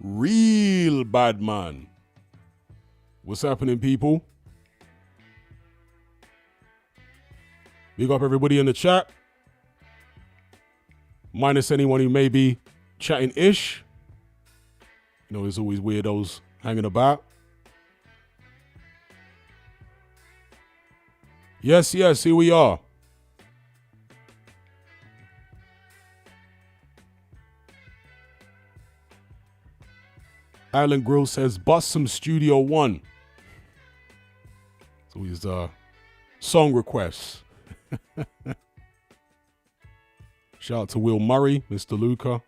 Real bad man. What's happening, people? Big up everybody in the chat. Minus anyone who may be chatting-ish. You know, there's always weirdos hanging about. Yes, here we are. Island Grill says, bust some Studio One. So he's song requests. Shout out to Will Murray, Mr. Luca.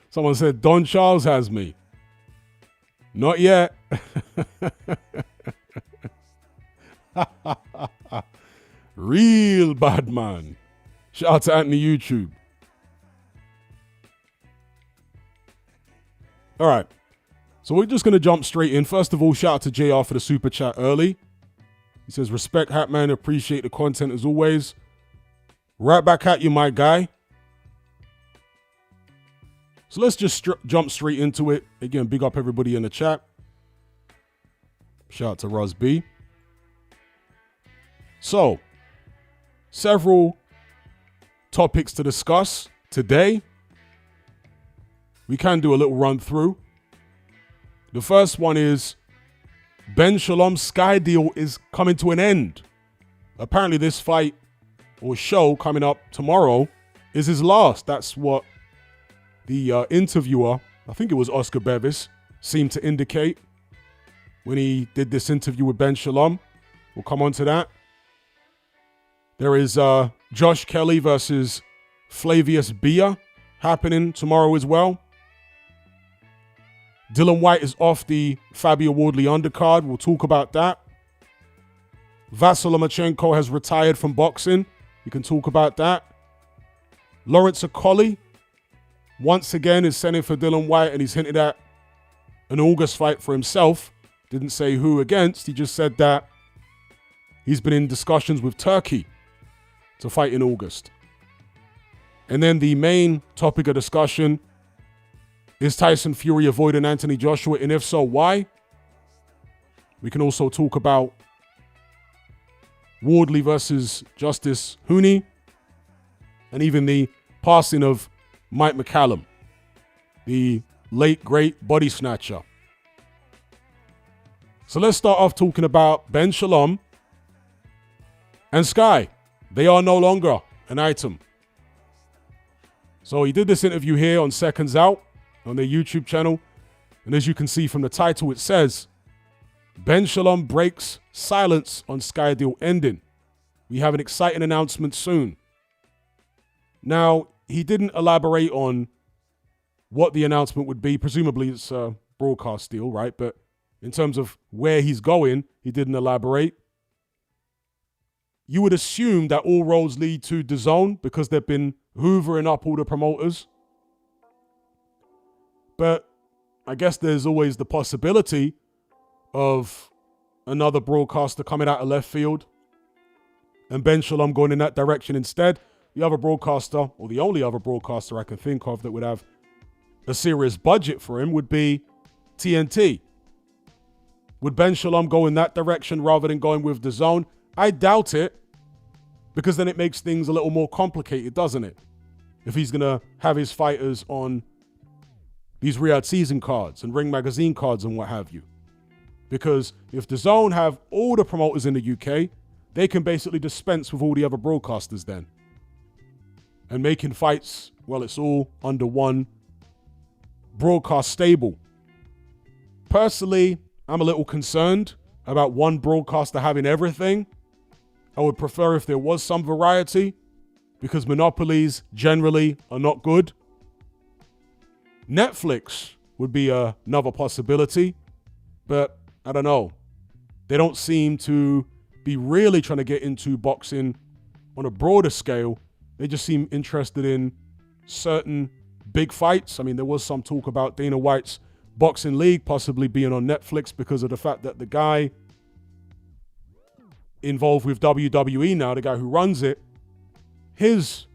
Someone said, Don Charles has me. Not yet. Real bad man. Shout out to Anthony YouTube. All right. So we're just going to jump straight in. First of all, shout out to JR for the super chat early. He says, respect, Hatman. Appreciate the content as always. Right back at you, my guy. So let's just jump straight into it. Again, big up everybody in the chat. Shout out to Ruz B. So, several topics to discuss today. We can do a little run through. The first one is Ben Shalom's Sky deal is coming to an end. Apparently this fight or show coming up tomorrow is his last. That's what the interviewer, I think it was Oscar Bevis, seemed to indicate when he did this interview with Ben Shalom. We'll come on to that. There is Josh Kelly versus Flavius Beia happening tomorrow as well. Dillian White is off the Fabio Wardley undercard. We'll talk about that. Vasiliy Lomachenko has retired from boxing. We can talk about that. Lawrence Okolie, once again, is sending for Dillian White, and he's hinted at an August fight for himself. Didn't say who against. He just said that he's been in discussions with Turkey to fight in August. And then the main topic of discussion is Tyson Fury avoiding Anthony Joshua, and if so, why? We can also talk about Wardley versus Justice Huni, and even the passing of Mike McCallum, the late, great body snatcher. So let's start off talking about Ben Shalom and Sky. They are no longer an item. So he did this interview here on Seconds Out on their YouTube channel. And as you can see from the title, it says, Ben Shalom breaks silence on Sky deal ending. We have an exciting announcement soon. Now, he didn't elaborate on what the announcement would be. Presumably it's a broadcast deal, right? But in terms of where he's going, he didn't elaborate. You would assume that all roads lead to DAZN because they've been hoovering up all the promoters. But I guess there's always the possibility of another broadcaster coming out of left field and Ben Shalom going in that direction instead. The other broadcaster, or the only other broadcaster I can think of that would have a serious budget for him, would be TNT. Would Ben Shalom go in that direction rather than going with DAZN? I doubt it, because then it makes things a little more complicated, doesn't it? If he's going to have his fighters on these Riyadh season cards and Ring Magazine cards and what have you. Because if DAZN have all the promoters in the UK, they can basically dispense with all the other broadcasters then. And making fights, well, it's all under one broadcast stable. Personally, I'm a little concerned about one broadcaster having everything. I would prefer if there was some variety, because monopolies generally are not good. Netflix would be another possibility, but I don't know. They don't seem to be really trying to get into boxing on a broader scale. They just seem interested in certain big fights. I mean, there was some talk about Dana White's Boxing League possibly being on Netflix because of the fact that the guy involved with WWE now, the guy who runs it, his,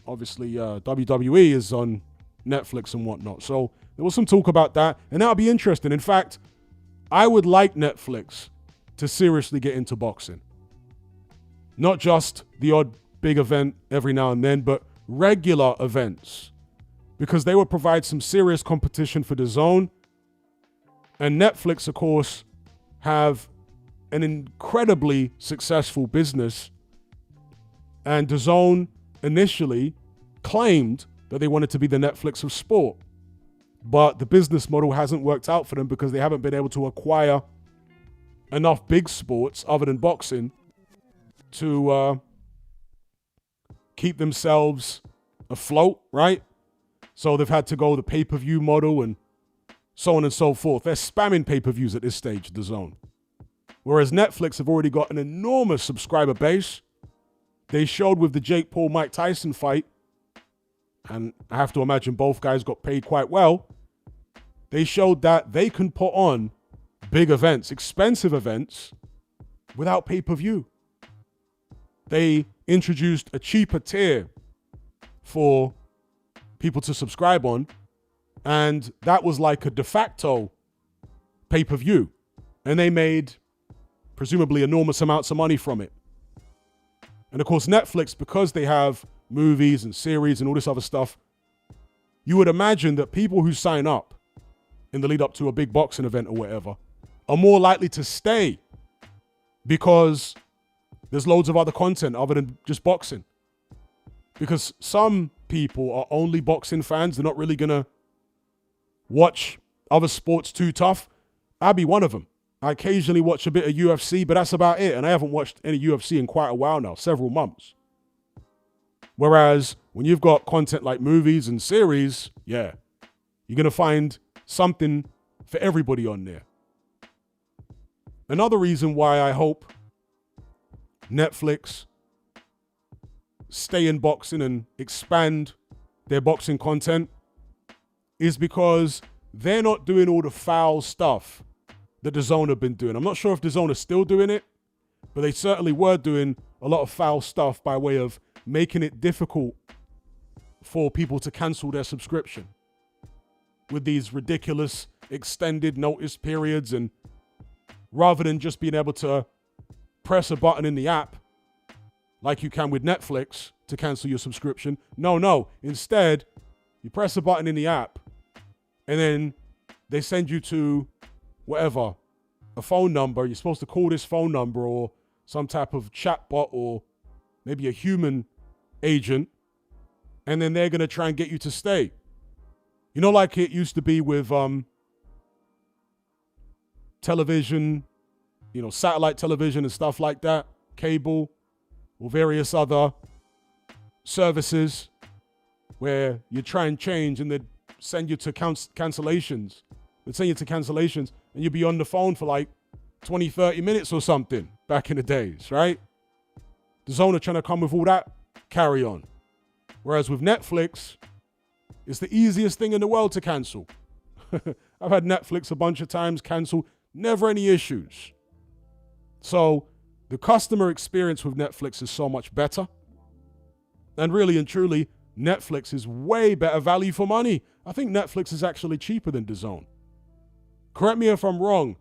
obviously, WWE is on Netflix and whatnot. So there was some talk about that, and that'll be interesting. In fact, I would like Netflix to seriously get into boxing. Not just the odd big event every now and then, but regular events, because they would provide some serious competition for DAZN. And Netflix, of course, have an incredibly successful business. And DAZN initially claimed that they wanted to be the Netflix of sport. But the business model hasn't worked out for them because they haven't been able to acquire enough big sports other than boxing to keep themselves afloat, right? So they've had to go the pay-per-view model and so on and so forth. They're spamming pay-per-views at this stage, DAZN. Whereas Netflix have already got an enormous subscriber base. They showed with the Jake Paul-Mike Tyson fight, and I have to imagine both guys got paid quite well. They showed that they can put on big events, expensive events, without pay-per-view. They introduced a cheaper tier for people to subscribe on, and that was like a de facto pay-per-view. And they made presumably enormous amounts of money from it. And of course, Netflix, because they have movies and series and all this other stuff, you would imagine that people who sign up in the lead up to a big boxing event or whatever are more likely to stay because there's loads of other content other than just boxing. Because some people are only boxing fans. They're not really going to watch other sports too tough. I'd be one of them. I occasionally watch a bit of UFC, but that's about it. And I haven't watched any UFC in quite a while now, several months. Whereas when you've got content like movies and series, yeah, you're going to find something for everybody on there. Another reason why I hope Netflix stay in boxing and expand their boxing content is because they're not doing all the foul stuff that DAZN have been doing. I'm not sure if DAZN are still doing it, but they certainly were doing a lot of foul stuff by way of making it difficult for people to cancel their subscription with these ridiculous extended notice periods. And rather than just being able to press a button in the app like you can with Netflix to cancel your subscription, no. Instead, you press a button in the app and then they send you to whatever, a phone number. You're supposed to call this phone number or some type of chatbot or maybe a human agent, and then they're going to try and get you to stay. You know, like it used to be with television, you know, satellite television and stuff like that, cable or various other services where you try and change and they'd send you to cancellations. They'd send you to cancellations and you'd be on the phone for like 20, 30 minutes or something back in the days, right? DAZN are trying to come with all that carry on. Whereas with Netflix, it's the easiest thing in the world to cancel. I've had Netflix a bunch of times cancel, never any issues. So the customer experience with Netflix is so much better. And really and truly, Netflix is way better value for money. I think Netflix is actually cheaper than DAZN. Correct me if I'm wrong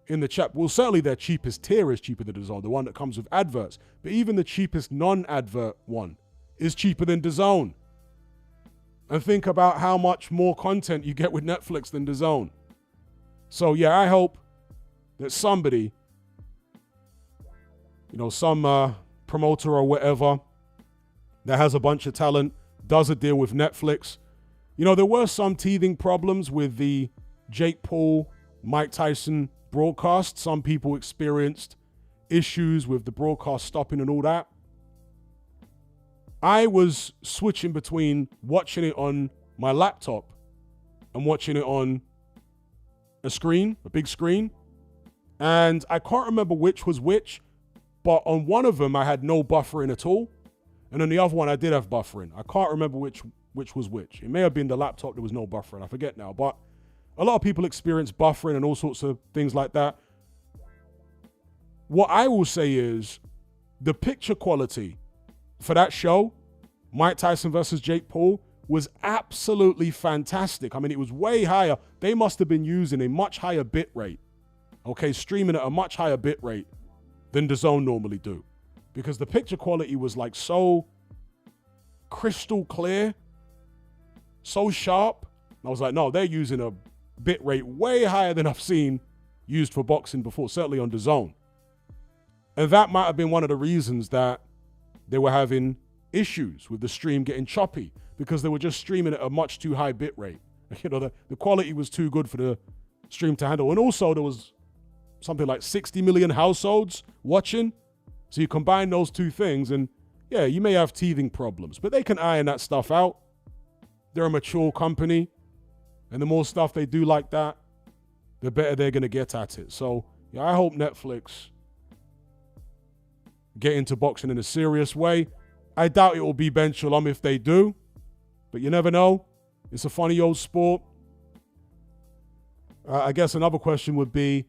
in the chat. Well, certainly their cheapest tier is cheaper than DAZN, the one that comes with adverts. But even the cheapest non-advert one is cheaper than DAZN. And think about how much more content you get with Netflix than DAZN. So yeah, I hope that somebody, you know, some promoter or whatever that has a bunch of talent does a deal with Netflix. You know, there were some teething problems with the Jake Paul, Mike Tyson broadcast. Some people experienced issues with the broadcast stopping and all that. I was switching between watching it on my laptop and watching it on a screen, a big screen. And I can't remember which was which, but on one of them I had no buffering at all. And on the other one I did have buffering. I can't remember which was which. It may have been the laptop, there was no buffering. I forget now. But a lot of people experience buffering and all sorts of things like that. What I will say is the picture quality for that show, Mike Tyson versus Jake Paul, was absolutely fantastic. I mean, it was way higher. They must have been using a much higher bit rate. Okay, streaming at a much higher bit rate than DAZN normally do. Because the picture quality was like so crystal clear, so sharp. I was like, no, they're using a bit rate way higher than I've seen used for boxing before, certainly on DAZN. And that might have been one of the reasons that they were having issues with the stream getting choppy, because they were just streaming at a much too high bit rate. You know, the quality was too good for the stream to handle. And also there was something like 60 million households watching. So you combine those two things and yeah, you may have teething problems, but they can iron that stuff out. They're a mature company, and the more stuff they do like that, the better they're going to get at it. So yeah, I hope Netflix get into boxing in a serious way. I doubt it will be Ben Shalom if they do, but you never know. It's a funny old sport. I guess another question would be,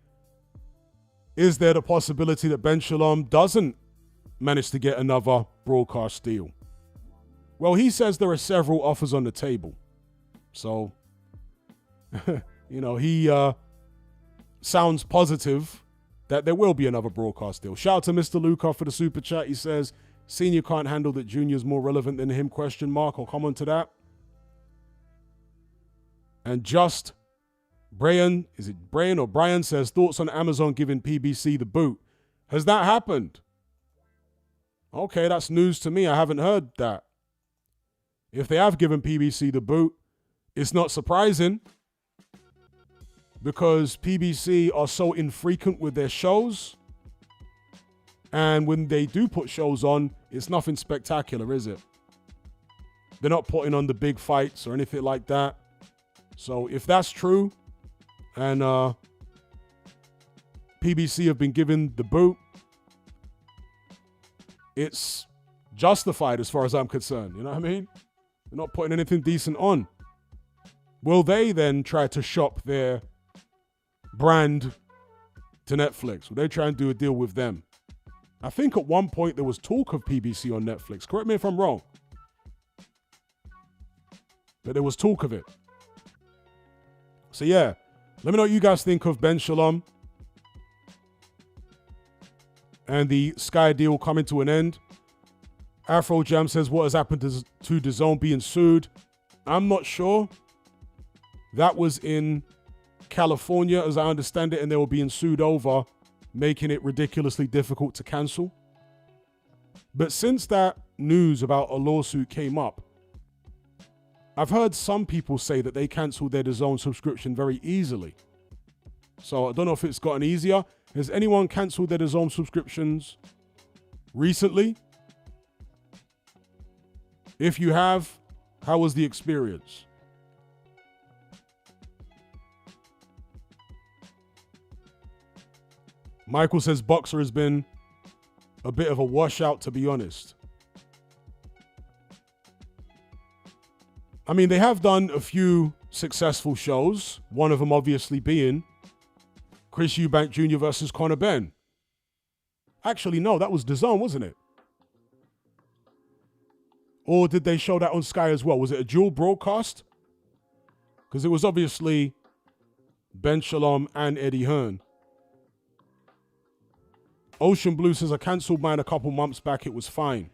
is there the possibility that Ben Shalom doesn't manage to get another broadcast deal? Well, he says there are several offers on the table. So, you know, he sounds positive that there will be another broadcast deal. Shout out to Mr. Luca for the super chat. He says, Senior can't handle that Junior's more relevant than him, ? I'll comment to that. And just Brian, is it Brian or Brian, says, thoughts on Amazon giving PBC the boot. Has that happened? Okay, that's news to me. I haven't heard that. If they have given PBC the boot, it's not surprising, because PBC are so infrequent with their shows. And when they do put shows on, it's nothing spectacular, is it? They're not putting on the big fights or anything like that. So if that's true, and PBC have been given the boot, it's justified as far as I'm concerned. You know what I mean? They're not putting anything decent on. Will they then try to shop their brand to Netflix? Will they try and do a deal with them? I think at one point there was talk of PBC on Netflix. Correct me if I'm wrong. But there was talk of it. So yeah, let me know what you guys think of Ben Shalom and the Sky deal coming to an end. Afro Jam says, what has happened to DAZN being sued? I'm not sure. That was in California, as I understand it, and they were being sued over, making it ridiculously difficult to cancel. But since that news about a lawsuit came up, I've heard some people say that they cancelled their DAZN subscription very easily. So I don't know if it's gotten easier. Has anyone cancelled their DAZN subscriptions recently? If you have, how was the experience? Michael says Boxer has been a bit of a washout, to be honest. I mean, they have done a few successful shows, one of them obviously being Chris Eubank Jr. versus Conor Benn. Actually, no, that was DAZN, wasn't it? Or did they show that on Sky as well? Was it a dual broadcast? Because it was obviously Ben Shalom and Eddie Hearn. Ocean Blue says, I cancelled mine a couple months back. It was fine.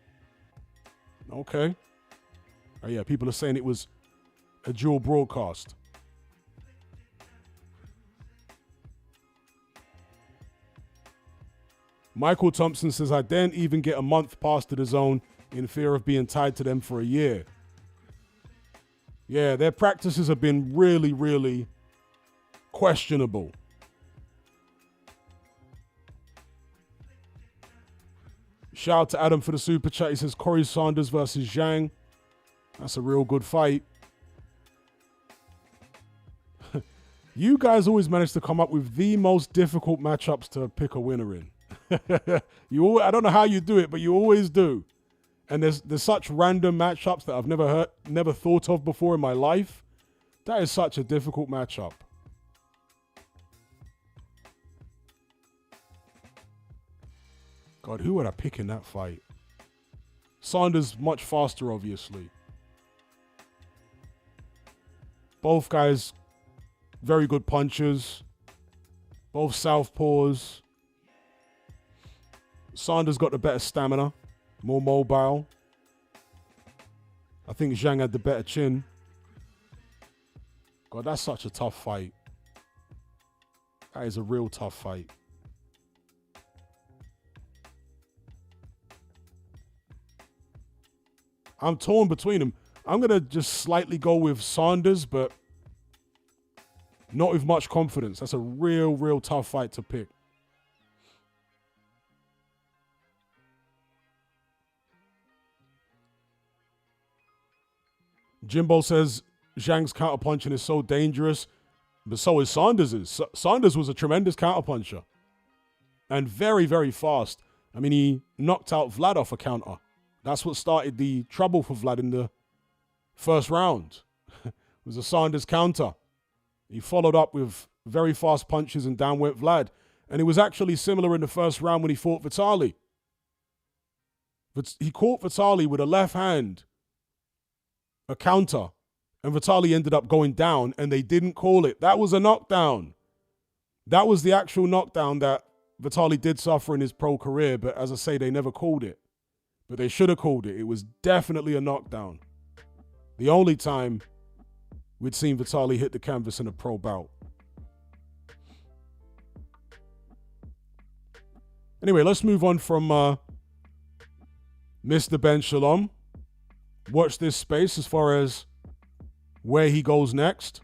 Okay. Oh yeah, people are saying it was a dual broadcast. Michael Thompson says, I didn't even get a month past the DAZN in fear of being tied to them for a year. Yeah, their practices have been really, really questionable. Shout out to Adam for the super chat. He says Corey Sanders versus Zhang. That's a real good fight. You guys always manage to come up with the most difficult matchups to pick a winner in. I don't know how you do it, but you always do. And there's such random matchups that I've never thought of before in my life. That is such a difficult matchup. God, who would I pick in that fight? Sanders much faster, obviously. Both guys, very good punchers. Both southpaws. Sanders got the better stamina, more mobile. I think Zhang had the better chin. God, that's such a tough fight. That is a real tough fight. I'm torn between them. I'm going to just slightly go with Sanders, but not with much confidence. That's a real tough fight to pick. Jimbo says Zhang's counterpunching is so dangerous, but so is Sanders's. Sanders was a tremendous counterpuncher and very fast. I mean, he knocked out Vlad off a counter. That's what started the trouble for Vlad in the first round. It was a Sanders counter. He followed up with very fast punches and down went Vlad. And it was actually similar in the first round when he fought Vasiliy. But he caught Vasiliy with a left hand, a counter, and Vasiliy ended up going down and they didn't call it. That was a knockdown. That was the actual knockdown that Vasiliy did suffer in his pro career, but as I say, they never called it. But they should have called it. It was definitely a knockdown. The only time we'd seen Vasiliy hit the canvas in a pro bout. Anyway, let's move on from Mr. Ben Shalom. Watch this space as far as where he goes next.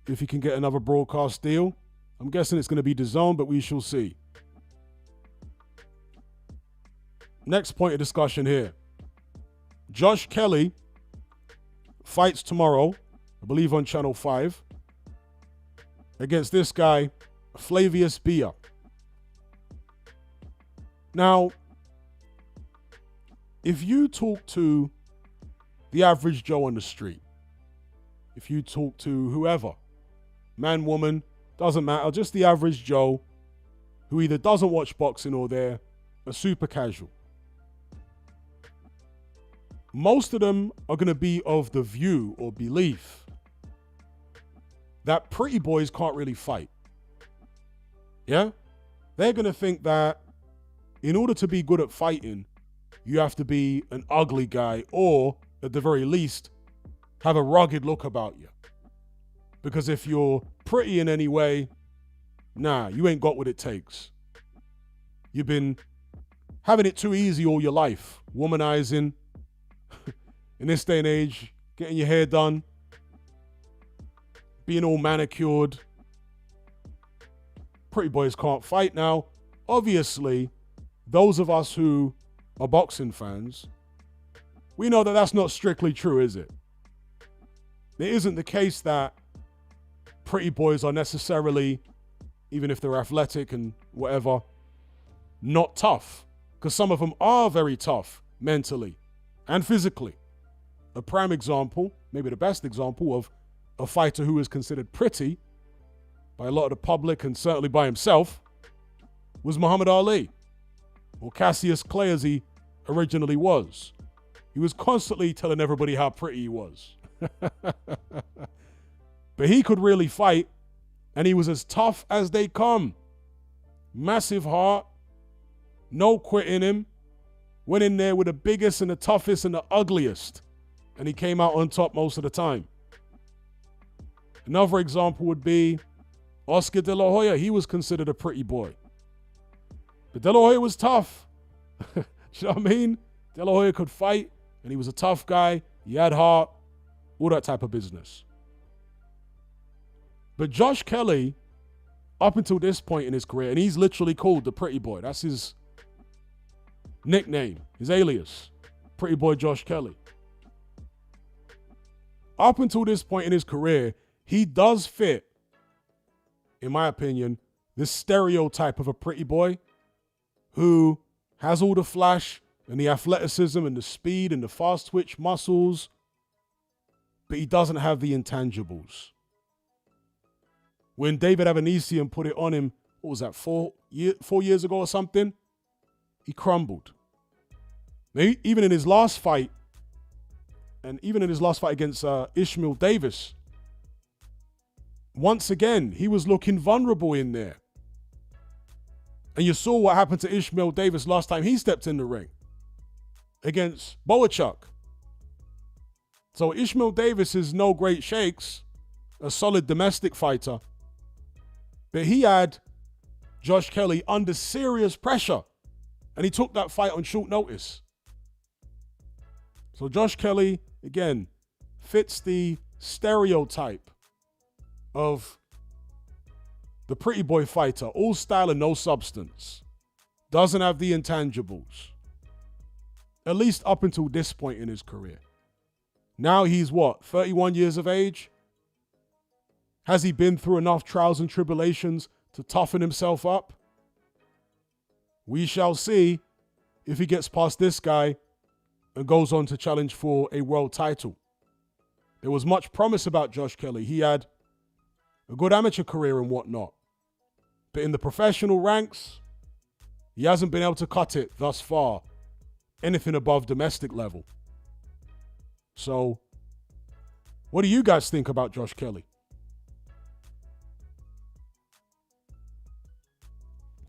If he can get another broadcast deal. I'm guessing it's going to be DAZN, but we shall see. Next point of discussion here. Josh Kelly fights tomorrow, I believe on Channel 5, against this guy, Flavius Beia. Now, if you talk to the average Joe on the street, if you talk to whoever, man, woman, doesn't matter, just the average Joe who either doesn't watch boxing or they're a super casual, most of them are going to be of the view or belief that pretty boys can't really fight. Yeah? They're going to think that in order to be good at fighting, you have to be an ugly guy or, at the very least, have a rugged look about you. Because if you're pretty in any way, nah, you ain't got what it takes. You've been having it too easy all your life, womanizing. In this day and age, getting your hair done, being all manicured. Pretty boys can't fight now. Obviously, those of us who are boxing fans, we know that that's not strictly true, is it? It isn't the case that pretty boys are necessarily, even if they're athletic and whatever, not tough. Because some of them are very tough mentally and physically. A prime example, maybe the best example of a fighter who is considered pretty by a lot of the public and certainly by himself was Muhammad Ali, or Cassius Clay as he originally was. He was constantly telling everybody how pretty he was. But he could really fight, and he was as tough as they come. Massive heart, no quit in him. Went in there with the biggest and the toughest and the ugliest, and he came out on top most of the time. Another example would be Oscar De La Hoya. He was considered a pretty boy. But De La Hoya was tough. You know what I mean? De La Hoya could fight, and he was a tough guy. He had heart, all that type of business. But Josh Kelly, up until this point in his career, and he's literally called the pretty boy. That's his nickname, his alias, Pretty Boy Josh Kelly. Up until this point in his career, he does fit, in my opinion, this stereotype of a pretty boy who has all the flash and the athleticism and the speed and the fast twitch muscles, but he doesn't have the intangibles. When David Avanesian put it on him, what was that, 4 years ago or something? He crumbled. Even in his last fight, and even in his last fight against Ishmael Davis, once again, he was looking vulnerable in there. And you saw what happened to Ishmael Davis last time he stepped in the ring against Boachuk. So Ishmael Davis is no great shakes, a solid domestic fighter. But he had Josh Kelly under serious pressure. And he took that fight on short notice. So Josh Kelly, again, fits the stereotype of the pretty boy fighter, all style and no substance. Doesn't have the intangibles. At least up until this point in his career. Now he's what, 31 years of age? Has he been through enough trials and tribulations to toughen himself up? We shall see if he gets past this guy and goes on to challenge for a world title. There was much promise about Josh Kelly. He had a good amateur career and whatnot. But in the professional ranks, he hasn't been able to cut it thus far. Anything above domestic level. So, what do you guys think about Josh Kelly?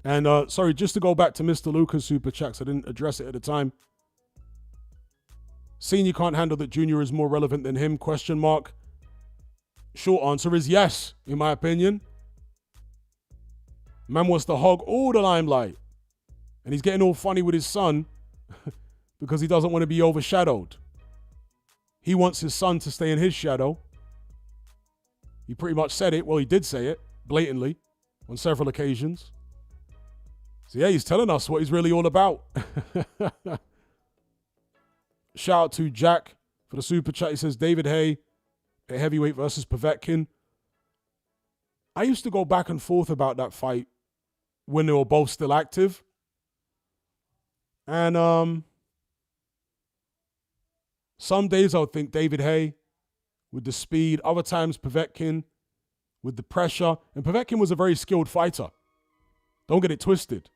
And sorry, just to go back to Mr. Lucas Super Chats, I didn't address it at the time. Senior can't handle that Junior is more relevant than him, ? Short answer is yes, in my opinion. Man wants to hog all the limelight. And he's getting all funny with his son because he doesn't want to be overshadowed. He wants his son to stay in his shadow. He pretty much said it. Well, he did say it blatantly on several occasions. So yeah, he's telling us what he's really all about. Shout out to Jack for the super chat. He says, David Haye at heavyweight versus Povetkin. I used to go back and forth about that fight when they were both still active. And some days I would think David Haye with the speed. Other times Povetkin with the pressure. And Povetkin was a very skilled fighter. Don't get it twisted.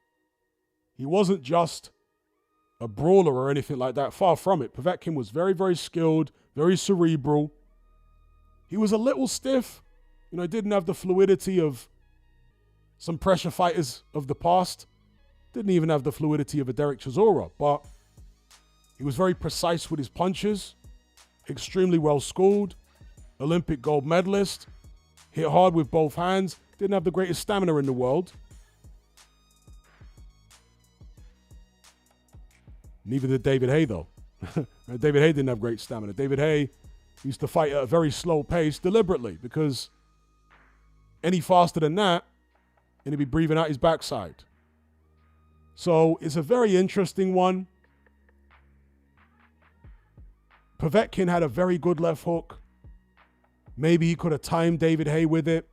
He wasn't just a brawler or anything like that. Far from it. Povetkin was very, very skilled, very cerebral. He was a little stiff. You know, he didn't have the fluidity of some pressure fighters of the past. Didn't even have the fluidity of a Derek Chisora. But he was very precise with his punches. Extremely well schooled. Olympic gold medalist. Hit hard with both hands. Didn't have the greatest stamina in the world. Neither did David Haye, though. David Haye didn't have great stamina. David Haye used to fight at a very slow pace deliberately because any faster than that, and he'd be breathing out his backside. So it's a very interesting one. Povetkin had a very good left hook. Maybe he could have timed David Haye with it.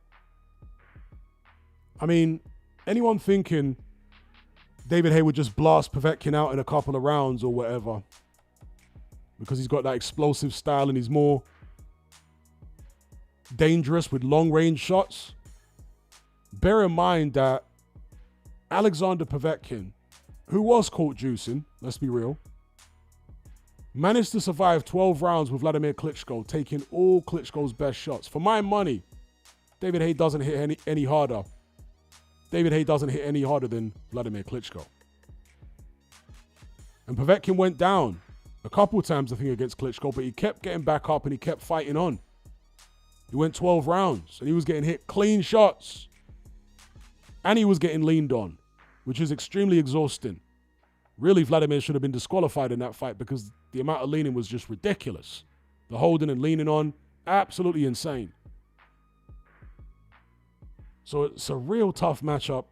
I mean, anyone thinking David Haye would just blast Povetkin out in a couple of rounds or whatever because he's got that explosive style and he's more dangerous with long-range shots. Bear in mind that Alexander Povetkin, who was caught juicing, let's be real, managed to survive 12 rounds with Vladimir Klitschko, taking all Klitschko's best shots. For my money, David Haye doesn't hit any harder. David Haye doesn't hit any harder than Vladimir Klitschko. And Povetkin went down a couple times, I think, against Klitschko, but he kept getting back up and he kept fighting on. He went 12 rounds and he was getting hit clean shots. And he was getting leaned on, which is extremely exhausting. Really, Vladimir should have been disqualified in that fight because the amount of leaning was just ridiculous. The holding and leaning on, absolutely insane. So it's a real tough matchup.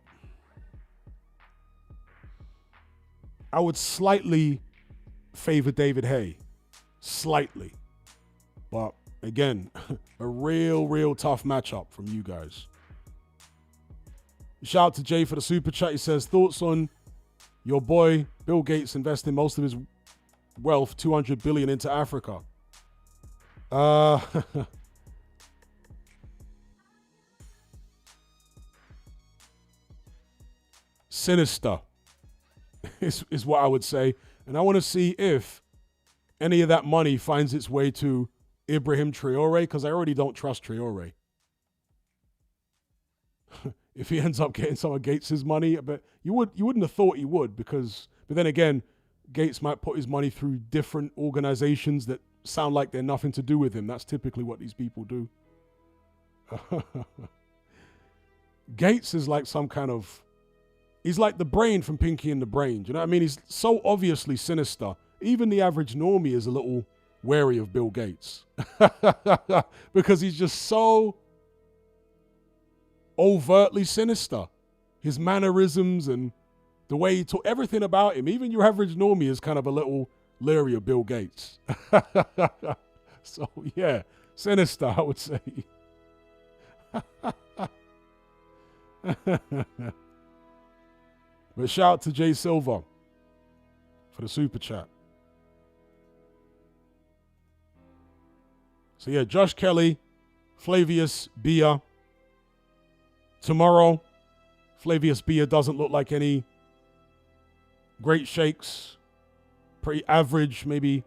I would slightly favor David Haye. Slightly. But again, a real tough matchup from you guys. Shout out to Jay for the super chat. He says, thoughts on your boy Bill Gates investing most of his wealth, $200 billion, into Africa? Sinister. is what I would say. And I want to see if any of that money finds its way to Ibrahim Traore, because I already don't trust Traore. If he ends up getting some of Gates' money, but you wouldn't have thought he would, but then again, Gates might put his money through different organizations that sound like they're nothing to do with him. That's typically what these people do. Gates is like he's like the brain from Pinky and the Brain. Do you know what I mean? He's so obviously sinister. Even the average normie is a little wary of Bill Gates because he's just so overtly sinister. His mannerisms and the way he talks, everything about him, even your average normie is kind of a little leery of Bill Gates. So, yeah, sinister, I would say. But shout out to Jay Silver for the super chat. So, yeah, Josh Kelly, Flavius, Beia. Tomorrow, Flavius Beia doesn't look like any great shakes. Pretty average, maybe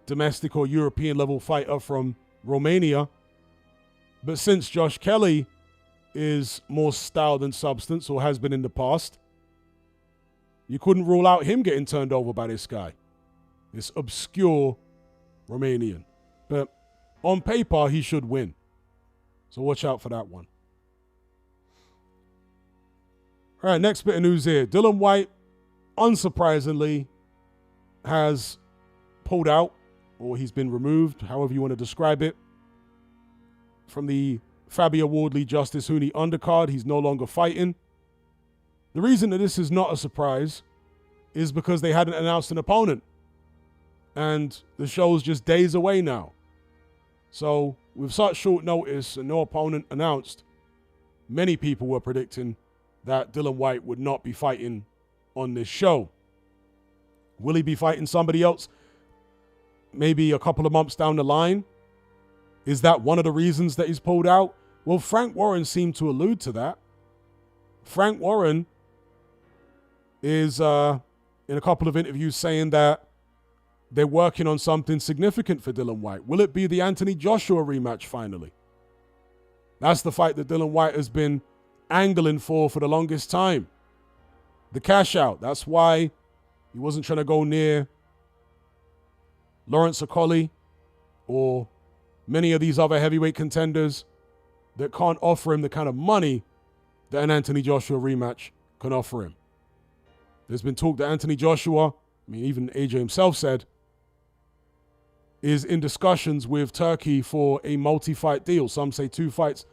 domestic or European level fighter from Romania. But since Josh Kelly is more style than substance, or has been in the past, you couldn't rule out him getting turned over by this guy, this obscure Romanian. But on paper, he should win. So watch out for that one. All right, next bit of news here. Dillian White, unsurprisingly, has pulled out, or he's been removed, however you want to describe it, from the Fabio Wardley Justice Huni undercard. He's no longer fighting. The reason that this is not a surprise is because they hadn't announced an opponent. And the show's just days away now. So with such short notice and no opponent announced, many people were predicting that Dillian White would not be fighting on this show. Will he be fighting somebody else maybe a couple of months down the line? Is that one of the reasons that he's pulled out? Well, Frank Warren seemed to allude to that. Frank Warren is in a couple of interviews saying that they're working on something significant for Dillian White. Will it be the Anthony Joshua rematch finally? That's the fight that Dillian White has been angling for the longest time. The cash out. That's why he wasn't trying to go near Lawrence Okolie or many of these other heavyweight contenders that can't offer him the kind of money that an Anthony Joshua rematch can offer him. There's been talk that Anthony Joshua, even AJ himself said, is in discussions with Turkey for a multi-fight deal. Some say 2 fights,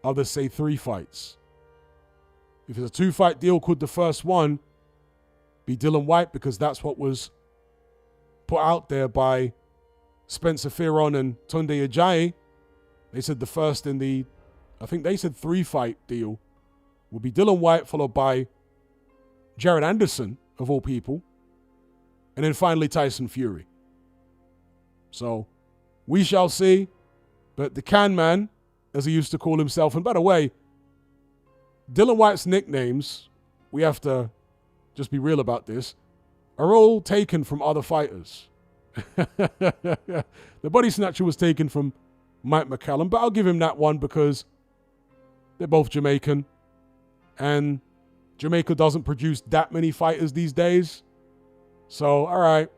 others say 3 fights. If it's a 2-fight deal, could the first one be Dillian White? Because that's what was put out there by Spencer Fearon and Tunde Ajayi. They said the first in the, I think they said 3-fight deal would be Dillian White, followed by Jared Anderson, of all people, and then finally Tyson Fury. So we shall see. But the Can Man, as he used to call himself, and by the way, Dillian White's nicknames, we have to just be real about this, are all taken from other fighters. The body snatcher was taken from Mike McCallum, but I'll give him that one because they're both Jamaican, and Jamaica doesn't produce that many fighters these days. So, all right,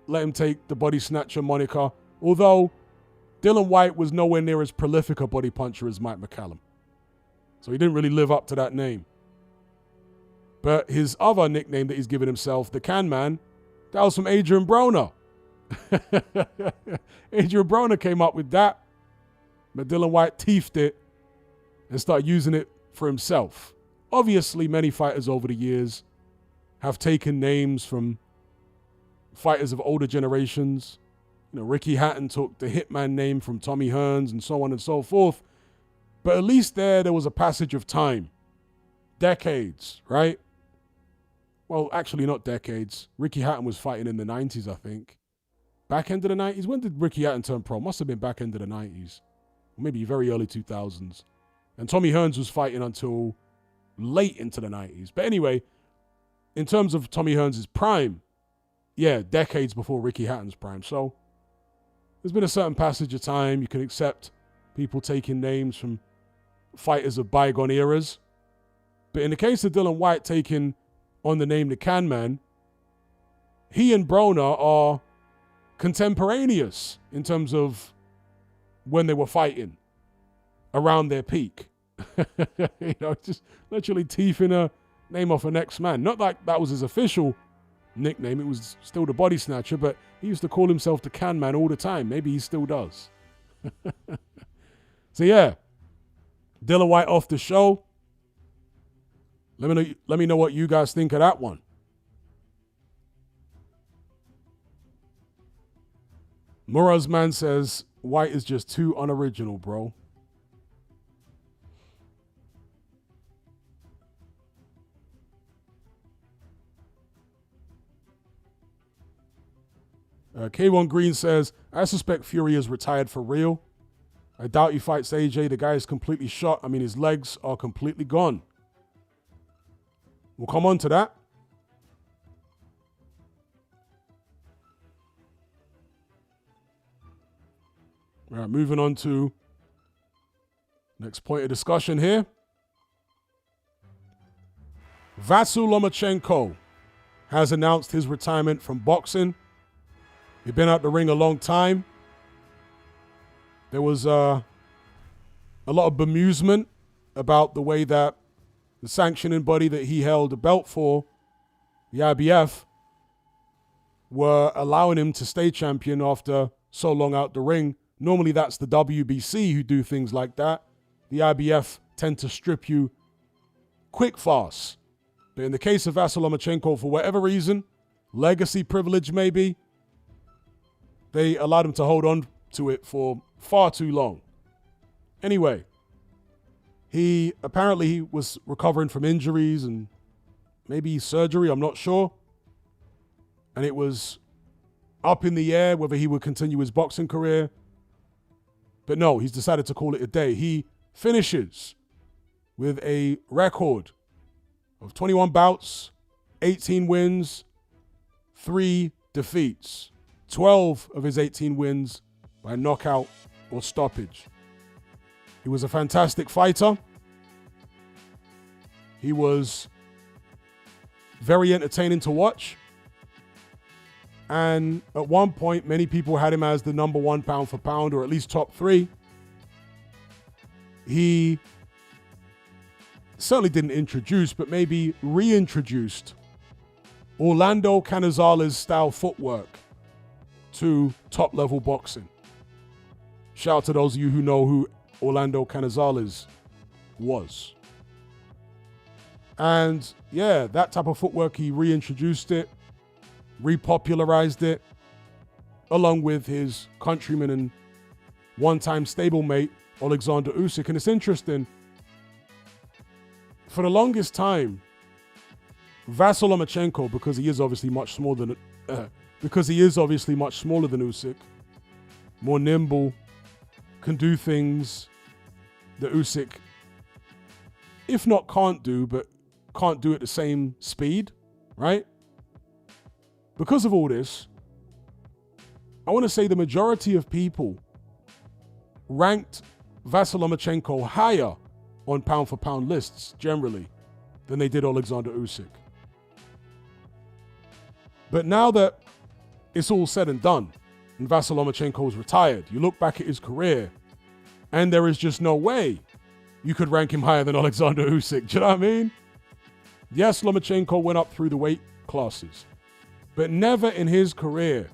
let him take the body snatcher moniker. Although Dillian White was nowhere near as prolific a body puncher as Mike McCallum. So he didn't really live up to that name. But his other nickname that he's given himself, the Can Man, that was from Adrian Broner. Adrian Broner came up with that. But Dillian White teethed it and started using it for himself. Obviously, many fighters over the years have taken names from fighters of older generations. Ricky Hatton took the Hitman name from Tommy Hearns and so on and so forth. But at least there was a passage of time. Decades, right? Well, actually not decades. Ricky Hatton was fighting in the 90s, I think. Back end of the 90s? When did Ricky Hatton turn pro? Must have been back end of the 90s. Or maybe very early 2000s. And Tommy Hearns was fighting until late into the 90s. But anyway, in terms of Tommy Hearns' prime, yeah, decades before Ricky Hatton's prime. So there's been a certain passage of time. You can accept people taking names from fighters of bygone eras. But in the case of Dillian White taking on the name the Can Man, he and Broner are contemporaneous in terms of when they were fighting around their peak. Just literally teeth in a name off a next man. Not like that was his official nickname. It was still the Body Snatcher, but he used to call himself the Can Man all the time. Maybe he still does. So yeah, Dillian White off the show. Let me know what you guys think of that one. Muraz Man says, White is just too unoriginal, bro. K1 Green says, I suspect Fury is retired for real. I doubt he fights AJ. The guy is completely shot. I mean, his legs are completely gone. We'll come on to that. All right, moving on to next point of discussion here. Vasiliy Lomachenko has announced his retirement from boxing. He's been out the ring a long time. There was a lot of bemusement about the way that the sanctioning body that he held a belt for, the IBF, were allowing him to stay champion after so long out the ring. Normally that's the WBC who do things like that. The IBF tend to strip you quick fast. But in the case of Vasiliy Lomachenko, for whatever reason, legacy privilege maybe, they allowed him to hold on to it for far too long. Anyway, he was recovering from injuries and maybe surgery, I'm not sure. And it was up in the air whether he would continue his boxing career. But no, he's decided to call it a day. He finishes with a record of 21 bouts, 18 wins, 3 defeats. 12 of his 18 wins by knockout or stoppage. He was a fantastic fighter. He was very entertaining to watch. And at one point, many people had him as the number 1 pound for pound, or at least top 3. He certainly didn't introduce, but maybe reintroduced Orlando Canizales style footwork to top-level boxing. Shout out to those of you who know who Orlando Canizales was. And yeah, that type of footwork, he reintroduced it, repopularized it, along with his countryman and one-time stablemate, Alexander Usyk. And it's interesting, for the longest time, Vasiliy Lomachenko, because he is obviously much smaller than Usyk, more nimble, can do things that Usyk, if not can't do, but can't do at the same speed, right? Because of all this, I want to say the majority of people ranked Vasiliy Lomachenko higher on pound-for-pound lists, generally, than they did Alexander Usyk. But now that it's all said and done, and Vasiliy Lomachenko is retired, you look back at his career, and there is just no way you could rank him higher than Alexander Usyk. Do you know what I mean? Yes, Lomachenko went up through the weight classes, but never in his career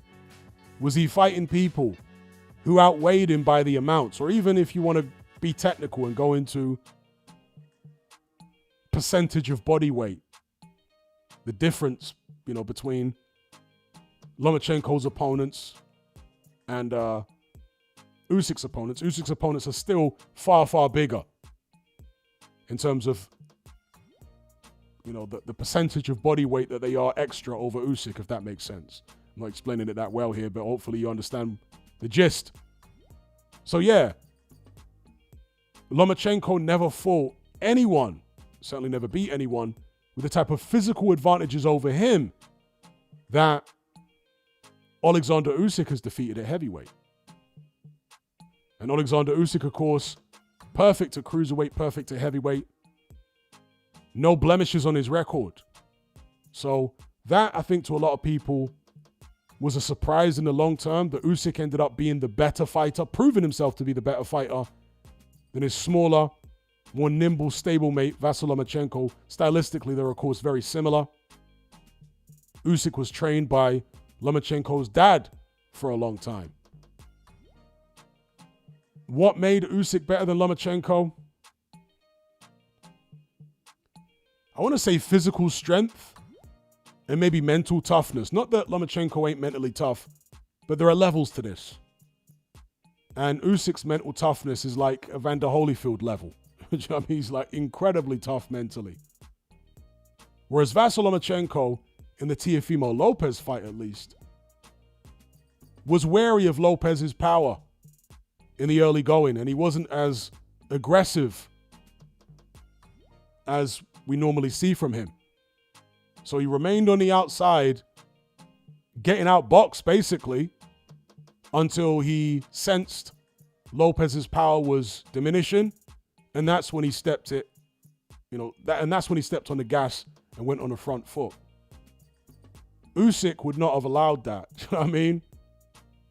was he fighting people who outweighed him by the amounts, or even if you want to be technical and go into percentage of body weight, the difference, between Lomachenko's opponents and Usyk's opponents. Usyk's opponents are still far, far bigger in terms of, the percentage of body weight that they are extra over Usyk, if that makes sense. I'm not explaining it that well here, but hopefully you understand the gist. So yeah, Lomachenko never fought anyone, certainly never beat anyone with the type of physical advantages over him that Alexander Usyk has defeated at heavyweight. And Alexander Usyk, of course, perfect at cruiserweight, perfect at heavyweight. No blemishes on his record. So that, I think, to a lot of people was a surprise in the long term, that Usyk ended up being the better fighter, proving himself to be the better fighter than his smaller, more nimble stablemate, Vasiliy Lomachenko. Stylistically, they're, of course, very similar. Usyk was trained by Lomachenko's dad for a long time. What made Usyk better than Lomachenko? I want to say physical strength and maybe mental toughness. Not that Lomachenko ain't mentally tough, but there are levels to this. And Usyk's mental toughness is like Evander Holyfield level. I mean, he's like incredibly tough mentally. Whereas Vasiliy Lomachenko, in the Teofimo Lopez fight at least, was wary of Lopez's power in the early going, and he wasn't as aggressive as we normally see from him. So he remained on the outside, getting outboxed basically, until he sensed Lopez's power was diminishing, and that's when he stepped it, and that's when he stepped on the gas and went on the front foot. Usyk would not have allowed that. You know what I mean?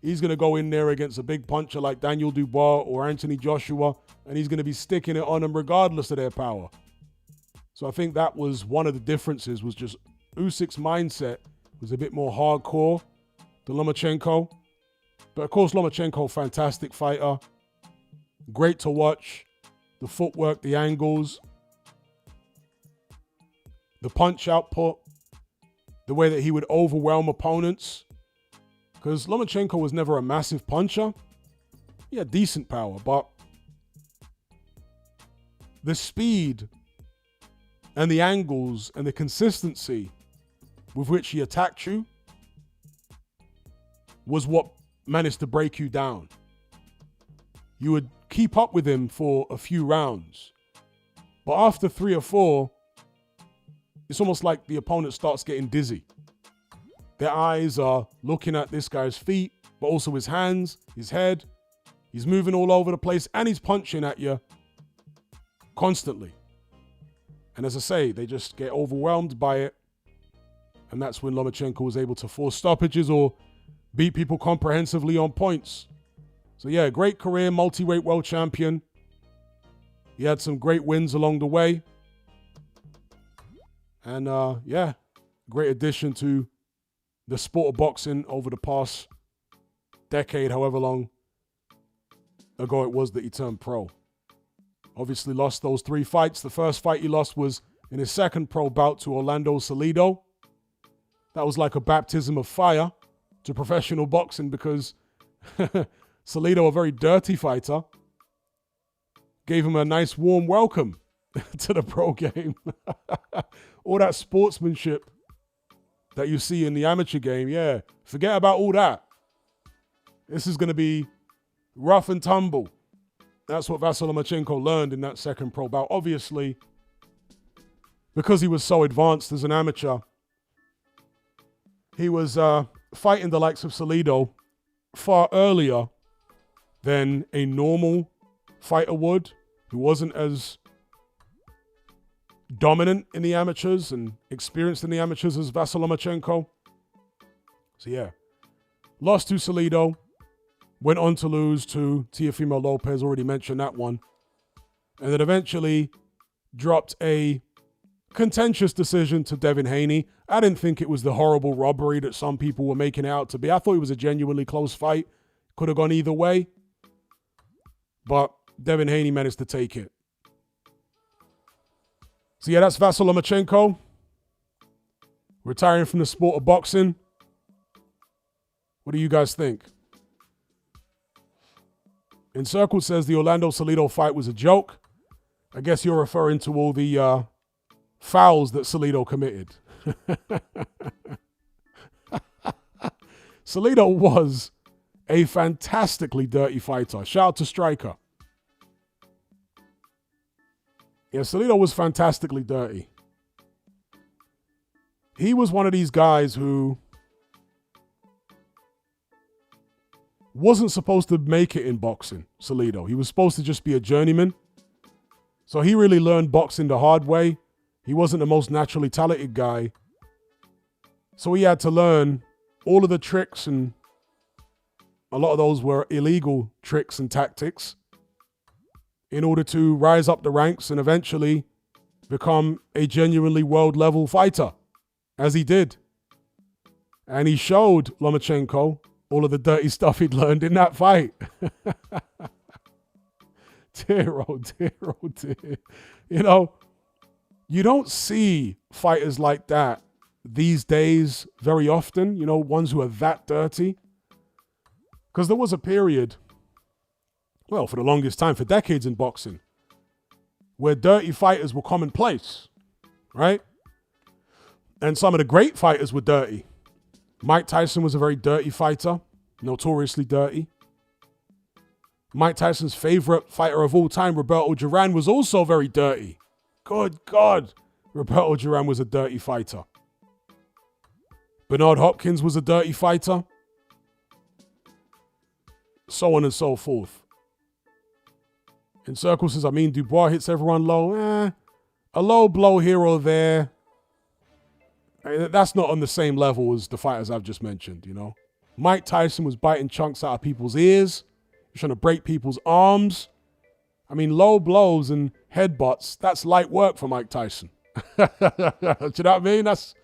He's going to go in there against a big puncher like Daniel Dubois or Anthony Joshua, and he's going to be sticking it on them regardless of their power. So I think that was one of the differences, was just Usyk's mindset was a bit more hardcore than Lomachenko. But of course, Lomachenko, fantastic fighter. Great to watch. The footwork, the angles, the punch output, the way that he would overwhelm opponents. Because Lomachenko was never a massive puncher. He had decent power, but the speed and the angles and the consistency with which he attacked you was what managed to break you down. You would keep up with him for a few rounds, but after 3 or 4, it's almost like the opponent starts getting dizzy. Their eyes are looking at this guy's feet, but also his hands, his head. He's moving all over the place, and he's punching at you constantly. And as I say, they just get overwhelmed by it. And that's when Lomachenko was able to force stoppages or beat people comprehensively on points. So yeah, great career, multi-weight world champion. He had some great wins along the way. And yeah, great addition to the sport of boxing over the past decade, however long ago it was that he turned pro. Obviously lost those 3 fights. The first fight he lost was in his second pro bout to Orlando Salido. That was like a baptism of fire to professional boxing, because Salido, a very dirty fighter, gave him a nice warm welcome to the pro game. All that sportsmanship that you see in the amateur game, yeah, forget about all that. This is going to be rough and tumble. That's what Vasiliy Lomachenko learned in that second pro bout. Obviously, because he was so advanced as an amateur, he was fighting the likes of Salido far earlier than a normal fighter would, who wasn't as dominant in the amateurs and experienced in the amateurs as Vasiliy Lomachenko. So yeah, lost to Salido, went on to lose to Teofimo Lopez, already mentioned that one, and then eventually dropped a contentious decision to Devin Haney. I didn't think it was the horrible robbery that some people were making it out to be. I thought it was a genuinely close fight. Could have gone either way, but Devin Haney managed to take it. So yeah, that's Vasiliy Lomachenko, retiring from the sport of boxing. What do you guys think? Encircled says the Orlando Salido fight was a joke. I guess you're referring to all the fouls that Salido committed. Salido was a fantastically dirty fighter. Shout out to Striker. Yeah, Salido was fantastically dirty. he was one of these guys who wasn't supposed to make it in boxing, Salido. He was supposed to just be a journeyman. So he really learned boxing the hard way. He wasn't the most naturally talented guy. So he had to learn all of the tricks, and a lot of those were illegal tricks and tactics, in order to rise up the ranks and eventually become a genuinely world-level fighter, as he did. And he showed Lomachenko all of the dirty stuff he'd learned in that fight. Dear, oh dear, oh dear. You know, you don't see fighters like that these days very often, you know, ones who are that dirty. Because there was a period, well, for the longest time, for decades in boxing, where dirty fighters were commonplace, right? And some of the great fighters were dirty. Mike Tyson was a very dirty fighter, notoriously dirty. Mike Tyson's favorite fighter of all time, Roberto Duran, was also very dirty. Good God, Roberto Duran was a dirty fighter. Bernard Hopkins was a dirty fighter. So on and so forth. In Circle says, Dubois hits everyone low. A low blow here or there. That's not on the same level as the fighters I've just mentioned, you know. Mike Tyson was biting chunks out of people's ears. He was trying to break people's arms. Low blows and headbutts, that's light work for Mike Tyson. Do you know what I mean? That's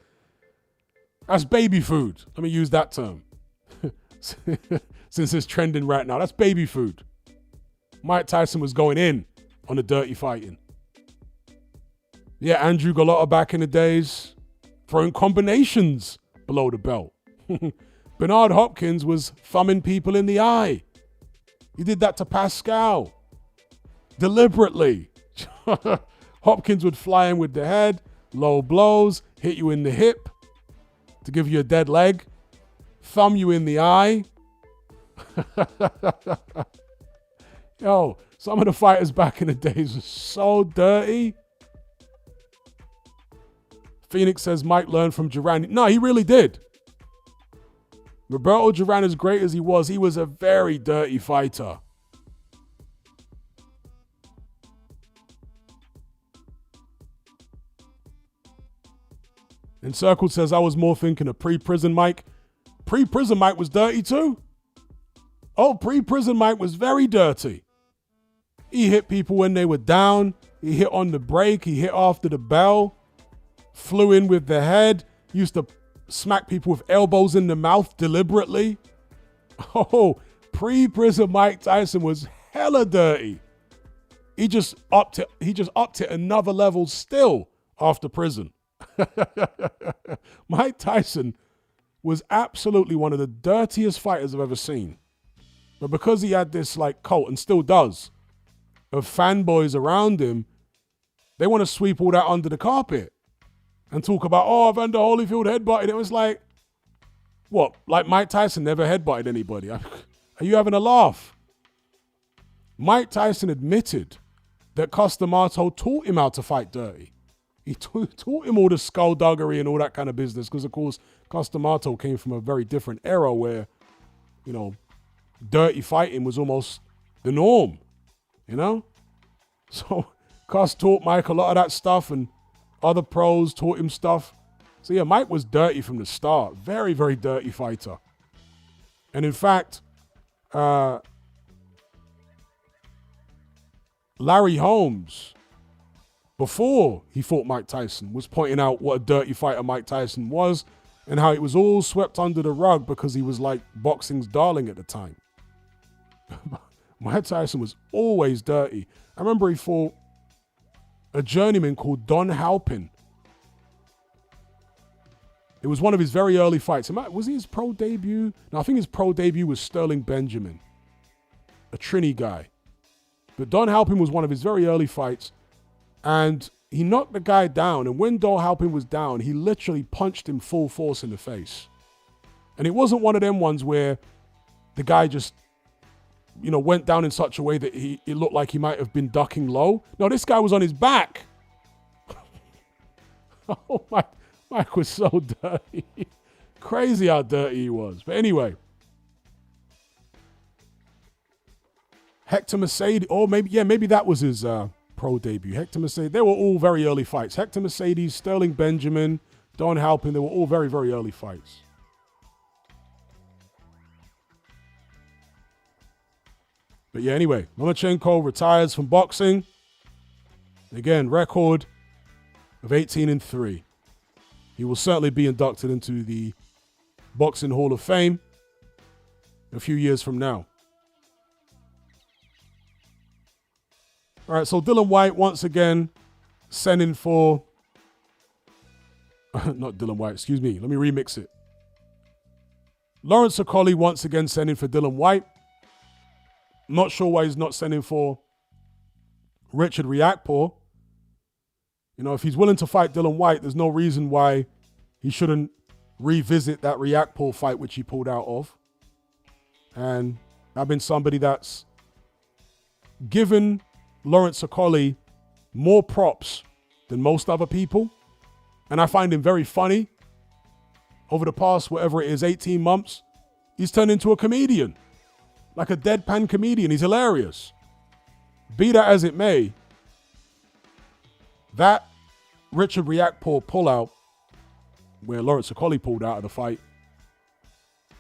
baby food. Let me use that term. Since it's trending right now. That's baby food. Mike Tyson was going in on the dirty fighting. Yeah, Andrew Golota back in the days, throwing combinations below the belt. Bernard Hopkins was thumbing people in the eye. He did that to Pascal. Deliberately. Hopkins would fly in with the head, low blows, hit you in the hip to give you a dead leg, thumb you in the eye. Yo, some of the fighters back in the days were so dirty. Phoenix says Mike learned from Duran. No, he really did. Roberto Duran, as great as he was a very dirty fighter. Encircled says, I was more thinking of pre-prison Mike. Pre-prison Mike was dirty too. Oh, pre-prison Mike was very dirty. He hit people when they were down. He hit on the break. He hit after the bell. Flew in with the head. Used to smack people with elbows in the mouth deliberately. Oh, pre-prison Mike Tyson was hella dirty. He just upped it another level still after prison. Mike Tyson was absolutely one of the dirtiest fighters I've ever seen. But because he had this cult, and still does, of fanboys around him, they want to sweep all that under the carpet and talk about, Evander Holyfield headbutted. It was like, what? Like Mike Tyson never headbutted anybody. Are you having a laugh? Mike Tyson admitted that Costamato taught him how to fight dirty. He taught him all the skullduggery and all that kind of business because, of course, Costamato came from a very different era where, dirty fighting was almost the norm, So Cost taught Mike a lot of that stuff, and other pros taught him stuff. So yeah, Mike was dirty from the start. Very, very dirty fighter. And in fact, Larry Holmes, before he fought Mike Tyson, was pointing out what a dirty fighter Mike Tyson was and how it was all swept under the rug because he was like boxing's darling at the time. Mike Tyson was always dirty. I remember he fought a journeyman called Don Halpin. It was one of his very early fights. Was he his pro debut? No, I think his pro debut was Sterling Benjamin, a Trini guy. But Don Halpin was one of his very early fights. And he knocked the guy down. And when Don Halpin was down, he literally punched him full force in the face. And it wasn't one of them ones where the guy just, went down in such a way that it looked like he might have been ducking low. No, this guy was on his back. Mike was so dirty. Crazy how dirty he was. But anyway. Hector Mercedes, or maybe that was his pro debut. Hector Mercedes, they were all very early fights. Hector Mercedes, Sterling Benjamin, Don Halpin, they were all very, very early fights. But yeah, anyway, Lomachenko retires from boxing. Again, record of 18-3. He will certainly be inducted into the Boxing Hall of Fame a few years from now. All right, so Dillian White once again sending for... not Dillian White, excuse me. Let me remix it. Lawrence Okolie once again sending for Dillian White. Not sure why he's not sending for Richard Riakporhe. You know, if he's willing to fight Dillian White, there's no reason why he shouldn't revisit that Riakporhe fight which he pulled out of. And I've been somebody that's given Lawrence Okolie more props than most other people. And I find him very funny. Over the past, whatever it is, 18 months, he's turned into a comedian. Like a deadpan comedian. He's hilarious. Be that as it may, that Richard Riakporhe pullout, where Lawrence Okolie pulled out of the fight,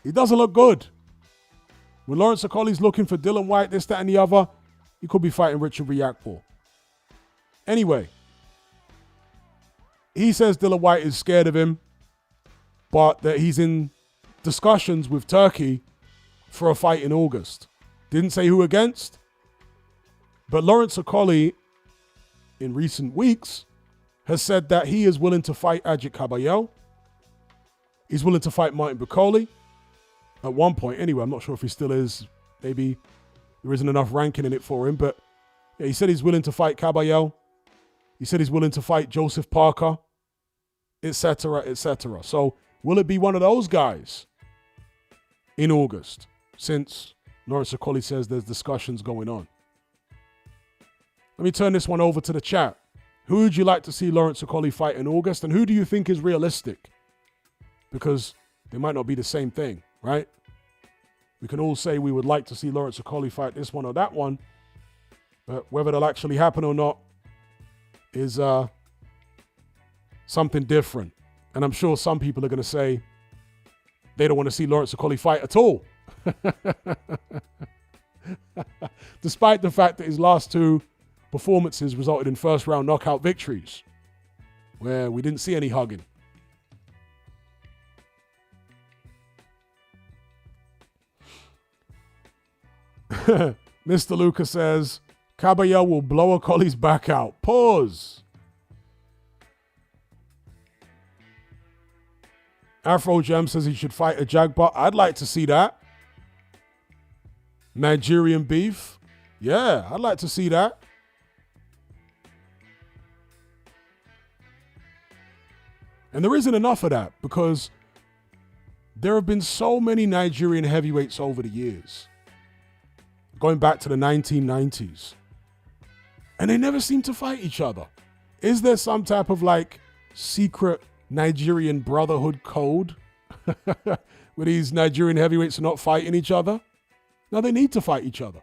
he doesn't look good. When Lawrence Okolie's looking for Dillian White, this, that, and the other, he could be fighting Richard Riakporhe. Anyway, he says Dillian White is scared of him, but that he's in discussions with Turkey for a fight in August. Didn't say who against, but Lawrence Okolie, in recent weeks, has said that he is willing to fight Ajit Kabayel. He's willing to fight Martin Bakole. At one point, anyway, I'm not sure if he still is. Maybe there isn't enough ranking in it for him, but yeah, he said he's willing to fight Kabayel. He said he's willing to fight Joseph Parker, etc., etc. So will it be one of those guys in August, since Lawrence Okolie says there's discussions going on? Let me turn this one over to the chat. Who would you like to see Lawrence Okolie fight in August, and who do you think is realistic? Because they might not be the same thing, right? We can all say we would like to see Lawrence Okolie fight this one or that one, but whether that'll actually happen or not is something different. And I'm sure some people are going to say they don't want to see Lawrence Okolie fight at all. Despite the fact that his last two performances resulted in first-round knockout victories, where we didn't see any hugging. Mr. Lucas says, Kabayel will blow Okolie's back out. Pause. Afro Gem says he should fight a Jagbot. I'd like to see that. Nigerian beef. Yeah, I'd like to see that. And there isn't enough of that, because there have been so many Nigerian heavyweights over the years, going back to the 1990s, and they never seem to fight each other. Is there some type of like secret Nigerian brotherhood code where these Nigerian heavyweights are not fighting each other? No, they need to fight each other.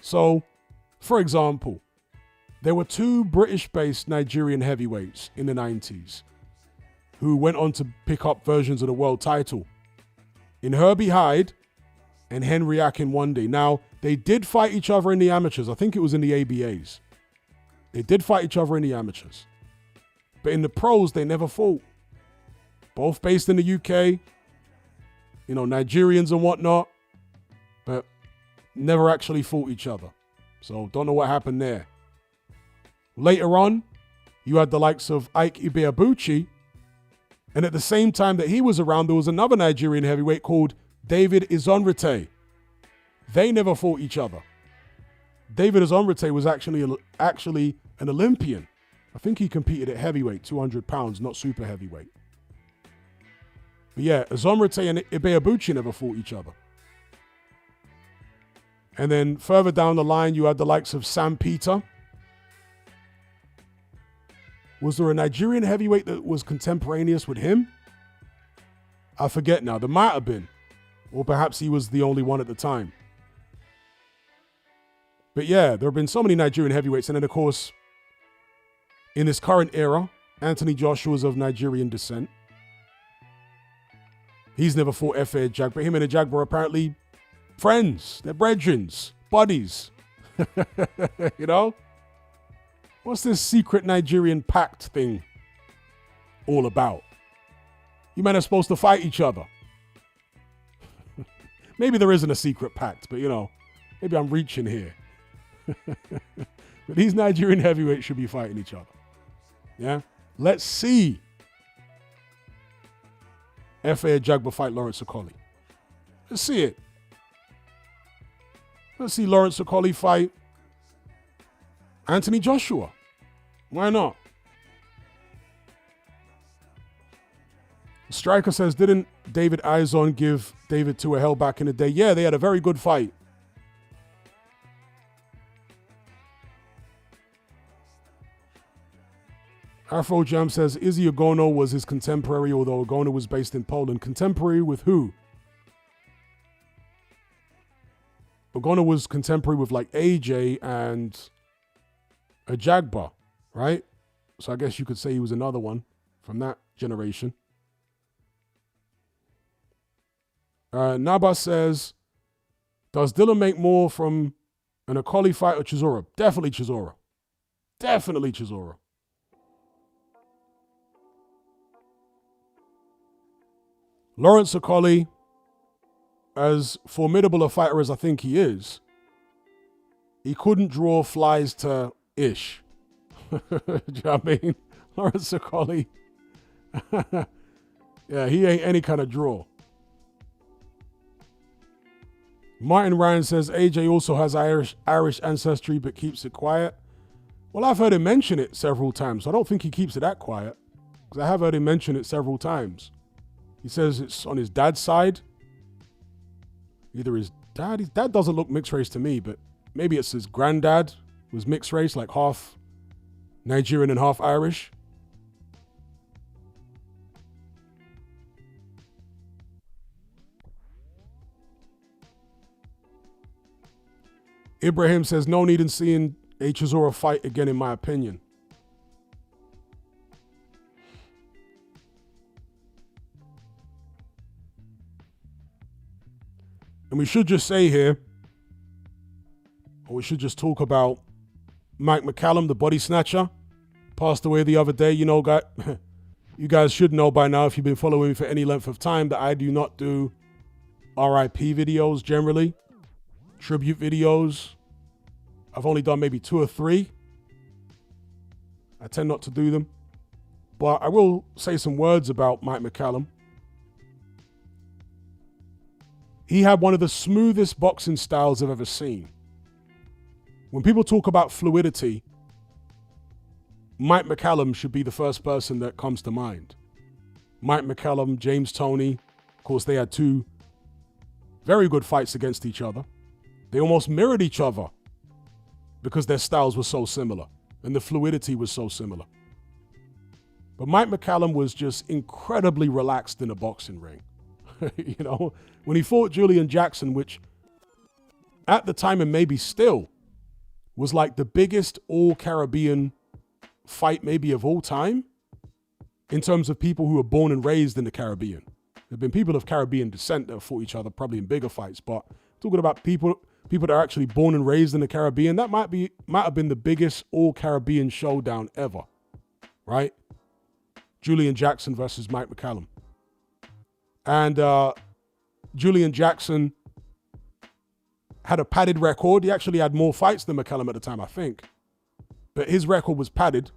So, for example, there were two British-based Nigerian heavyweights in the 90s who went on to pick up versions of the world title, in Herbie Hyde and Henry Akinwande. Now, they did fight each other in the amateurs. I think it was in the ABAs. They did fight each other in the amateurs. But in the pros, they never fought. Both based in the UK, you know, Nigerians and whatnot, but never actually fought each other. So don't know what happened there. Later on, you had the likes of Ike Ibeabuchi, and at the same time that he was around, there was another Nigerian heavyweight called David Izonrite. They never fought each other. David Izonrite was actually an Olympian. I think he competed at heavyweight, 200 pounds, not super heavyweight. But yeah, Izonrite and Ibeabuchi never fought each other. And then further down the line, you had the likes of Sam Peter Was there a Nigerian heavyweight that was contemporaneous with him? I forget now. There might have been. Or perhaps he was the only one at the time. But yeah, there have been so many Nigerian heavyweights. And then, of course, in this current era, Anthony Joshua is of Nigerian descent. He's never fought Efe Ajagba, but him and Ajagba are apparently friends. They're brethrens, buddies. You know? What's this secret Nigerian pact thing all about? You men are supposed to fight each other. Maybe there isn't a secret pact, but, you know, maybe I'm reaching here. But these Nigerian heavyweights should be fighting each other. Yeah? Let's see Efe Ajagba fight Lawrence Okolie. Let's see it. Let's see Lawrence Okolie fight Anthony Joshua. Why not? Striker says, didn't David Izon give David 2 a hell back in the day? Yeah, they had a very good fight. Afro Jam says, Izzy Ogono was his contemporary, although Ogono was based in Poland. Contemporary with who? Ogono was contemporary with like AJ and Ajagba, right? So I guess you could say he was another one from that generation. Naba says, does Dillian make more from an Okolie fight or Chisora? Definitely Chisora. Definitely Chisora. Lawrence Okolie, as formidable a fighter as I think he is, he couldn't draw flies to Ish. Do you know what I mean? Lawrence Okolie, yeah, he ain't any kind of draw. Martin Ryan says, AJ also has Irish ancestry but keeps it quiet. Well, I've heard him mention it several times. So I don't think he keeps it that quiet, because I have heard him mention it several times. He says it's on his dad's side. Either his dad doesn't look mixed race to me, but maybe it's his granddad was mixed race, like half Nigerian and half Irish. Ibrahim says, no need in seeing a Chisora fight again, in my opinion. And we should just say here, or we should just talk about Mike McCallum, the body snatcher, passed away the other day. You know, you guys should know by now, if you've been following me for any length of time, that I do not do RIP videos generally, tribute videos. I've only done maybe 2 or 3. I tend not to do them. But I will say some words about Mike McCallum. He had one of the smoothest boxing styles I've ever seen. When people talk about fluidity, Mike McCallum should be the first person that comes to mind. Mike McCallum, James Toney, of course, they had 2 very good fights against each other. They almost mirrored each other because their styles were so similar and the fluidity was so similar. But Mike McCallum was just incredibly relaxed in a boxing ring. You know, when he fought Julian Jackson, which at the time and maybe still was like the biggest all-Caribbean fight maybe of all time in terms of people who were born and raised in the Caribbean. There have been people of Caribbean descent that have fought each other probably in bigger fights, but talking about people that are actually born and raised in the Caribbean, that might have been the biggest all-Caribbean showdown ever, right? Julian Jackson versus Mike McCallum. And Julian Jackson had a padded record. He actually had more fights than McCallum at the time, I think. But his record was padded.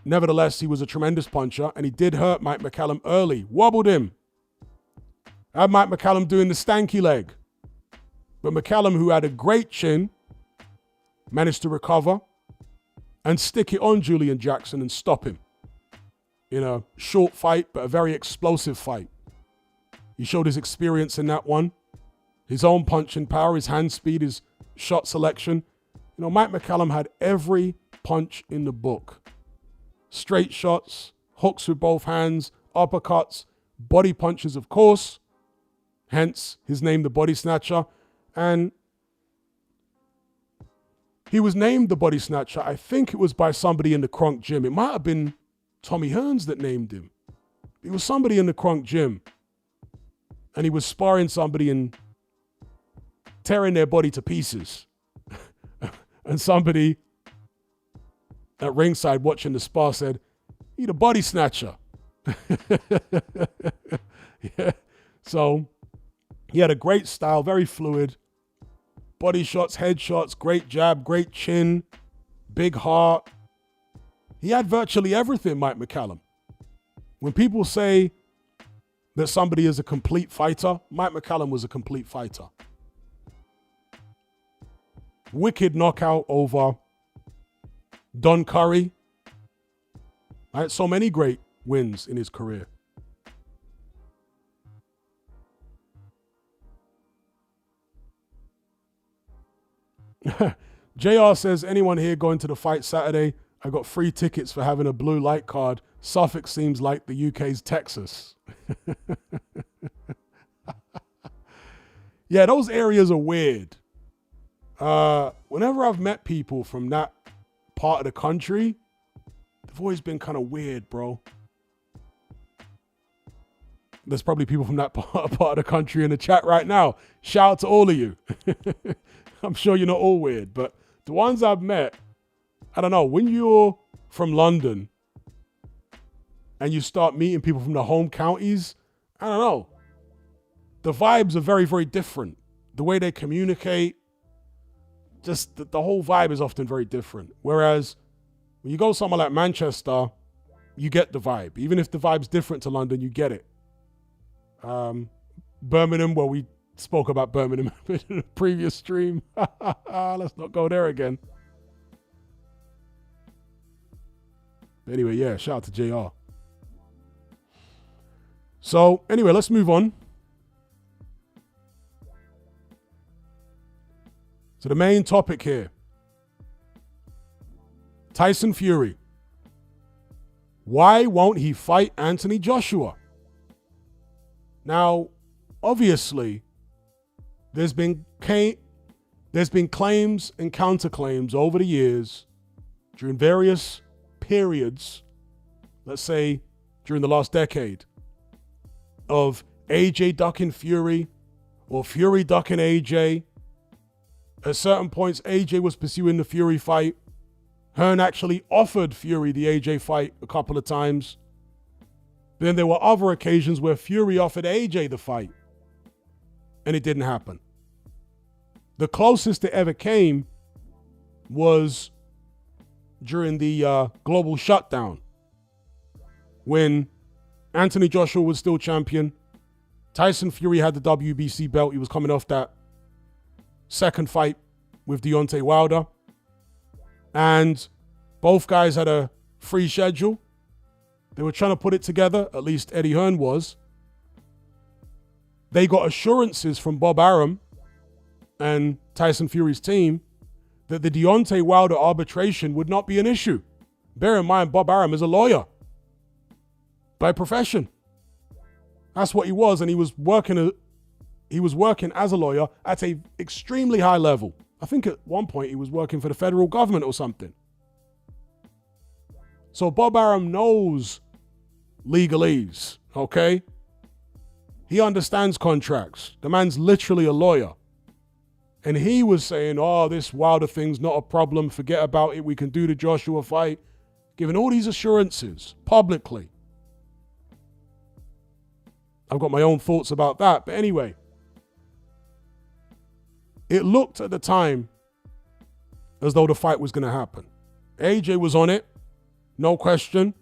Nevertheless, he was a tremendous puncher, and he did hurt Mike McCallum early. Wobbled him. Had Mike McCallum doing the stanky leg. But McCallum, who had a great chin, managed to recover and stick it on Julian Jackson and stop him. In a short fight, but a very explosive fight. He showed his experience in that one. His own punching power, his hand speed, his shot selection. You know, Mike McCallum had every punch in the book. Straight shots, hooks with both hands, uppercuts, body punches, of course. Hence his name, the Body Snatcher. And he was named the Body Snatcher. I think it was by somebody in the Kronk gym. It might have been Tommy Hearns that named him. It was somebody in the Kronk gym. And he was sparring somebody and tearing their body to pieces. And somebody at ringside watching the spar said, "He the Body Snatcher." Yeah. So he had a great style, very fluid. Body shots, head shots, great jab, great chin, big heart. He had virtually everything, Mike McCallum. When people say that somebody is a complete fighter, Mike McCallum was a complete fighter. Wicked knockout over Don Curry. Right? So many great wins in his career. JR says, anyone here going to the fight Saturday? I got free tickets for having a blue light card. Suffolk seems like the UK's Texas. Yeah, those areas are weird. Whenever I've met people from that part of the country, they've always been kind of weird, bro. There's probably people from that part of the country in the chat right now. Shout out to all of you. I'm sure you're not all weird, but the ones I've met, I don't know, when you're from London and you start meeting people from the home counties, I don't know. The vibes are very, very different. The way they communicate, just the whole vibe is often very different. Whereas when you go somewhere like Manchester, you get the vibe. Even if the vibe's different to London, you get it. Birmingham, well, we spoke about Birmingham in the previous stream. Let's not go there again. But anyway, yeah, shout out to JR. So anyway, let's move on. So the main topic here. Tyson Fury. Why won't he fight Anthony Joshua? Now, obviously, there's been claims and counterclaims over the years during various periods, let's say during the last decade, of AJ ducking Fury or Fury ducking AJ. At certain points, AJ was pursuing the Fury fight. Hearn actually offered Fury the AJ fight a couple of times. Then there were other occasions where Fury offered AJ the fight, and it didn't happen. The closest it ever came was during the global shutdown, when Anthony Joshua was still champion. Tyson Fury had the WBC belt. He was coming off that second fight with Deontay Wilder. And both guys had a free schedule. They were trying to put it together, at least Eddie Hearn was. They got assurances from Bob Arum and Tyson Fury's team that the Deontay Wilder arbitration would not be an issue. Bear in mind, Bob Arum is a lawyer by profession. That's what he was, and he was working as a lawyer at an extremely high level. I think at one point he was working for the federal government or something. So Bob Arum knows legalese, okay? He understands contracts. The man's literally a lawyer. And he was saying, oh, this Wilder thing's not a problem. Forget about it. We can do the Joshua fight. Giving all these assurances publicly. I've got my own thoughts about that. But anyway, it looked at the time as though the fight was going to happen. AJ was on it, no question.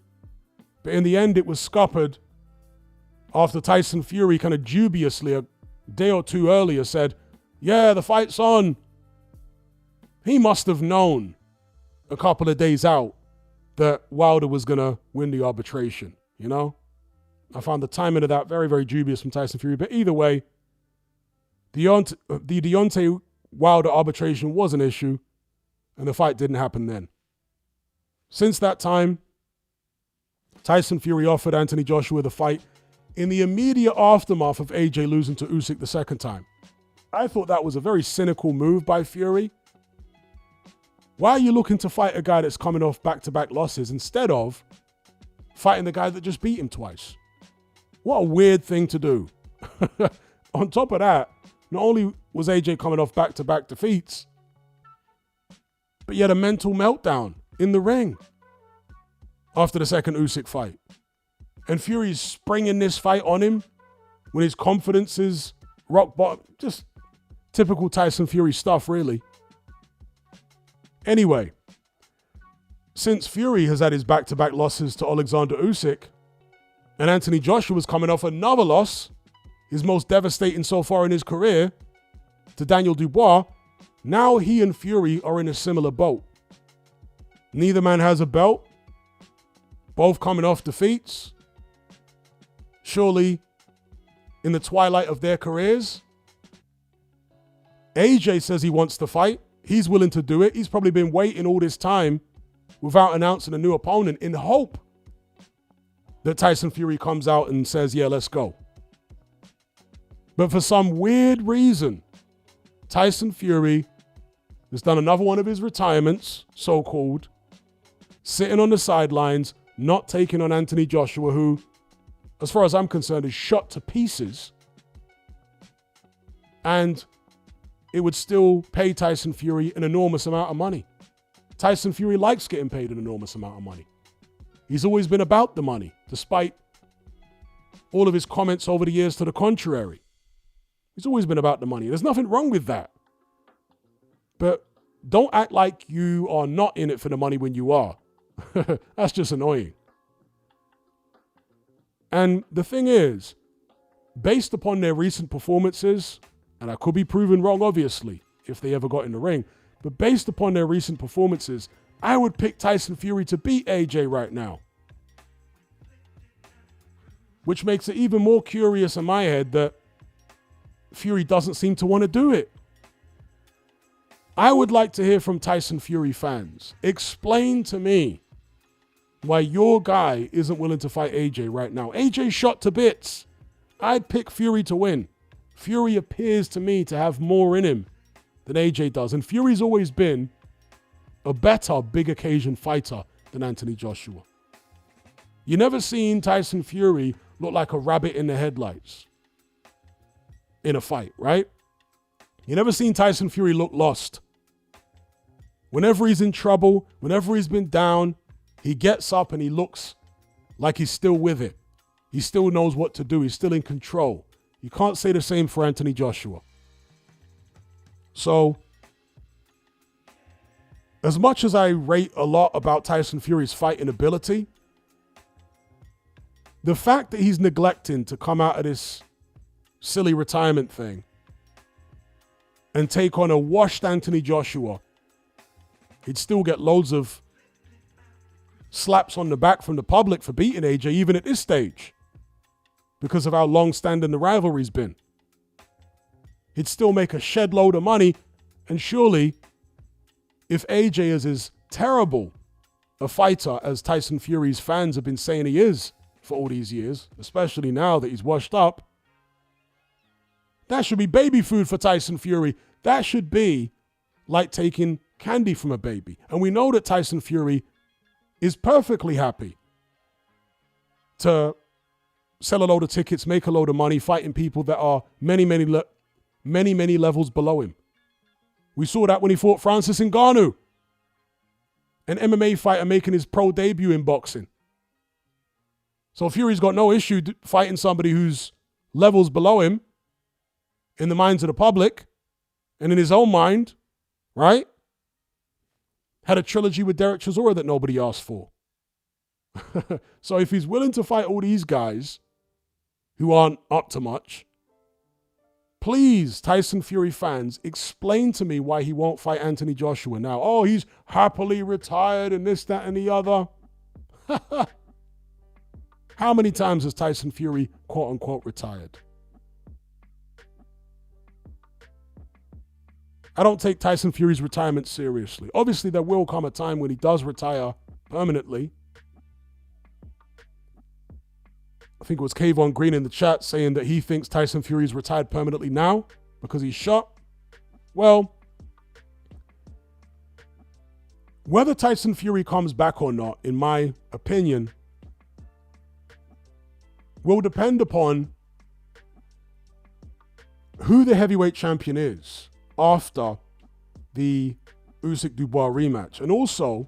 But in the end, it was scuppered after Tyson Fury kind of dubiously a day or two earlier said, yeah, the fight's on. He must have known a couple of days out that Wilder was going to win the arbitration, you know? I found the timing of that very, very dubious from Tyson Fury. But either way, the Deontay Wilder arbitration was an issue, and the fight didn't happen then. Since that time, Tyson Fury offered Anthony Joshua the fight in the immediate aftermath of AJ losing to Usyk the second time. I thought that was a very cynical move by Fury. Why are you looking to fight a guy that's coming off back-to-back losses instead of fighting the guy that just beat him twice? What a weird thing to do. On top of that, not only was AJ coming off back-to-back defeats, but he had a mental meltdown in the ring after the second Usyk fight. And Fury's springing this fight on him when his confidence is rock bottom. Just typical Tyson Fury stuff, really. Anyway, since Fury has had his back-to-back losses to Alexander Usyk, and Anthony Joshua's coming off another loss, his most devastating so far in his career, to Daniel Dubois, now he and Fury are in a similar boat. Neither man has a belt, both coming off defeats. Surely, in the twilight of their careers, AJ says he wants to fight. He's willing to do it. He's probably been waiting all this time without announcing a new opponent in hope that Tyson Fury comes out and says, yeah, let's go. But for some weird reason, Tyson Fury has done another one of his retirements, so-called, sitting on the sidelines, not taking on Anthony Joshua, who, as far as I'm concerned, is shot to pieces. And it would still pay Tyson Fury an enormous amount of money. Tyson Fury likes getting paid an enormous amount of money. He's always been about the money, despite all of his comments over the years to the contrary. He's always been about the money. There's nothing wrong with that. But don't act like you are not in it for the money when you are. That's just annoying. And the thing is, based upon their recent performances, and I could be proven wrong, obviously, if they ever got in the ring, but based upon their recent performances, I would pick Tyson Fury to beat AJ right now. Which makes it even more curious in my head that Fury doesn't seem to want to do it. I would like to hear from Tyson Fury fans. Explain to me why your guy isn't willing to fight AJ right now. AJ shot to bits. I'd pick Fury to win. Fury appears to me to have more in him than AJ does. And Fury's always been a better big occasion fighter than Anthony Joshua. You never seen Tyson Fury look like a rabbit in the headlights in a fight, right? You never seen Tyson Fury look lost. Whenever he's in trouble, whenever he's been down, he gets up and he looks like he's still with it. He still knows what to do. He's still in control. You can't say the same for Anthony Joshua. So, as much as I rate a lot about Tyson Fury's fighting ability, the fact that he's neglecting to come out of this silly retirement thing and take on a washed Anthony Joshua, he'd still get loads of slaps on the back from the public for beating AJ, even at this stage, because of how long-standing the rivalry's been. He'd still make a shed load of money, and surely, if AJ is as terrible a fighter as Tyson Fury's fans have been saying he is for all these years, especially now that he's washed up, that should be baby food for Tyson Fury. That should be like taking candy from a baby. And we know that Tyson Fury is perfectly happy to sell a load of tickets, make a load of money, fighting people that are many levels below him. We saw that when he fought Francis Ngannou, an MMA fighter making his pro debut in boxing. So Fury's got no issue fighting somebody who's levels below him in the minds of the public and in his own mind, right? Had a trilogy with Derek Chisora that nobody asked for. So if he's willing to fight all these guys who aren't up to much, please, Tyson Fury fans, explain to me why he won't fight Anthony Joshua now. Oh, he's happily retired and this, that, and the other. How many times has Tyson Fury, quote unquote, retired? I don't take Tyson Fury's retirement seriously. Obviously, there will come a time when he does retire permanently. I think it was Kayvon Green in the chat saying that he thinks Tyson Fury is retired permanently now because he's shot. Well, whether Tyson Fury comes back or not, in my opinion, will depend upon who the heavyweight champion is after the Usyk-Dubois rematch, and also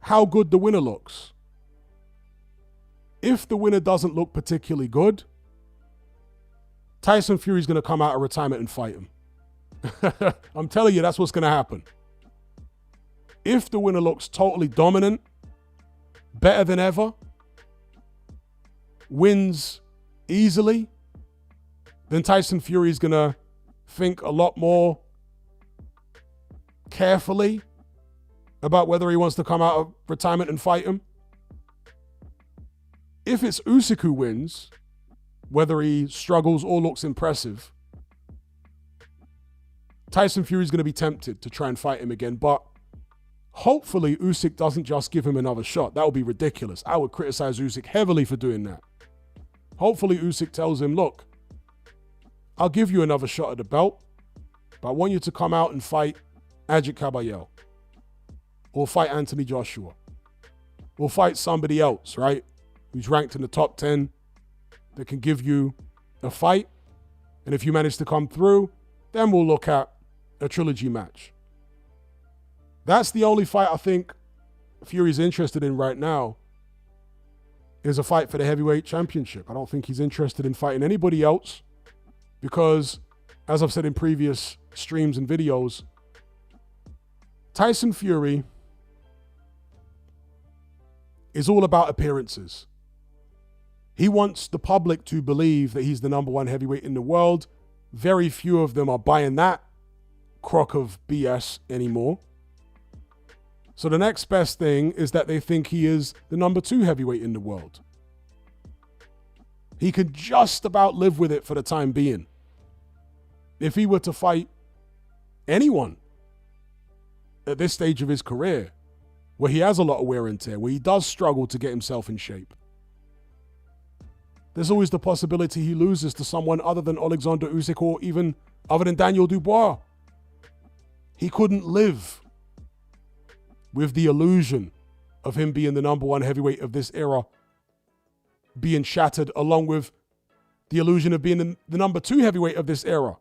how good the winner looks. If the winner doesn't look particularly good, Tyson Fury's going to come out of retirement and fight him. I'm telling you, that's what's going to happen. If the winner looks totally dominant, better than ever, wins easily, then Tyson Fury is going to think a lot more carefully about whether he wants to come out of retirement and fight him. If it's Usyk who wins, whether he struggles or looks impressive, Tyson Fury is going to be tempted to try and fight him again. But hopefully Usyk doesn't just give him another shot. That would be ridiculous. I would criticize Usyk heavily for doing that. Hopefully Usyk tells him, look, I'll give you another shot at the belt, but I want you to come out and fight Adric Caballero, or fight Anthony Joshua, or fight somebody else, right, who's ranked in the top 10 that can give you a fight. And if you manage to come through, then we'll look at a trilogy match. That's the only fight I think Fury's interested in right now, is a fight for the heavyweight championship. I don't think he's interested in fighting anybody else because, as I've said in previous streams and videos, Tyson Fury is all about appearances. He wants the public to believe that he's the number one heavyweight in the world. Very few of them are buying that crock of BS anymore. So the next best thing is that they think he is the number 2 heavyweight in the world. He could just about live with it for the time being. If he were to fight anyone at this stage of his career, where he has a lot of wear and tear, where he does struggle to get himself in shape, there's always the possibility he loses to someone other than Alexander Usyk, or even other than Daniel Dubois. He couldn't live with the illusion of him being the number 1 heavyweight of this era being shattered, along with the illusion of being the number 2 heavyweight of this era.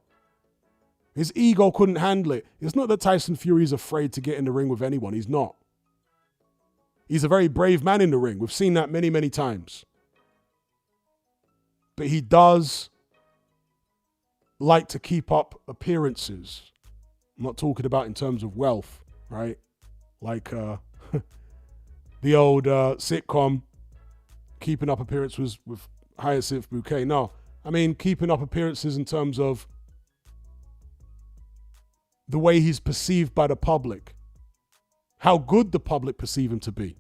His ego couldn't handle it. It's not that Tyson Fury is afraid to get in the ring with anyone. He's not. He's a very brave man in the ring. We've seen that many, many times. But he does like to keep up appearances. I'm not talking about in terms of wealth, right? Like the old sitcom, Keeping Up Appearances with Hyacinth Bouquet. No, I mean keeping up appearances in terms of the way he's perceived by the public, how good the public perceive him to be.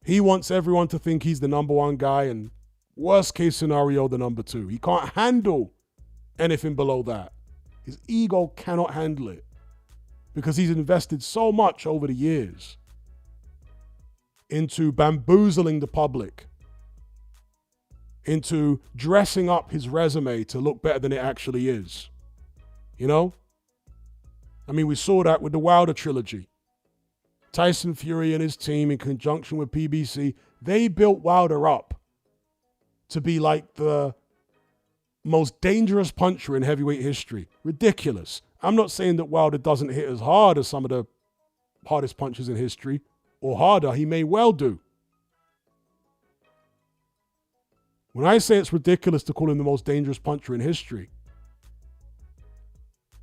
He wants everyone to think he's the number 1 guy, and worst case scenario, the number 2. He can't handle anything below that. His ego cannot handle it because he's invested so much over the years into bamboozling the public, into dressing up his resume to look better than it actually is. You know? I mean, we saw that with the Wilder trilogy. Tyson Fury and his team, in conjunction with PBC, they built Wilder up to be like the most dangerous puncher in heavyweight history. Ridiculous. I'm not saying that Wilder doesn't hit as hard as some of the hardest punchers in history, or harder. He may well do. When I say it's ridiculous to call him the most dangerous puncher in history,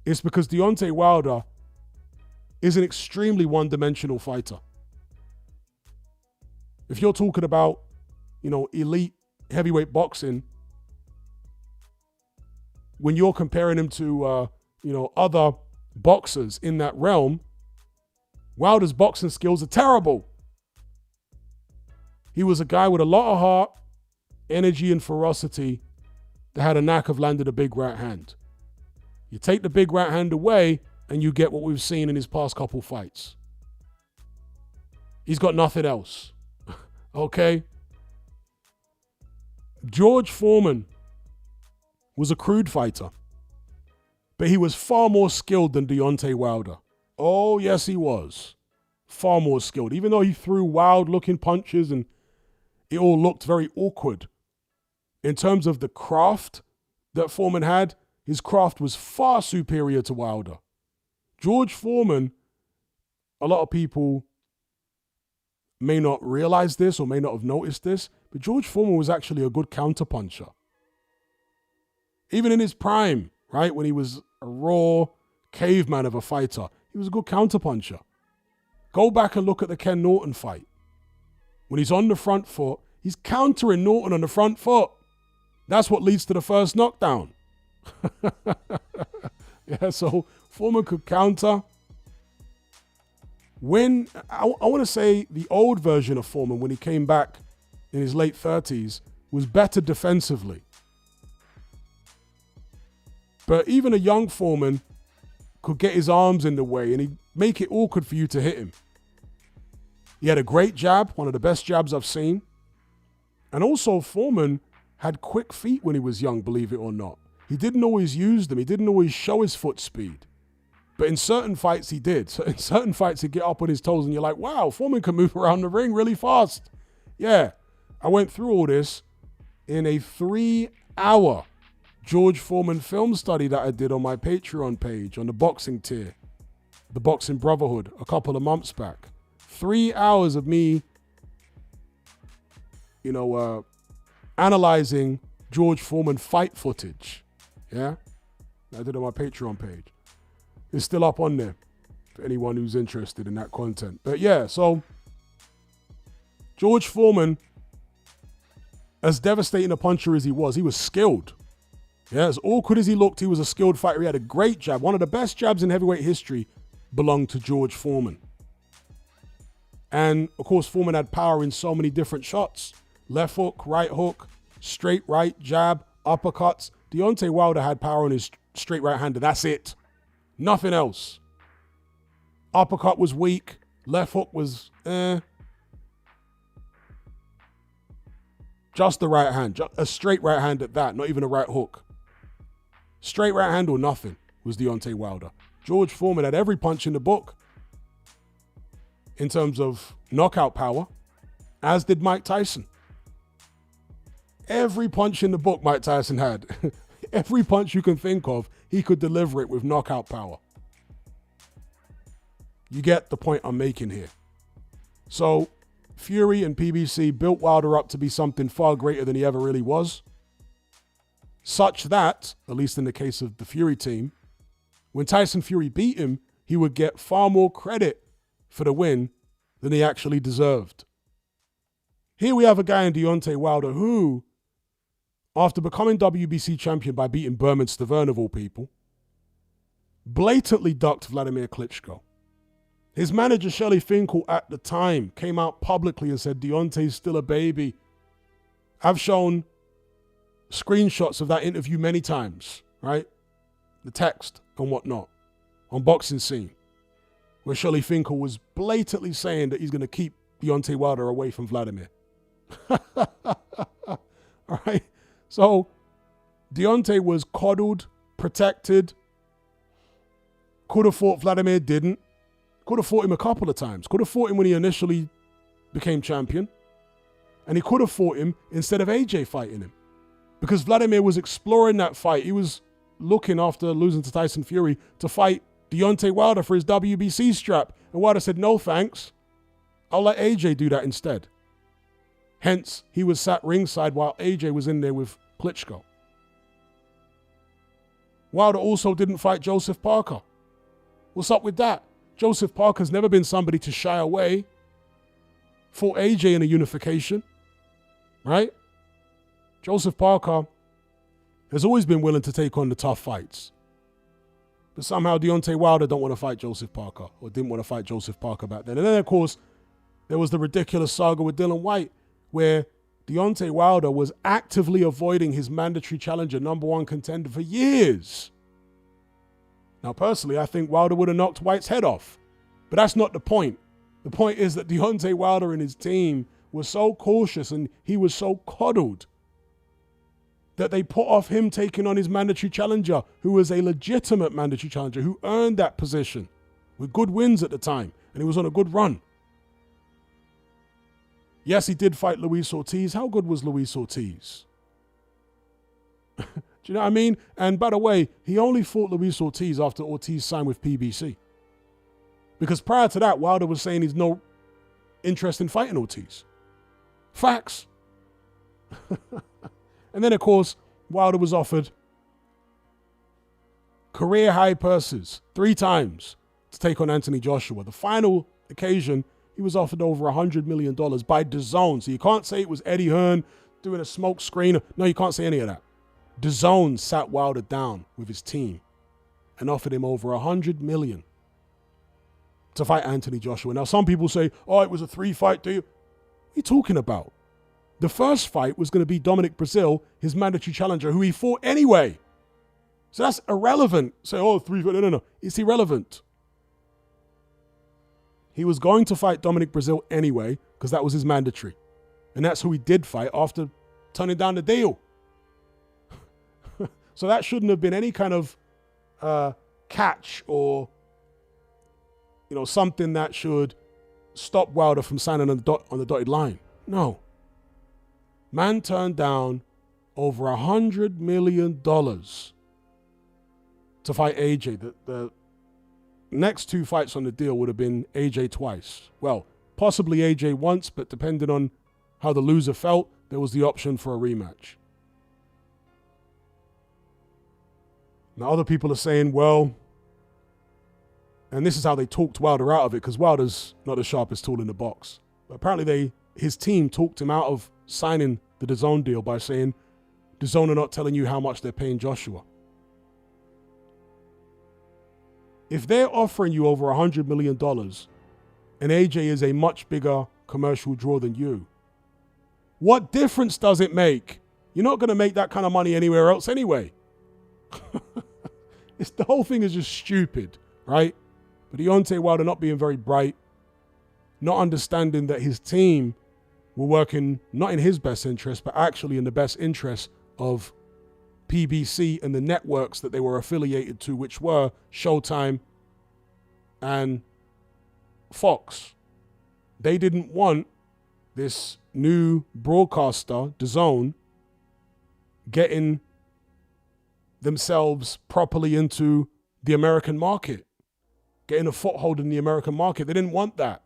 it's because Deontay Wilder is an extremely one-dimensional fighter. If you're talking about, elite heavyweight boxing, when you're comparing him to, other boxers in that realm, Wilder's boxing skills are terrible. He was a guy with a lot of heart, energy, and ferocity that had a knack of landing a big right hand. You take the big right hand away, and you get what we've seen in his past couple fights. He's got nothing else. Okay? George Foreman was a crude fighter, but he was far more skilled than Deontay Wilder. Oh, yes, he was. Far more skilled. Even though he threw wild-looking punches and it all looked very awkward, in terms of the craft that Foreman had, his craft was far superior to Wilder. George Foreman, a lot of people may not realize this or may not have noticed this, but George Foreman was actually a good counterpuncher. Even in his prime, right, when he was a raw caveman of a fighter, he was a good counterpuncher. Go back and look at the Ken Norton fight. When he's on the front foot, he's countering Norton on the front foot. That's what leads to the first knockdown. Yeah, so Foreman could counter. When, I want to say the old version of Foreman, when he came back in his late 30s, was better defensively. But even a young Foreman could get his arms in the way and he'd make it awkward for you to hit him. He had a great jab, one of the best jabs I've seen. And also Foreman had quick feet when he was young, believe it or not. He didn't always use them. He didn't always show his foot speed. But in certain fights, he did. So in certain fights, he'd get up on his toes and you're like, wow, Foreman can move around the ring really fast. Yeah, I went through all this in a 3-hour George Foreman film study that I did on my Patreon page on the boxing tier, the Boxing Brotherhood, a couple of months back. 3 hours of me, analyzing George Foreman fight footage. Yeah, I did on my Patreon page. It's still up on there for anyone who's interested in that content. But yeah, so George Foreman, as devastating a puncher as he was skilled. Yeah, as awkward as he looked, he was a skilled fighter. He had a great jab. One of the best jabs in heavyweight history belonged to George Foreman. And of course, Foreman had power in so many different shots. Left hook, right hook, straight right, jab, uppercuts. Deontay Wilder had power in his straight right hander. That's it. Nothing else. Uppercut was weak. Left hook was Just the right hand. A straight right hand at that. Not even a right hook. Straight right hand or nothing was Deontay Wilder. George Foreman had every punch in the book in terms of knockout power, as did Mike Tyson. Every punch in the book Mike Tyson had. Every punch you can think of, he could deliver it with knockout power. You get the point I'm making here. So, Fury and PBC built Wilder up to be something far greater than he ever really was. Such that, at least in the case of the Fury team, when Tyson Fury beat him, he would get far more credit for the win than he actually deserved. Here we have a guy in Deontay Wilder who, after becoming WBC champion by beating Berman Stavern of all people, blatantly ducked Vladimir Klitschko. His manager, Shelley Finkel, at the time came out publicly and said, Deontay's still a baby. I've shown screenshots of that interview many times, right? The text and whatnot on Boxing Scene, where Shelley Finkel was blatantly saying that he's going to keep Deontay Wilder away from Vladimir. All right? So Deontay was coddled, protected, could have fought Vladimir, didn't. Could have fought him a couple of times. Could have fought him when he initially became champion. And he could have fought him instead of AJ fighting him. Because Vladimir was exploring that fight. He was looking, after losing to Tyson Fury, to fight Deontay Wilder for his WBC strap. And Wilder said, no thanks. I'll let AJ do that instead. Hence, he was sat ringside while AJ was in there with Klitschko. Wilder also didn't fight Joseph Parker. What's up with that? Joseph Parker's never been somebody to shy away. Fought AJ in a unification, right? Joseph Parker has always been willing to take on the tough fights. But somehow Deontay Wilder don't want to fight Joseph Parker, or didn't want to fight Joseph Parker back then. And then, of course, there was the ridiculous saga with Dillian White, where Deontay Wilder was actively avoiding his mandatory challenger, #1 contender, for years. Now, personally, I think Wilder would have knocked White's head off. But that's not the point. The point is that Deontay Wilder and his team were so cautious and he was so coddled that they put off him taking on his mandatory challenger, who was a legitimate mandatory challenger, who earned that position with good wins at the time, and he was on a good run. Yes, he did fight Luis Ortiz. How good was Luis Ortiz? Do you know what I mean? And by the way, he only fought Luis Ortiz after Ortiz signed with PBC. Because prior to that, Wilder was saying he's no interest in fighting Ortiz. Facts. And then, of course, Wilder was offered career high purses 3 times to take on Anthony Joshua. The final occasion, he was offered over $100 million by DAZN. So you can't say it was Eddie Hearn doing a smoke screen. No, you can't say any of that. DAZN sat Wilder down with his team and offered him over $100 million to fight Anthony Joshua. Now, some people say, oh, it was a 3-fight deal. What are you talking about? The first fight was going to be Dominic Breazeale, his mandatory challenger, who he fought anyway. So that's irrelevant. Say, oh, 3-fight. No. It's irrelevant. He was going to fight Dominic Breazeale anyway because that was his mandatory. And that's who he did fight after turning down the deal. So that shouldn't have been any kind of catch or, something that should stop Wilder from signing on the dotted line. No. Man turned down over $100 million to fight AJ. The next 2 fights on the deal would have been AJ twice. Well, possibly AJ once, but depending on how the loser felt, there was the option for a rematch. Now, other people are saying, well, and this is how they talked Wilder out of it, because Wilder's not the sharpest tool in the box. But apparently his team talked him out of signing the DAZN deal by saying, DAZN are not telling you how much they're paying Joshua. If they're offering you over $100 million and AJ is a much bigger commercial draw than you, what difference does it make? You're not going to make that kind of money anywhere else anyway. The whole thing is just stupid, right? But Deontay Wilder not being very bright, not understanding that his team were working not in his best interest, but actually in the best interest of PBC and the networks that they were affiliated to, which were Showtime and Fox. They didn't want this new broadcaster, DAZN, getting themselves properly into the American market, getting a foothold in the American market. They didn't want that.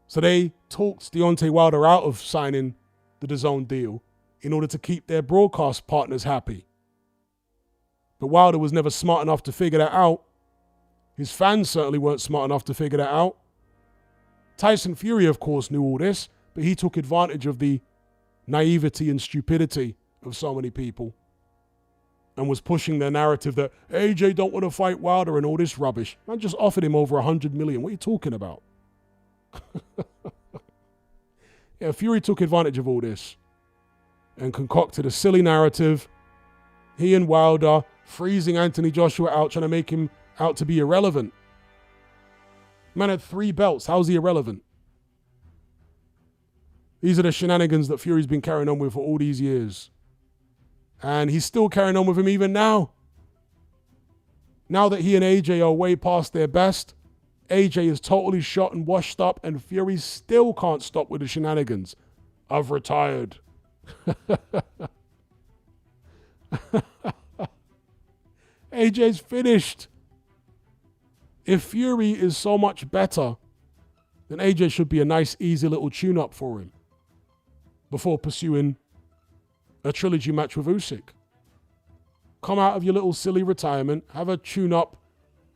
So they talked Deontay Wilder out of signing the DAZN deal in order to keep their broadcast partners happy. But Wilder was never smart enough to figure that out. His fans certainly weren't smart enough to figure that out. Tyson Fury, of course, knew all this, but he took advantage of the naivety and stupidity of so many people and was pushing their narrative that AJ don't want to fight Wilder and all this rubbish. I just offered him over $100 million. What are you talking about? Yeah, Fury took advantage of all this and concocted a silly narrative. He and Wilder freezing Anthony Joshua out, trying to make him out to be irrelevant. Man had 3 belts. How's he irrelevant? These are the shenanigans that Fury's been carrying on with for all these years. And he's still carrying on with him even now. Now that he and AJ are way past their best, AJ is totally shot and washed up, and Fury still can't stop with the shenanigans. I've retired. AJ's finished. If Fury is so much better, then AJ should be a nice, easy little tune-up for him before pursuing a trilogy match with Usyk. Come out of your little silly retirement, have a tune-up,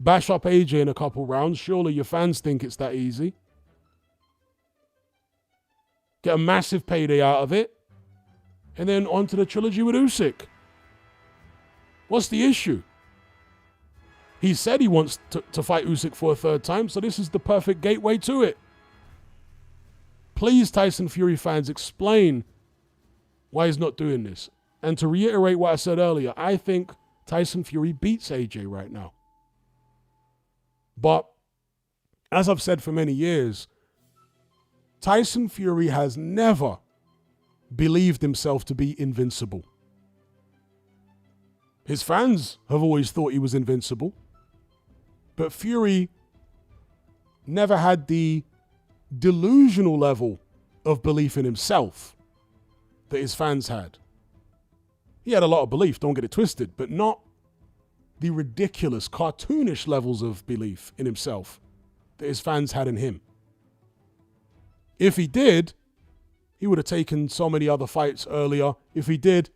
bash up AJ in a couple rounds. Surely your fans think it's that easy. Get a massive payday out of it, and then on to the trilogy with Usyk. What's the issue? He said he wants to fight Usyk for a 3rd time, so this is the perfect gateway to it. Please, Tyson Fury fans, explain why he's not doing this. And to reiterate what I said earlier, I think Tyson Fury beats AJ right now. But As I've said for many years, Tyson Fury has never believed himself to be invincible. His fans have always thought he was invincible, but Fury never had the delusional level of belief in himself that his fans had. He had a lot of belief, don't get it twisted, but not the ridiculous, cartoonish levels of belief in himself that his fans had in him. If he did, he would have taken so many other fights earlier. If he did,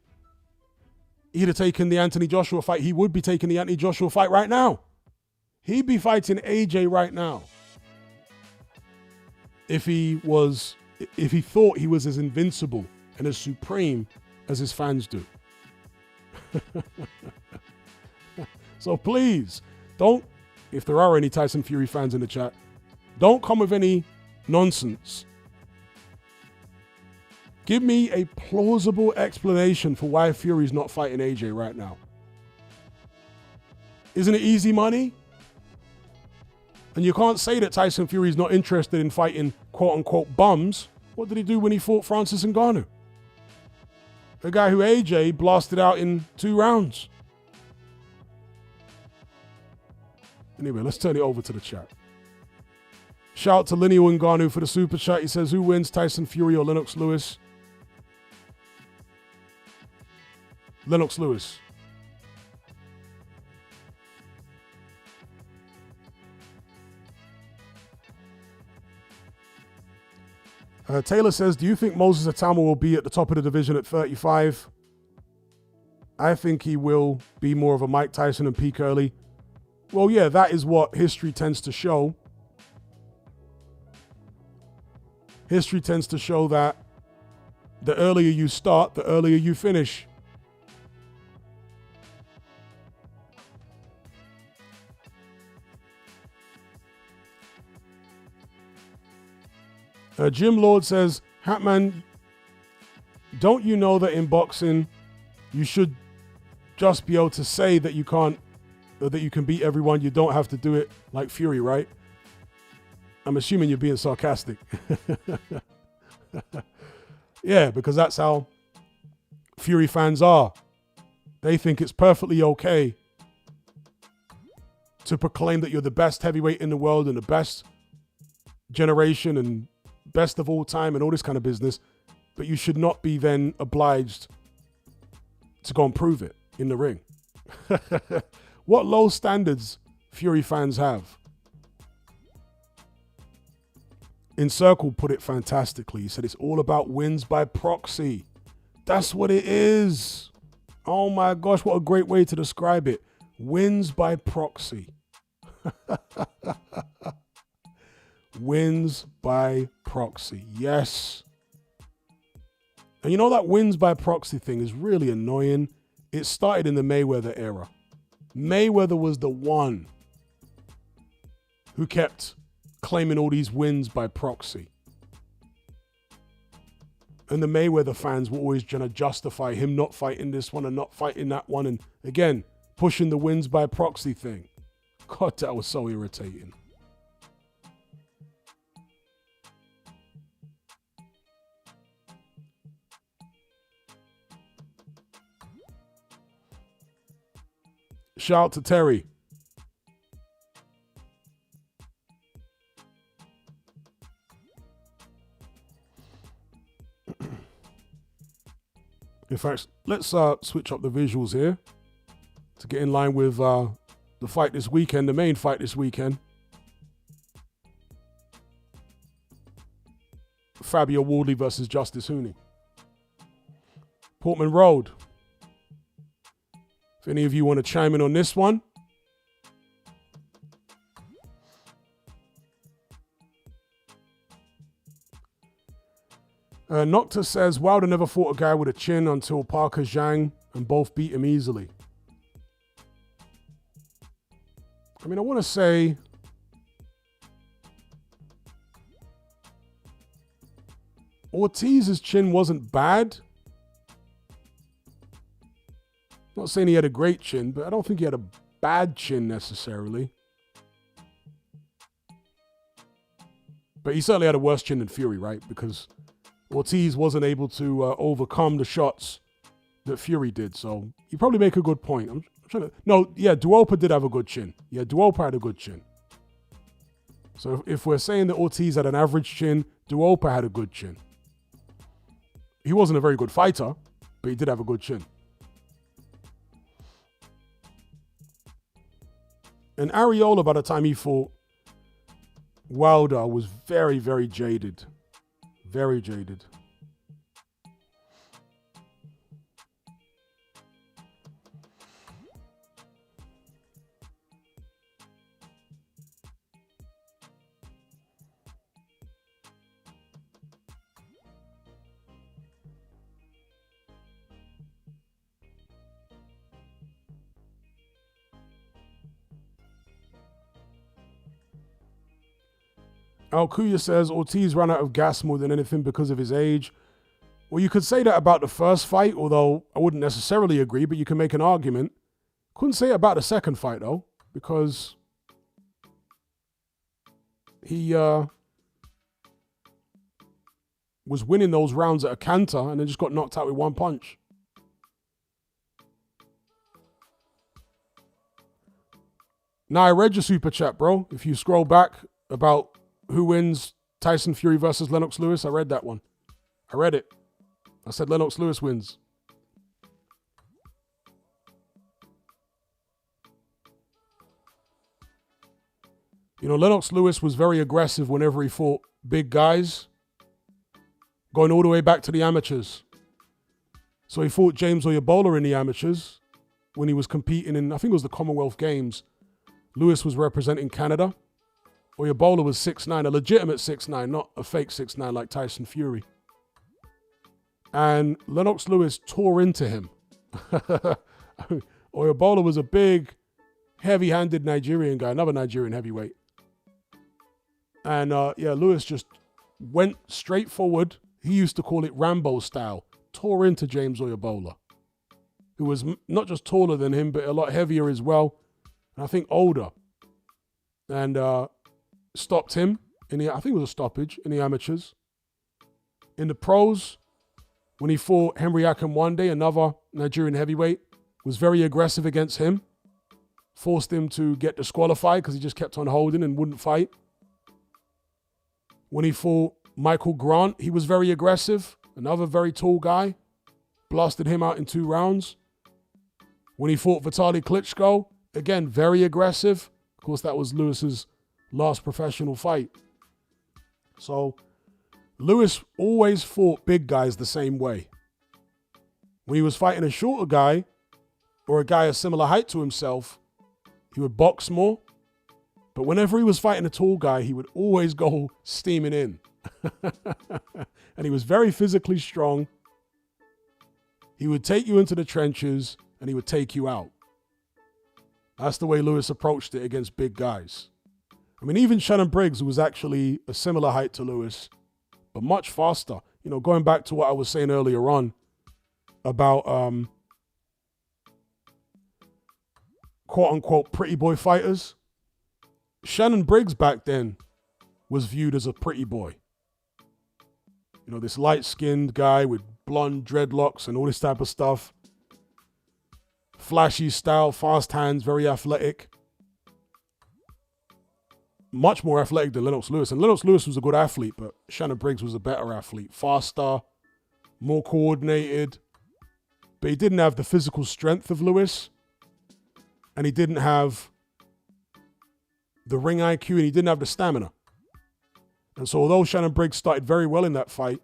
he'd have taken the Anthony Joshua fight. He would be taking the Anthony Joshua fight right now. He'd be fighting AJ right now. If he thought he was as invincible and as supreme as his fans do. So please, don't, if there are any Tyson Fury fans in the chat, don't come with any nonsense. Give me a plausible explanation for why Fury's not fighting AJ right now. Isn't it easy money? And you can't say that Tyson Fury's not interested in fighting quote-unquote bums. What did he do when he fought Francis Ngannou? A guy who AJ blasted out in 2 rounds. Anyway, let's turn it over to the chat. Shout out to Lineal Ngannou for the super chat. He says, who wins, Tyson Fury or Lennox Lewis? Lennox Lewis. Taylor says, do you think Moses Atama will be at the top of the division at 35? I think he will be more of a Mike Tyson and peak early. Well, yeah, that is what history tends to show. History tends to show that the earlier you start, the earlier you finish. Jim Lord says, Hatman, don't you know that in boxing you should just be able to say that you can't, or that you can beat everyone? You don't have to do it like Fury, right? I'm assuming you're being sarcastic. Yeah, because that's how Fury fans are. They think it's perfectly okay to proclaim that you're the best heavyweight in the world and the best generation and best of all time and all this kind of business, but you should not be then obliged to go and prove it in the ring. What low standards Fury fans have. Encircle put it fantastically. He said it's all about wins by proxy. That's what it is. Oh my gosh, what a great way to describe it. Wins by proxy. Wins by proxy. Yes. And you know that wins by proxy thing is really annoying. It started in the Mayweather era. Mayweather was the one who kept claiming all these wins by proxy. And the Mayweather fans were always trying to justify him not fighting this one and not fighting that one. And again, pushing the wins by proxy thing. God, that was so irritating. Shout out to Terry. In fact, let's switch up the visuals here to get in line with the fight this weekend, the main fight this weekend. Fabio Wardley versus Justice Huni. Portman Road. If any of you want to chime in on this one. Nocta says, Wilder never fought a guy with a chin until Parker Zhang and both beat him easily. I mean, I want to say Ortiz's chin wasn't bad. Not saying he had a great chin, but I don't think he had a bad chin necessarily. But he certainly had a worse chin than Fury, right? Because Ortiz wasn't able to overcome the shots that Fury did. So you probably make a good point. I'm trying to... No, yeah, Duopa did have a good chin. Yeah, Duopa had a good chin. So if we're saying that Ortiz had an average chin, Duopa had a good chin. He wasn't a very good fighter, but he did have a good chin. And Arreola, by the time he fought Wilder, was very, very jaded. Very jaded. Alcuya says Ortiz ran out of gas more than anything because of his age. Well, you could say that about the first fight, although I wouldn't necessarily agree, but you can make an argument. Couldn't say it about the second fight, though, because he was winning those rounds at a canter and then just got knocked out with one punch. Now, I read your super chat, bro. If you scroll back about who wins Tyson Fury versus Lennox Lewis, I read that one. I read it. I said Lennox Lewis wins. You know, Lennox Lewis was very aggressive whenever he fought big guys, going all the way back to the amateurs. So he fought James Oyabola in the amateurs when he was competing in, I think it was the Commonwealth Games. Lewis was representing Canada. Oyabola was 6'9", a legitimate 6'9", not a fake 6'9" like Tyson Fury. And Lennox Lewis tore into him. Oyabola was a big, heavy-handed Nigerian guy, another Nigerian heavyweight. And Lewis just went straight forward. He used to call it Rambo style. Tore into James Oyabola, who was not just taller than him, but a lot heavier as well. And I think older. And stopped him in the, I think it was a stoppage in the amateurs. In the pros, when he fought Henry Akinwande, another Nigerian heavyweight, was very aggressive against him. Forced him to get disqualified because he just kept on holding and wouldn't fight. When he fought Michael Grant, he was very aggressive. Another very tall guy. Blasted him out in 2 rounds. When he fought Vasiliy Klitschko, again, very aggressive. Of course, that was Lewis's last professional fight. So Lewis always fought big guys the same way. When he was fighting a shorter guy or a guy a similar height to himself, he would box more. But whenever he was fighting a tall guy, he would always go steaming in. And he was very physically strong. He would take you into the trenches and he would take you out. That's the way Lewis approached it against big guys. I mean, even Shannon Briggs, who was actually a similar height to Lewis, but much faster. You know, going back to what I was saying earlier on about quote-unquote pretty boy fighters. Shannon Briggs back then was viewed as a pretty boy. You know, this light-skinned guy with blonde dreadlocks and all this type of stuff. Flashy style, fast hands, very athletic. Much more athletic than Lennox Lewis. And Lennox Lewis was a good athlete, but Shannon Briggs was a better athlete. Faster, more coordinated. But he didn't have the physical strength of Lewis. And he didn't have the ring IQ, and he didn't have the stamina. And so although Shannon Briggs started very well in that fight,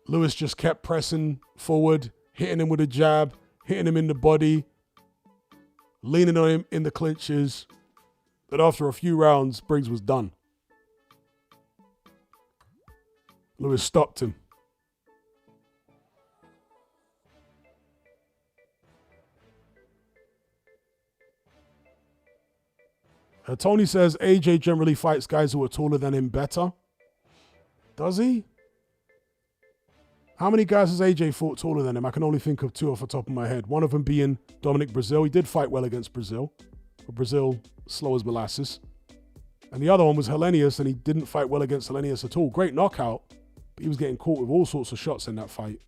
Lewis just kept pressing forward, hitting him with a jab, hitting him in the body, leaning on him in the clinches. But after a few rounds, Briggs was done. Lewis stopped him. Tony says AJ generally fights guys who are taller than him better. Does he? How many guys has AJ fought taller than him? I can only think of 2 off the top of my head. One of them being Dominic Breazeale. He did fight well against Breazeale. But Breazeale, slow as molasses. And the other one was Hellenius, and he didn't fight well against Hellenius at all. Great knockout, but he was getting caught with all sorts of shots in that fight.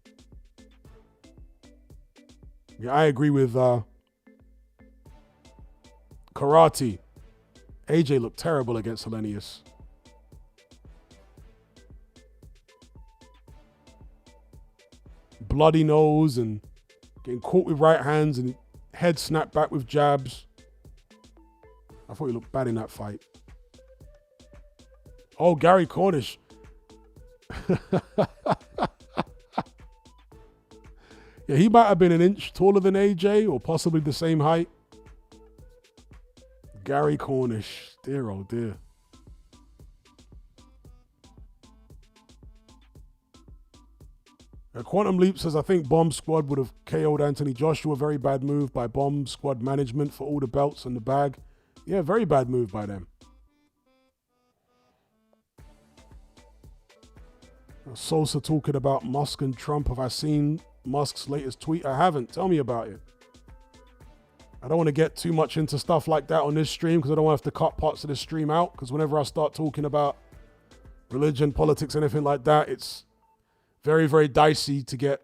Yeah, I agree with Karate. AJ looked terrible against Hellenius. Bloody nose and getting caught with right hands and head snapped back with jabs. I thought he looked bad in that fight. Oh, Gary Cornish. Yeah, he might have been an inch taller than AJ or possibly the same height. Gary Cornish. Dear, oh dear. Quantum Leap says, I think Bomb Squad would have KO'd Anthony Joshua. Very bad move by Bomb Squad management for all the belts and the bag. Yeah, very bad move by them. Sosa talking about Musk and Trump. Have I seen Musk's latest tweet? I haven't. Tell me about it. I don't want to get too much into stuff like that on this stream because I don't want to have to cut parts of the stream out, because whenever I start talking about religion, politics, anything like that, it's very, very dicey to get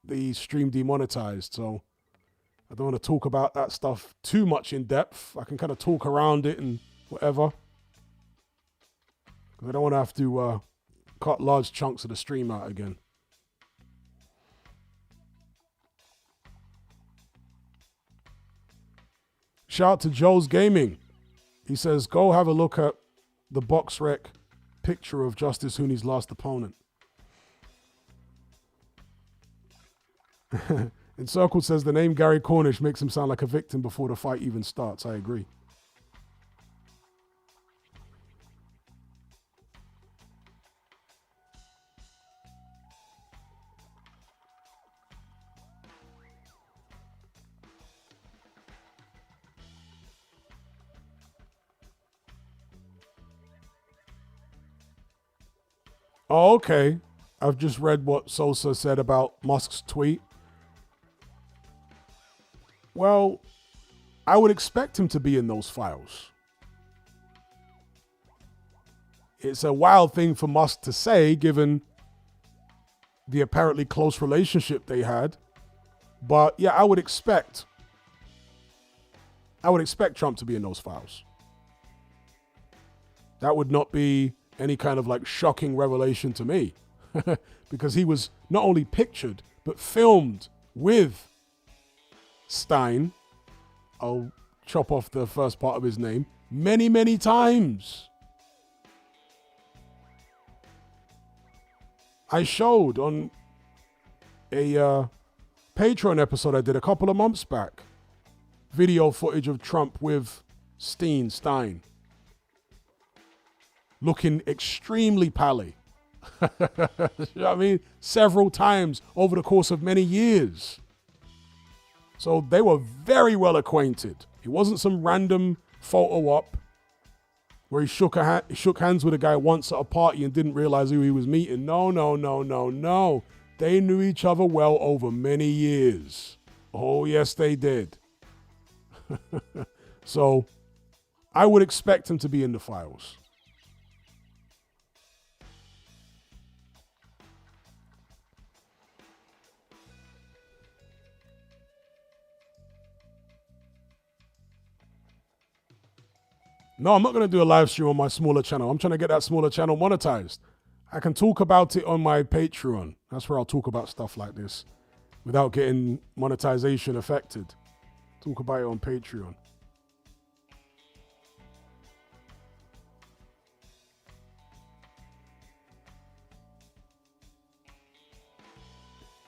the stream demonetized. So I don't want to talk about that stuff too much in depth. I can kind of talk around it and whatever. Because I don't want to have to cut large chunks of the stream out again. Shout out to Joe's Gaming. He says, go have a look at the box rec picture of Justice Huni's last opponent. Encircled says the name Gary Cornish makes him sound like a victim before the fight even starts. I agree. Oh, okay. I've just read what Sosa said about Musk's tweet. Well, I would expect him to be in those files. It's a wild thing for Musk to say, given the apparently close relationship they had. But yeah, I would expect Trump to be in those files. That would not be any kind of like shocking revelation to me. Because he was not only pictured, but filmed with Stein, I'll chop off the first part of his name, many, many times. I showed on a Patreon episode I did a couple of months back, video footage of Trump with Stein, looking extremely pally. You know what I mean? Several times over the course of many years. So they were very well acquainted. It wasn't some random photo op where he shook hands with a guy once at a party and didn't realize who he was meeting. No. They knew each other well over many years. Oh, yes, they did. So I would expect him to be in the files. No, I'm not going to do a live stream on my smaller channel. I'm trying to get that smaller channel monetized. I can talk about it on my Patreon. That's where I'll talk about stuff like this without getting monetization affected. Talk about it on Patreon.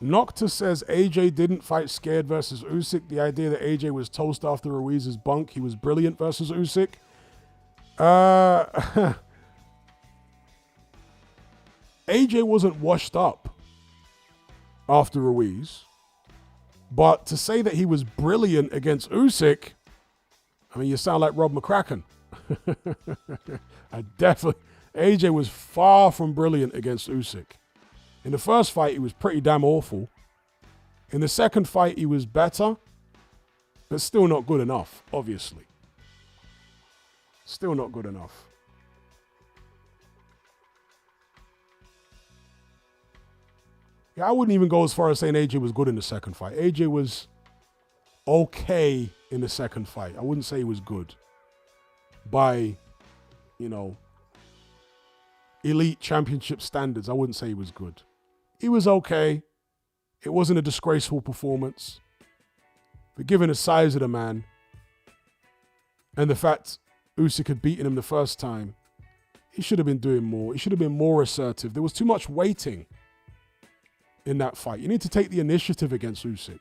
Nocta says AJ didn't fight scared versus Usyk. The idea that AJ was toast after Ruiz's bunk. He was brilliant versus Usyk. AJ wasn't washed up after Ruiz, but to say that he was brilliant against Usyk, I mean, you sound like Rob McCracken. AJ was far from brilliant against Usyk. In the first fight, he was pretty damn awful. In the second fight, he was better, but still not good enough, obviously. Still not good enough. Yeah, I wouldn't even go as far as saying AJ was good in the second fight. AJ was okay in the second fight. I wouldn't say he was good by, elite championship standards. I wouldn't say he was good. He was okay. It wasn't a disgraceful performance. But given the size of the man and the fact Usyk had beaten him the first time, he should have been doing more. He should have been more assertive. There was too much waiting in that fight. You need to take the initiative against Usyk.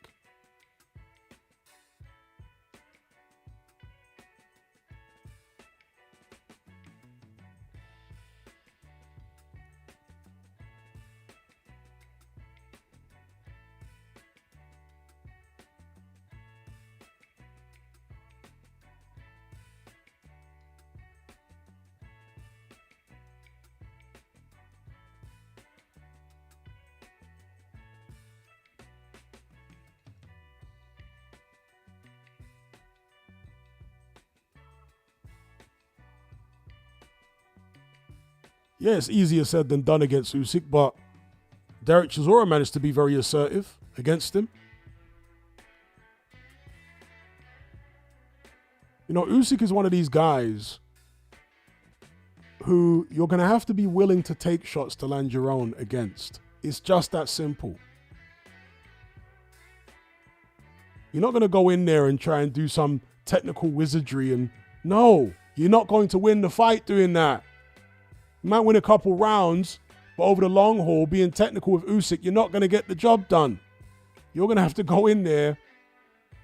Yeah, it's easier said than done against Usyk, but Derek Chisora managed to be very assertive against him. Usyk is one of these guys who you're going to have to be willing to take shots to land your own against. It's just that simple. You're not going to go in there and try and do some technical wizardry no, you're not going to win the fight doing that. You might win a couple rounds, but over the long haul, being technical with Usyk, you're not going to get the job done. You're going to have to go in there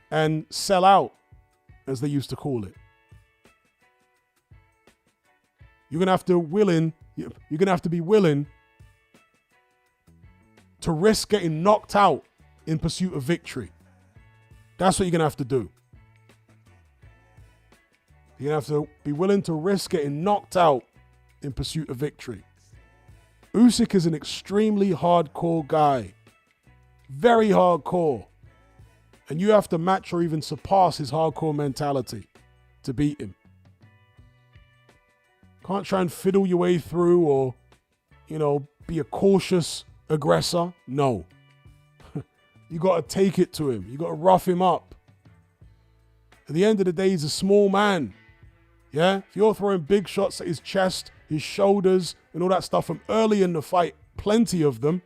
and sell out, as they used to call it. You're going to have to be willing to risk getting knocked out in pursuit of victory. That's what you're going to have to do. You're going to have to be willing to risk getting knocked out in pursuit of victory. Usyk is an extremely hardcore guy. Very hardcore. And you have to match or even surpass his hardcore mentality to beat him. Can't try and fiddle your way through or, be a cautious aggressor. No. You got to take it to him. You got to rough him up. At the end of the day, he's a small man. Yeah? If you're throwing big shots at his chest, his shoulders, and all that stuff from early in the fight, plenty of them,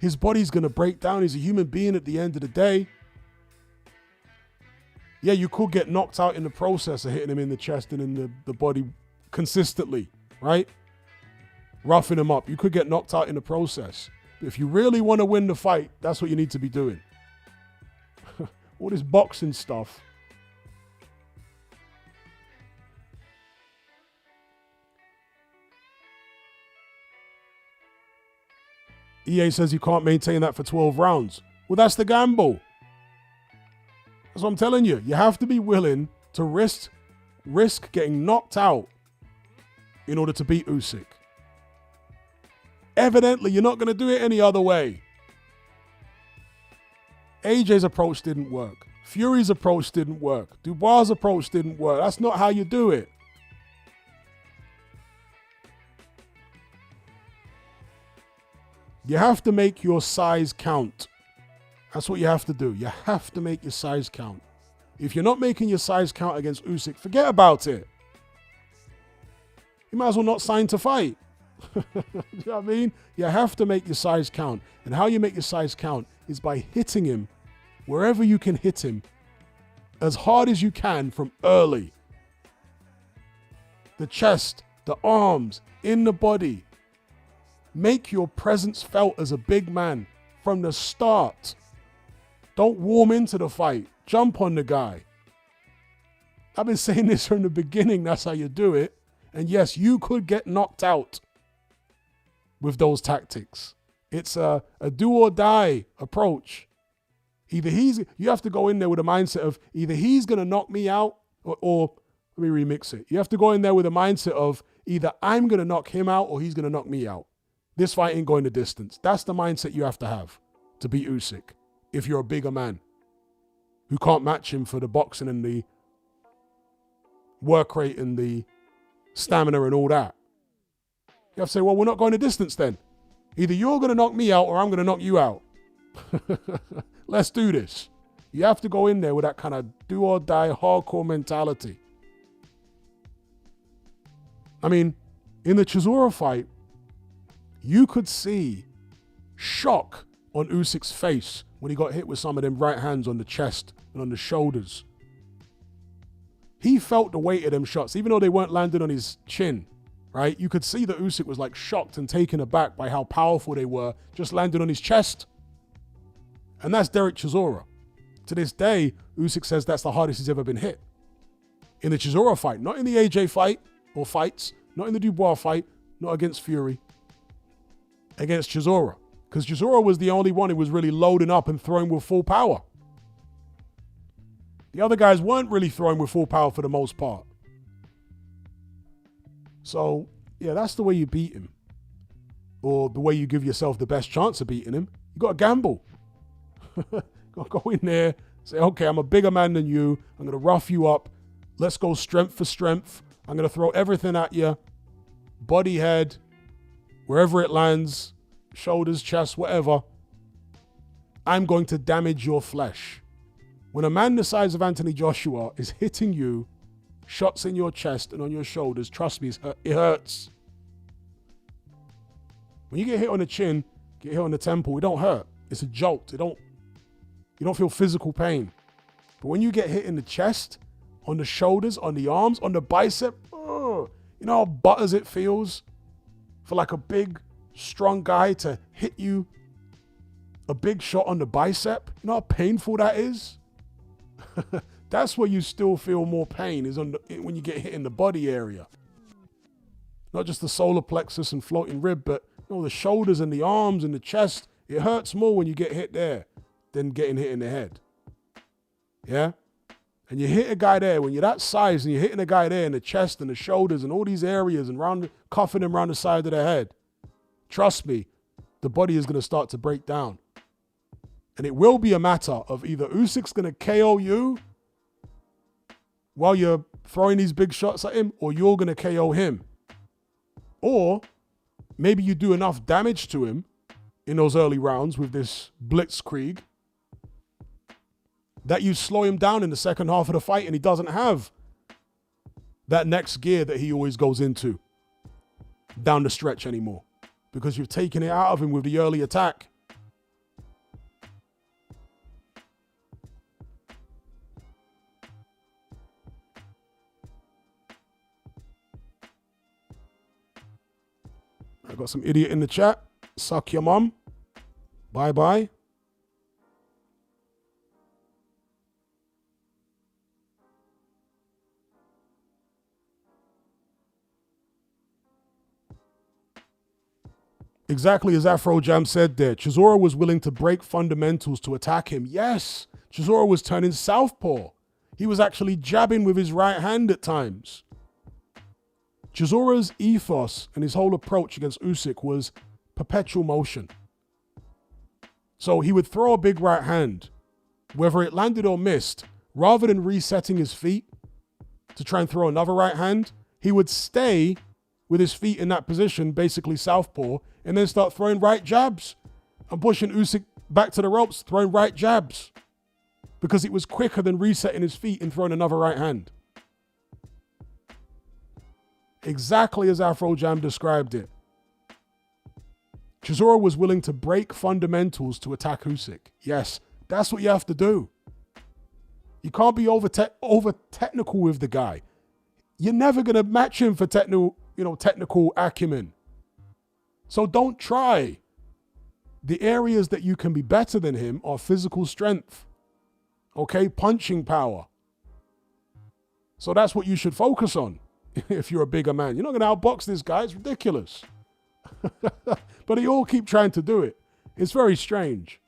his body's going to break down. He's a human being at the end of the day. Yeah, you could get knocked out in the process of hitting him in the chest and in the body consistently, right? Roughing him up. You could get knocked out in the process. But if you really want to win the fight, that's what you need to be doing. All this boxing stuff. EA says you can't maintain that for 12 rounds. Well, that's the gamble. That's what I'm telling you. You have to be willing to risk getting knocked out in order to beat Usyk. Evidently, you're not going to do it any other way. AJ's approach didn't work. Fury's approach didn't work. Dubois' approach didn't work. That's not how you do it. You have to make your size count. That's what you have to do. You have to make your size count. If you're not making your size count against Usyk, forget about it. You might as well not sign to fight. You know what I mean? You have to make your size count. And how you make your size count is by hitting him wherever you can hit him as hard as you can from early. The chest, the arms, in the body. Make your presence felt as a big man from the start. Don't warm into the fight. Jump on the guy. I've been saying this from the beginning. That's how you do it. And yes, you could get knocked out with those tactics. It's a do or die approach. You have to go in there with a mindset of either he's going to knock me out or let me remix it. You have to go in there with a mindset of either I'm going to knock him out or he's going to knock me out. This fight ain't going the distance. That's the mindset you have to beat Usyk if you're a bigger man who can't match him for the boxing and the work rate and the stamina and all that. You have to say, well, we're not going the distance then. Either you're going to knock me out or I'm going to knock you out. Let's do this. You have to go in there with that kind of do or die hardcore mentality. I mean, in the Chisora fight, you could see shock on Usyk's face when he got hit with some of them right hands on the chest and on the shoulders. He felt the weight of them shots, even though they weren't landing on his chin, right? You could see that Usyk was like shocked and taken aback by how powerful they were, just landing on his chest. And that's Derek Chisora. To this day, Usyk says that's the hardest he's ever been hit. In the Chisora fight, not in the AJ fight or fights, not in the Dubois fight, not against Fury, against Chisora. Because Chisora was the only one who was really loading up and throwing with full power. The other guys weren't really throwing with full power for the most part. So, yeah, that's the way you beat him. Or the way you give yourself the best chance of beating him. You got to gamble. Go in there, say, okay, I'm a bigger man than you. I'm going to rough you up. Let's go strength for strength. I'm going to throw everything at you. Body, head, wherever it lands, shoulders, chest, whatever. I'm going to damage your flesh. When a man the size of Anthony Joshua is hitting you, shots in your chest and on your shoulders, trust me, it hurts. When you get hit on the chin, get hit on the temple, it don't hurt. It's a jolt. You don't feel physical pain. But when you get hit in the chest, on the shoulders, on the arms, on the bicep, you know how butters it feels for like a big, strong guy to hit you a big shot on the bicep? You know how painful that is? That's where you still feel more pain, is when you get hit in the body area. Not just the solar plexus and floating rib, but the shoulders and the arms and the chest. It hurts more when you get hit there than getting hit in the head. Yeah? And you hit a guy there, when you're that size and you're hitting a guy there in the chest and the shoulders and all these areas and cuffing him around the side of the head, trust me, the body is going to start to break down. And it will be a matter of either Usyk's going to KO you while you're throwing these big shots at him, or you're going to KO him. Or maybe you do enough damage to him in those early rounds with this blitzkrieg that you slow him down in the second half of the fight and he doesn't have that next gear that he always goes into down the stretch anymore, because you've taken it out of him with the early attack. I got some idiot in the chat. Suck your mum. Bye-bye. Exactly as Afro Jam said there, Chisora was willing to break fundamentals to attack him. Yes, Chisora was turning southpaw. He was actually jabbing with his right hand at times. Chisora's ethos and his whole approach against Usyk was perpetual motion. So he would throw a big right hand, whether it landed or missed, rather than resetting his feet to try and throw another right hand, he would stay with his feet in that position, basically southpaw, and then start throwing right jabs and pushing Usyk back to the ropes, throwing right jabs, because it was quicker than resetting his feet and throwing another right hand. Exactly as Afro Jam described it. Chisora was willing to break fundamentals to attack Usyk. Yes, that's what you have to do. You can't be over technical with the guy. You're never going to match him for technical acumen. So don't try. The areas that you can be better than him are physical strength. Okay, punching power. So that's what you should focus on if you're a bigger man. You're not going to outbox this guy. It's ridiculous. But they all keep trying to do it. It's very strange.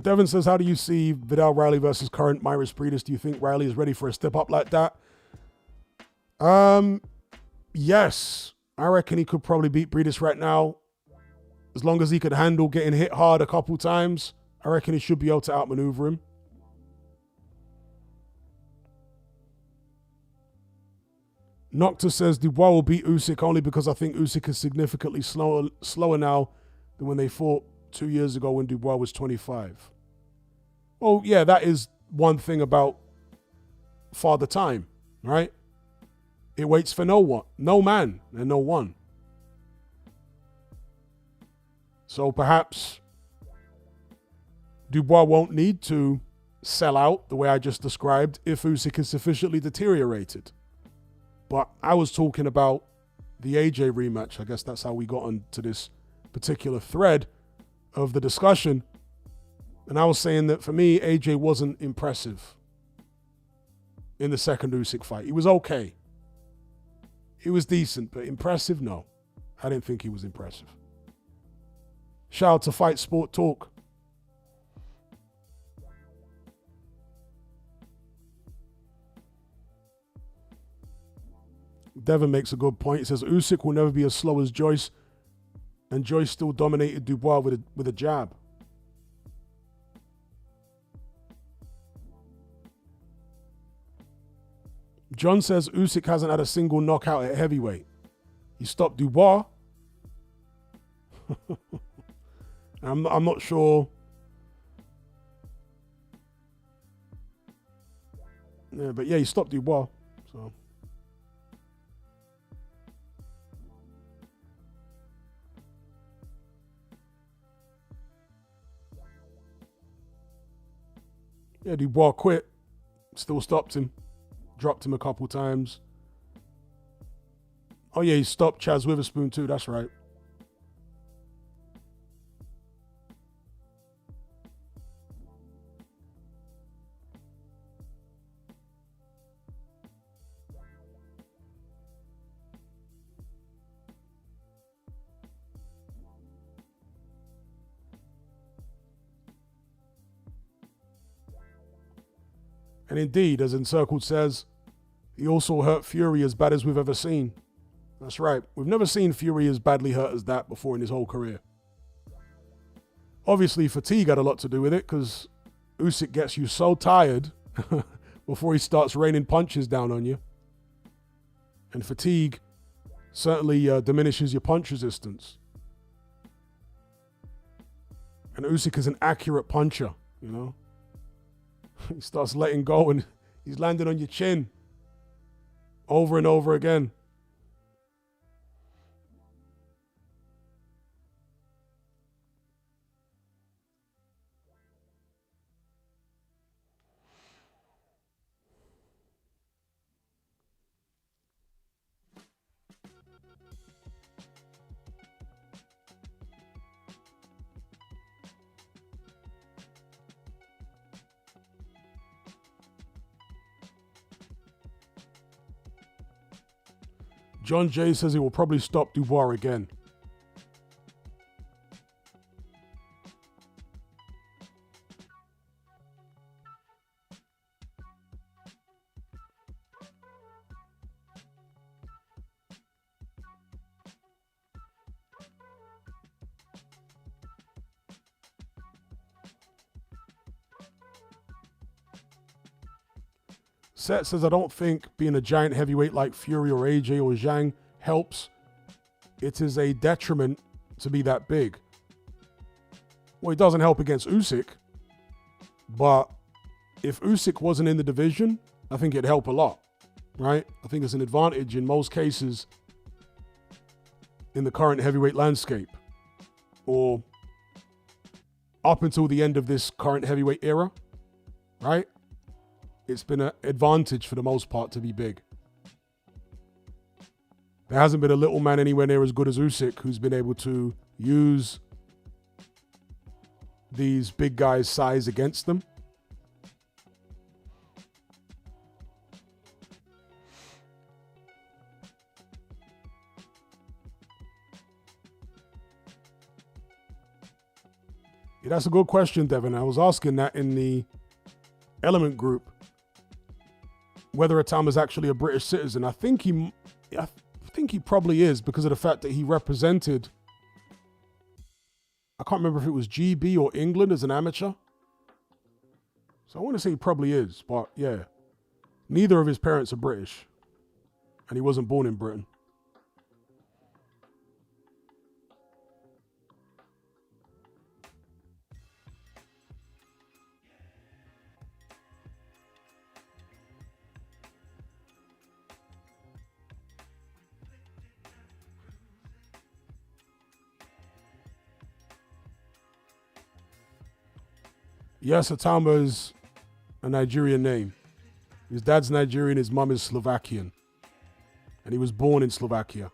Devin says, how do you see Vidal Riley versus current Myris Breedis? Do you think Riley is ready for a step up like that? Yes. I reckon he could probably beat Breedis right now. As long as he could handle getting hit hard a couple times, I reckon he should be able to outmaneuver him. Nocta says Dubois will beat Usyk only because I think Usyk is significantly slower now than when they fought 2 years ago when Dubois was 25. Well, yeah, that is one thing about Father Time, right? It waits for no man and no one. So perhaps Dubois won't need to sell out the way I just described if Usyk is sufficiently deteriorated. But I was talking about the AJ rematch. I guess that's how we got onto this particular thread of the discussion. And I was saying that for me, AJ wasn't impressive in the second Usyk fight. He was okay. He was decent, but impressive? No. I didn't think he was impressive. Shout out to Fight Sport Talk. Devin makes a good point. He says Usyk will never be as slow as Joyce, and Joyce still dominated Dubois with a jab. John says Usyk hasn't had a single knockout at heavyweight. He stopped Dubois. I'm not sure. Yeah, but yeah, he stopped Dubois. So. Yeah, Dubois quit. Still stopped him. Dropped him a couple times. Oh yeah, he stopped Chaz Witherspoon too, that's right. And indeed, as Encircled says, he also hurt Fury as bad as we've ever seen. That's right. We've never seen Fury as badly hurt as that before in his whole career. Obviously, fatigue had a lot to do with it because Usyk gets you so tired before he starts raining punches down on you. And fatigue certainly diminishes your punch resistance. And Usyk is an accurate puncher, you know. He starts letting go and he's landing on your chin over and over again. John Jay says he will probably stop Dubois again. Seth says, I don't think being a giant heavyweight like Fury or AJ or Zhang helps. It is a detriment to be that big. Well, it doesn't help against Usyk, but if Usyk wasn't in the division, I think it'd help a lot, right? I think it's an advantage in most cases in the current heavyweight landscape, or up until the end of this current heavyweight era, right? It's been an advantage for the most part to be big. There hasn't been a little man anywhere near as good as Usyk who's been able to use these big guys' size against them. Yeah, that's a good question, Devin. I was asking that in the Element group, whether Atam is actually a British citizen. I think he probably is because of the fact that he represented, I can't remember if it was GB or England as an amateur. So I want to say he probably is, but yeah, neither of his parents are British. and he wasn't born in Britain. Yes, Atama is a Nigerian name. His dad's Nigerian, his mum is Slovakian. And he was born in Slovakia.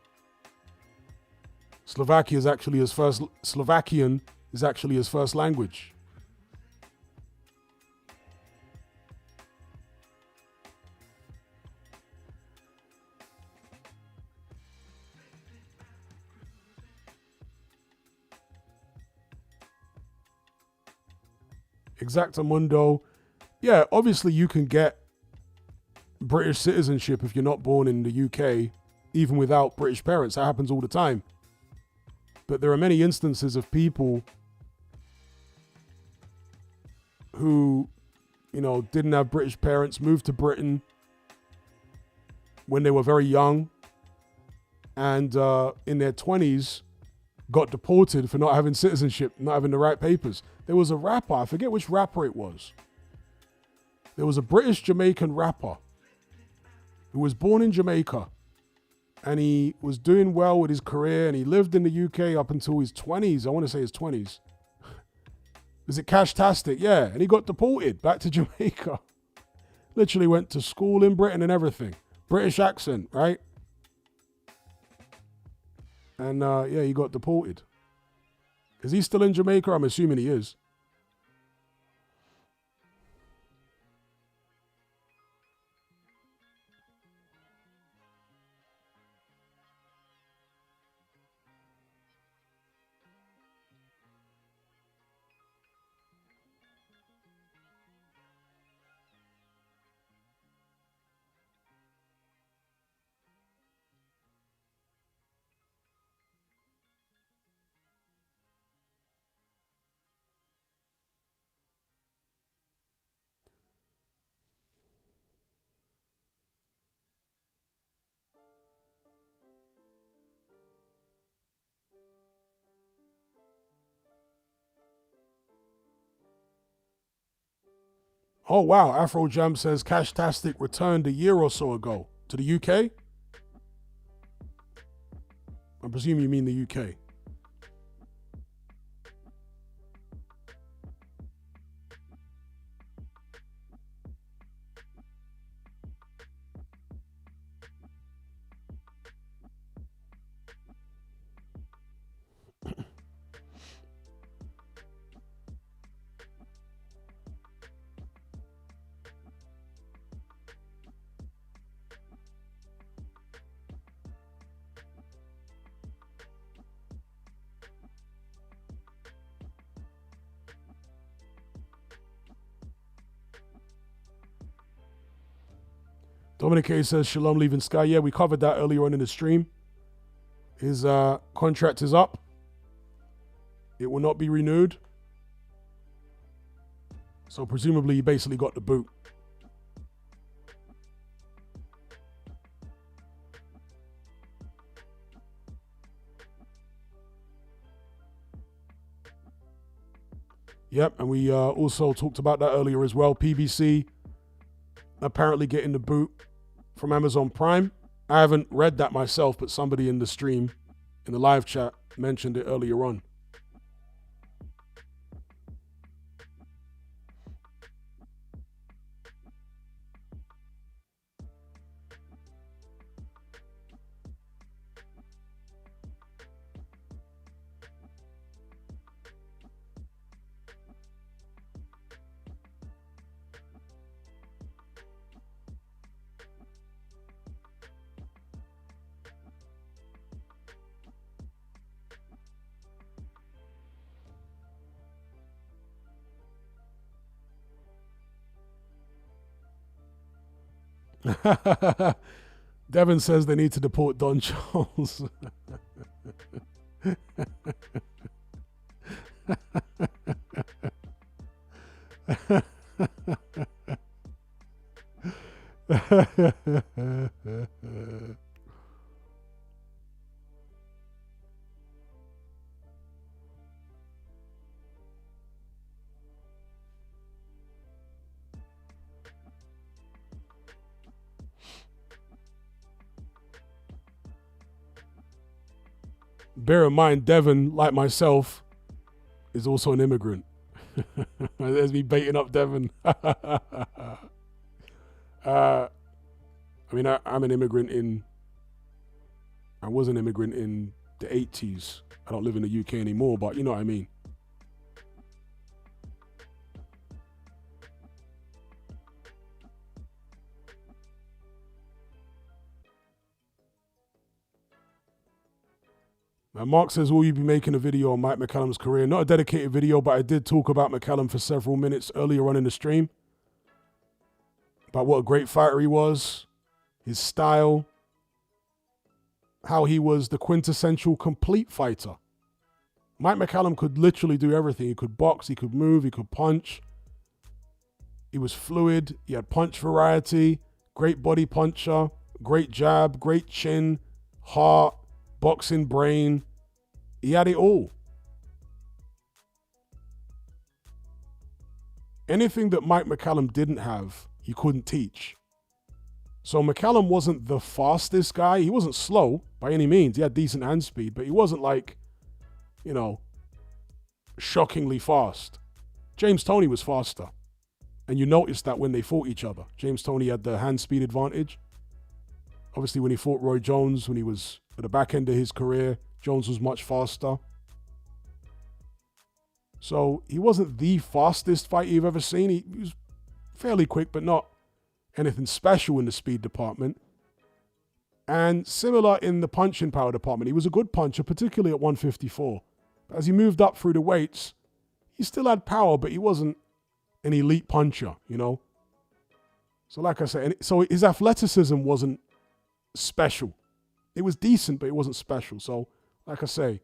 Slovakian is actually his first language. Exactamundo. Yeah, obviously you can get British citizenship if you're not born in the UK, even without British parents. That happens all the time. But there are many instances of people who, didn't have British parents, moved to Britain when they were very young, and in their 20s got deported for not having citizenship, not having the right papers. There was a rapper, I forget which rapper it was. There was a British Jamaican rapper who was born in Jamaica, and he was doing well with his career, and he lived in the UK up until his 20s. I want to say his 20s. Was it Cashtastic? Yeah, and he got deported back to Jamaica. Literally went to school in Britain and everything. British accent, right? And he got deported. Is he still in Jamaica? I'm assuming he is. Oh, wow. Afro Jam says Cashtastic returned a year or so ago to the UK. I presume you mean the UK. Dominic A says, Shalom leaving Sky. Yeah, we covered that earlier on in the stream. His contract is up. It will not be renewed. So presumably he basically got the boot. Yep, and we also talked about that earlier as well. PBC apparently getting the boot from Amazon Prime. I haven't read that myself, but somebody in the stream, in the live chat, mentioned it earlier on. Devin says they need to deport Don Charles. Bear in mind, Devon, like myself, is also an immigrant. There's me baiting up Devon. I mean, I'm an immigrant I was an immigrant in the 80s. I don't live in the UK anymore, but you know what I mean. Now, Mark says, will you be making a video on Mike McCallum's career? Not a dedicated video, but I did talk about McCallum for several minutes earlier on in the stream. About what a great fighter he was, his style, how he was the quintessential complete fighter. Mike McCallum could literally do everything. He could box, he could move, he could punch. He was fluid, he had punch variety, great body puncher, great jab, great chin, heart, boxing brain. He had it all. Anything that Mike McCallum didn't have, he couldn't teach. So McCallum wasn't the fastest guy. He wasn't slow by any means. He had decent hand speed, but he wasn't like, shockingly fast. James Toney was faster. And you noticed that when they fought each other. James Toney had the hand speed advantage. Obviously, when he fought Roy Jones, when he was at the back end of his career, Jones was much faster. So he wasn't the fastest fighter you've ever seen. He was fairly quick, but not anything special in the speed department. And similar in the punching power department. He was a good puncher, particularly at 154. But as he moved up through the weights, he still had power, but he wasn't an elite puncher, So like I said, so his athleticism wasn't special. It was decent, but it wasn't special. So like I say,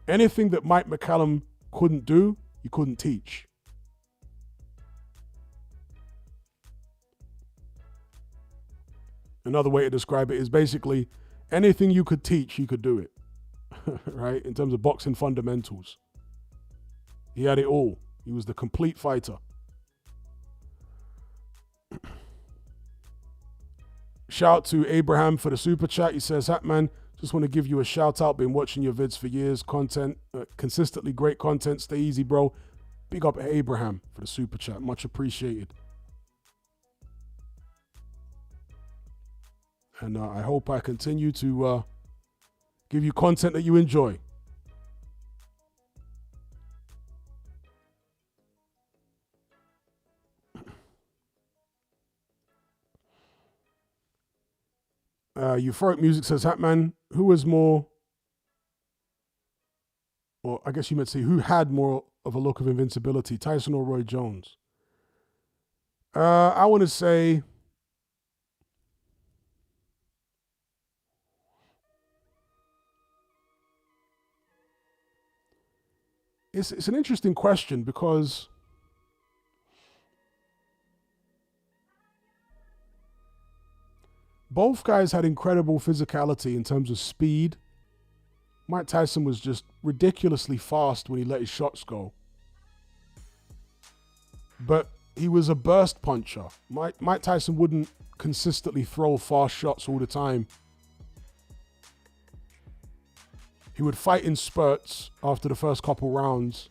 anything that Mike McCallum couldn't do, he couldn't teach. Another way to describe it is basically anything you could teach, he could do it, right? In terms of boxing fundamentals. He had it all. He was the complete fighter. Shout out to Abraham for the super chat. He says, Hatman, just want to give you a shout out. Been watching your vids for years. Content, consistently great content. Stay easy, bro. Big up Abraham for the super chat. Much appreciated. And I hope I continue to give you content that you enjoy. Euphoric Music says, Hatman, who was more, or I guess you might say, who had more of a look of invincibility, Tyson or Roy Jones? I want to say it's an interesting question because both guys had incredible physicality in terms of speed. Mike Tyson was just ridiculously fast when he let his shots go. But he was a burst puncher. Mike Tyson wouldn't consistently throw fast shots all the time. He would fight in spurts after the first couple rounds.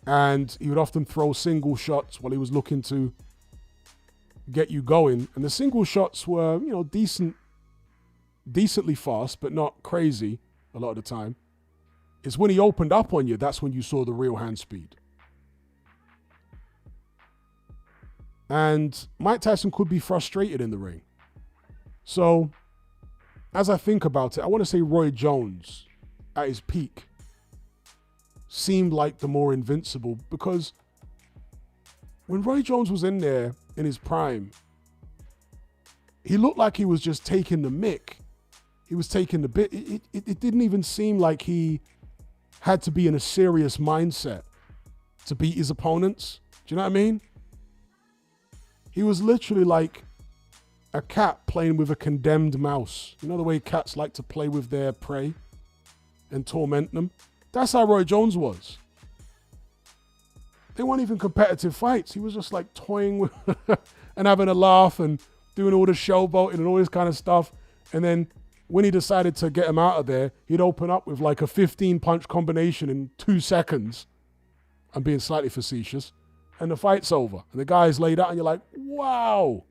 And he would often throw single shots while he was looking to get you going. And the single shots were, decently fast, but not crazy a lot of the time. It's when he opened up on you, that's when you saw the real hand speed. And Mike Tyson could be frustrated in the ring. So, as I think about it, I want to say Roy Jones, at his peak, seemed like the more invincible, because when Roy Jones was in there in his prime, he looked like he was just taking the mick. He was taking the bit. It didn't even seem like he had to be in a serious mindset to beat his opponents. Do you know what I mean? He was literally like a cat playing with a condemned mouse. You know the way cats like to play with their prey and torment them? That's how Roy Jones was. They weren't even competitive fights. He was just like toying with and having a laugh and doing all the showboating and all this kind of stuff. And then when he decided to get him out of there, he'd open up with like a 15-punch combination in 2 seconds. I'm being slightly facetious. And the fight's over. And the guy's laid out and you're like, wow.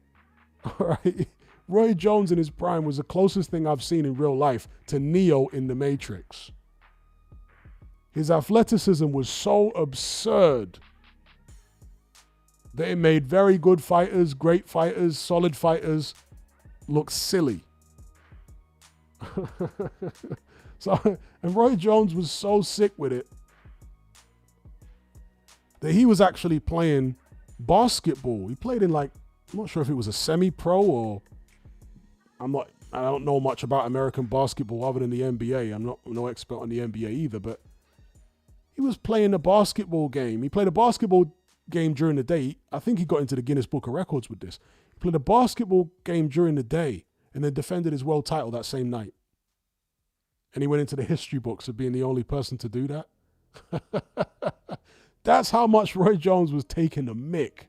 All right. Roy Jones in his prime was the closest thing I've seen in real life to Neo in The Matrix. His athleticism was so absurd that it made very good fighters, great fighters, solid fighters look silly. And Roy Jones was so sick with it that he was actually playing basketball. He played in I'm not sure if it was a semi-pro or I don't know much about American basketball other than the NBA. I'm no expert on the NBA either, but he was playing a basketball game. He played a basketball game during the day. I think he got into the Guinness Book of Records with this. He played a basketball game during the day and then defended his world title that same night. And he went into the history books of being the only person to do that. That's how much Roy Jones was taking the mick.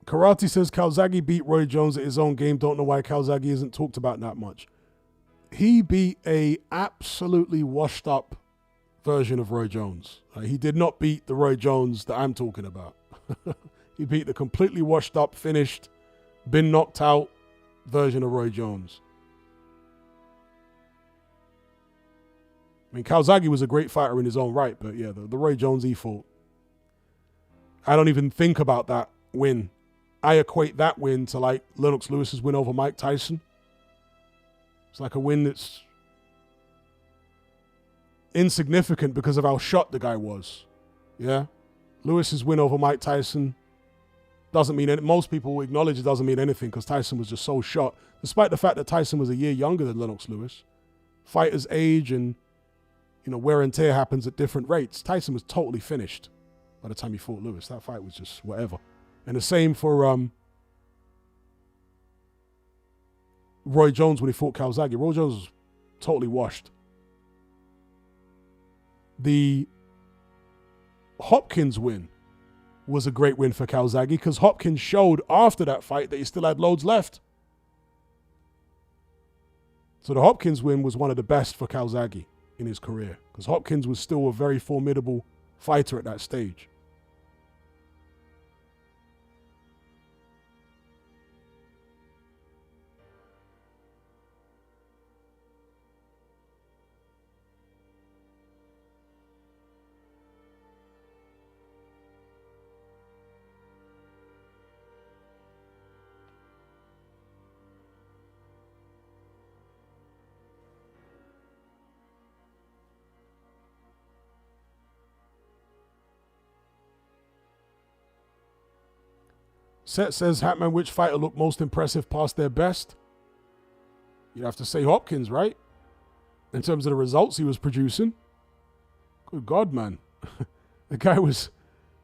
Karate says Calzaghe beat Roy Jones at his own game. Don't know why Calzaghe isn't talked about that much. He beat a absolutely washed up version of Roy Jones. He did not beat the Roy Jones that I'm talking about. He beat the completely washed up, finished, been knocked out version of Roy Jones. I mean, Calzaghe was a great fighter in his own right, but yeah, the Roy Jones he fought. I don't even think about that win. I equate that win to Lennox Lewis's win over Mike Tyson. It's like a win that's insignificant because of how shot the guy was. Yeah? Lewis's win over Mike Tyson doesn't mean anything. Most people acknowledge it doesn't mean anything because Tyson was just so shot, despite the fact that Tyson was a year younger than Lennox Lewis. Fighters age and, wear and tear happens at different rates. Tyson was totally finished by the time he fought Lewis. That fight was just whatever. And the same for Roy Jones when he fought Calzaghe. Roy Jones was totally washed. The Hopkins win was a great win for Calzaghe because Hopkins showed after that fight that he still had loads left. So the Hopkins win was one of the best for Calzaghe in his career because Hopkins was still a very formidable fighter at that stage. Seth says, Hatman, which fighter looked most impressive past their best? You'd have to say Hopkins, right? In terms of the results he was producing. Good God, man. The guy was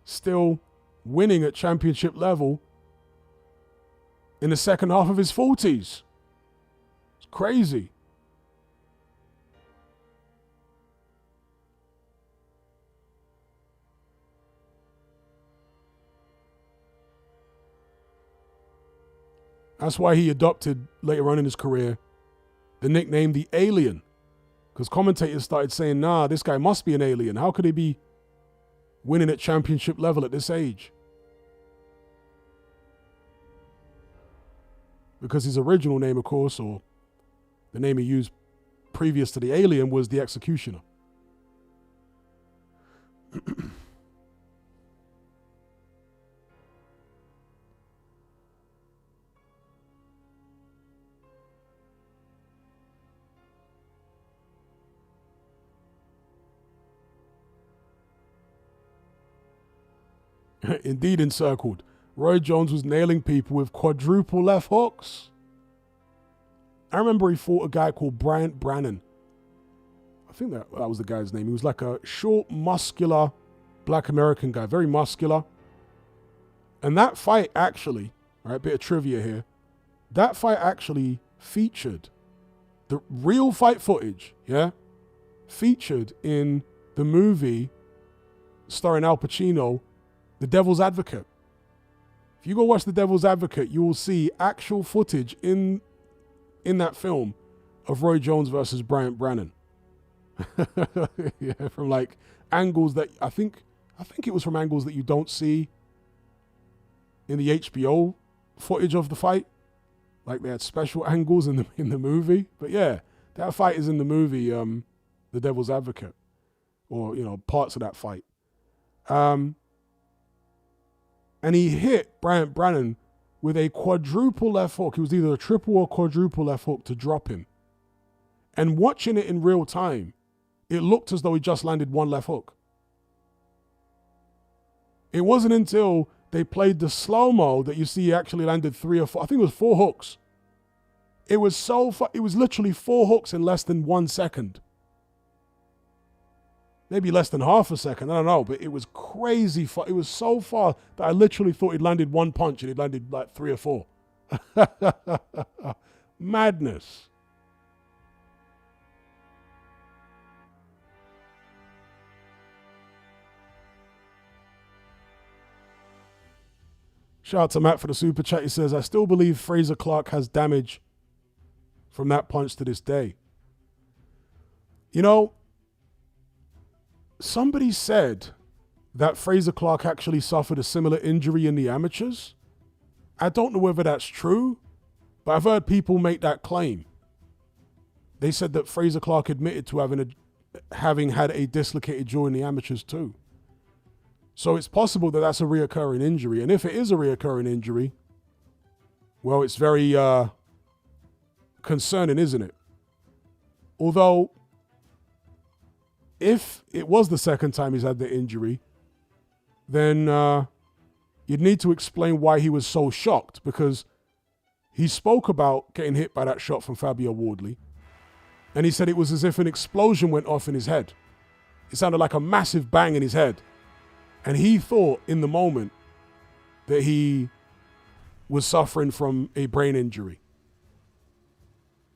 still winning at championship level in the second half of his 40s. It's crazy. That's why he adopted, later on in his career, the nickname The Alien. Because commentators started saying, nah, this guy must be an alien. How could he be winning at championship level at this age? Because his original name, of course, or the name he used previous to The Alien, was The Executioner. Indeed encircled. Roy Jones was nailing people with quadruple left hooks. I remember he fought a guy called Bryant Brannon. I think that was the guy's name. He was like a short, muscular black American guy, very muscular. And that fight actually, right, bit of trivia here, that fight actually featured the real fight footage, featured in the movie starring Al Pacino, The Devil's Advocate. If you go watch The Devil's Advocate, you will see actual footage in that film of Roy Jones versus Bryant Brannon. From like angles that I think it was from angles that you don't see in the HBO footage of the fight. Like they had special angles in the movie. But yeah, that fight is in the movie The Devil's Advocate, or parts of that fight. And he hit Bryant Brannon with a quadruple left hook. It was either a triple or quadruple left hook to drop him. And watching it in real time, it looked as though he just landed one left hook. It wasn't until they played the slow-mo that you see he actually landed 3 or 4, I think it was 4 hooks. It was literally 4 hooks in less than 1 second. Maybe less than half a second, I don't know, but it was crazy. It was so far that I literally thought he'd landed 1 punch and he'd landed like 3 or 4. Madness. Shout out to Matt for the super chat. He says, I still believe Fraser Clark has damage from that punch to this day. Somebody said that Fraser Clark actually suffered a similar injury in the amateurs. I don't know whether that's true, but I've heard people make that claim. They said that Fraser Clark admitted to having had a dislocated jaw in the amateurs too. So it's possible that that's a reoccurring injury. And if it is a reoccurring injury, well, it's very concerning, isn't it? Although, if it was the second time he's had the injury, then you'd need to explain why he was so shocked, because he spoke about getting hit by that shot from Fabio Wardley. And he said it was as if an explosion went off in his head. It sounded like a massive bang in his head. And he thought in the moment that he was suffering from a brain injury.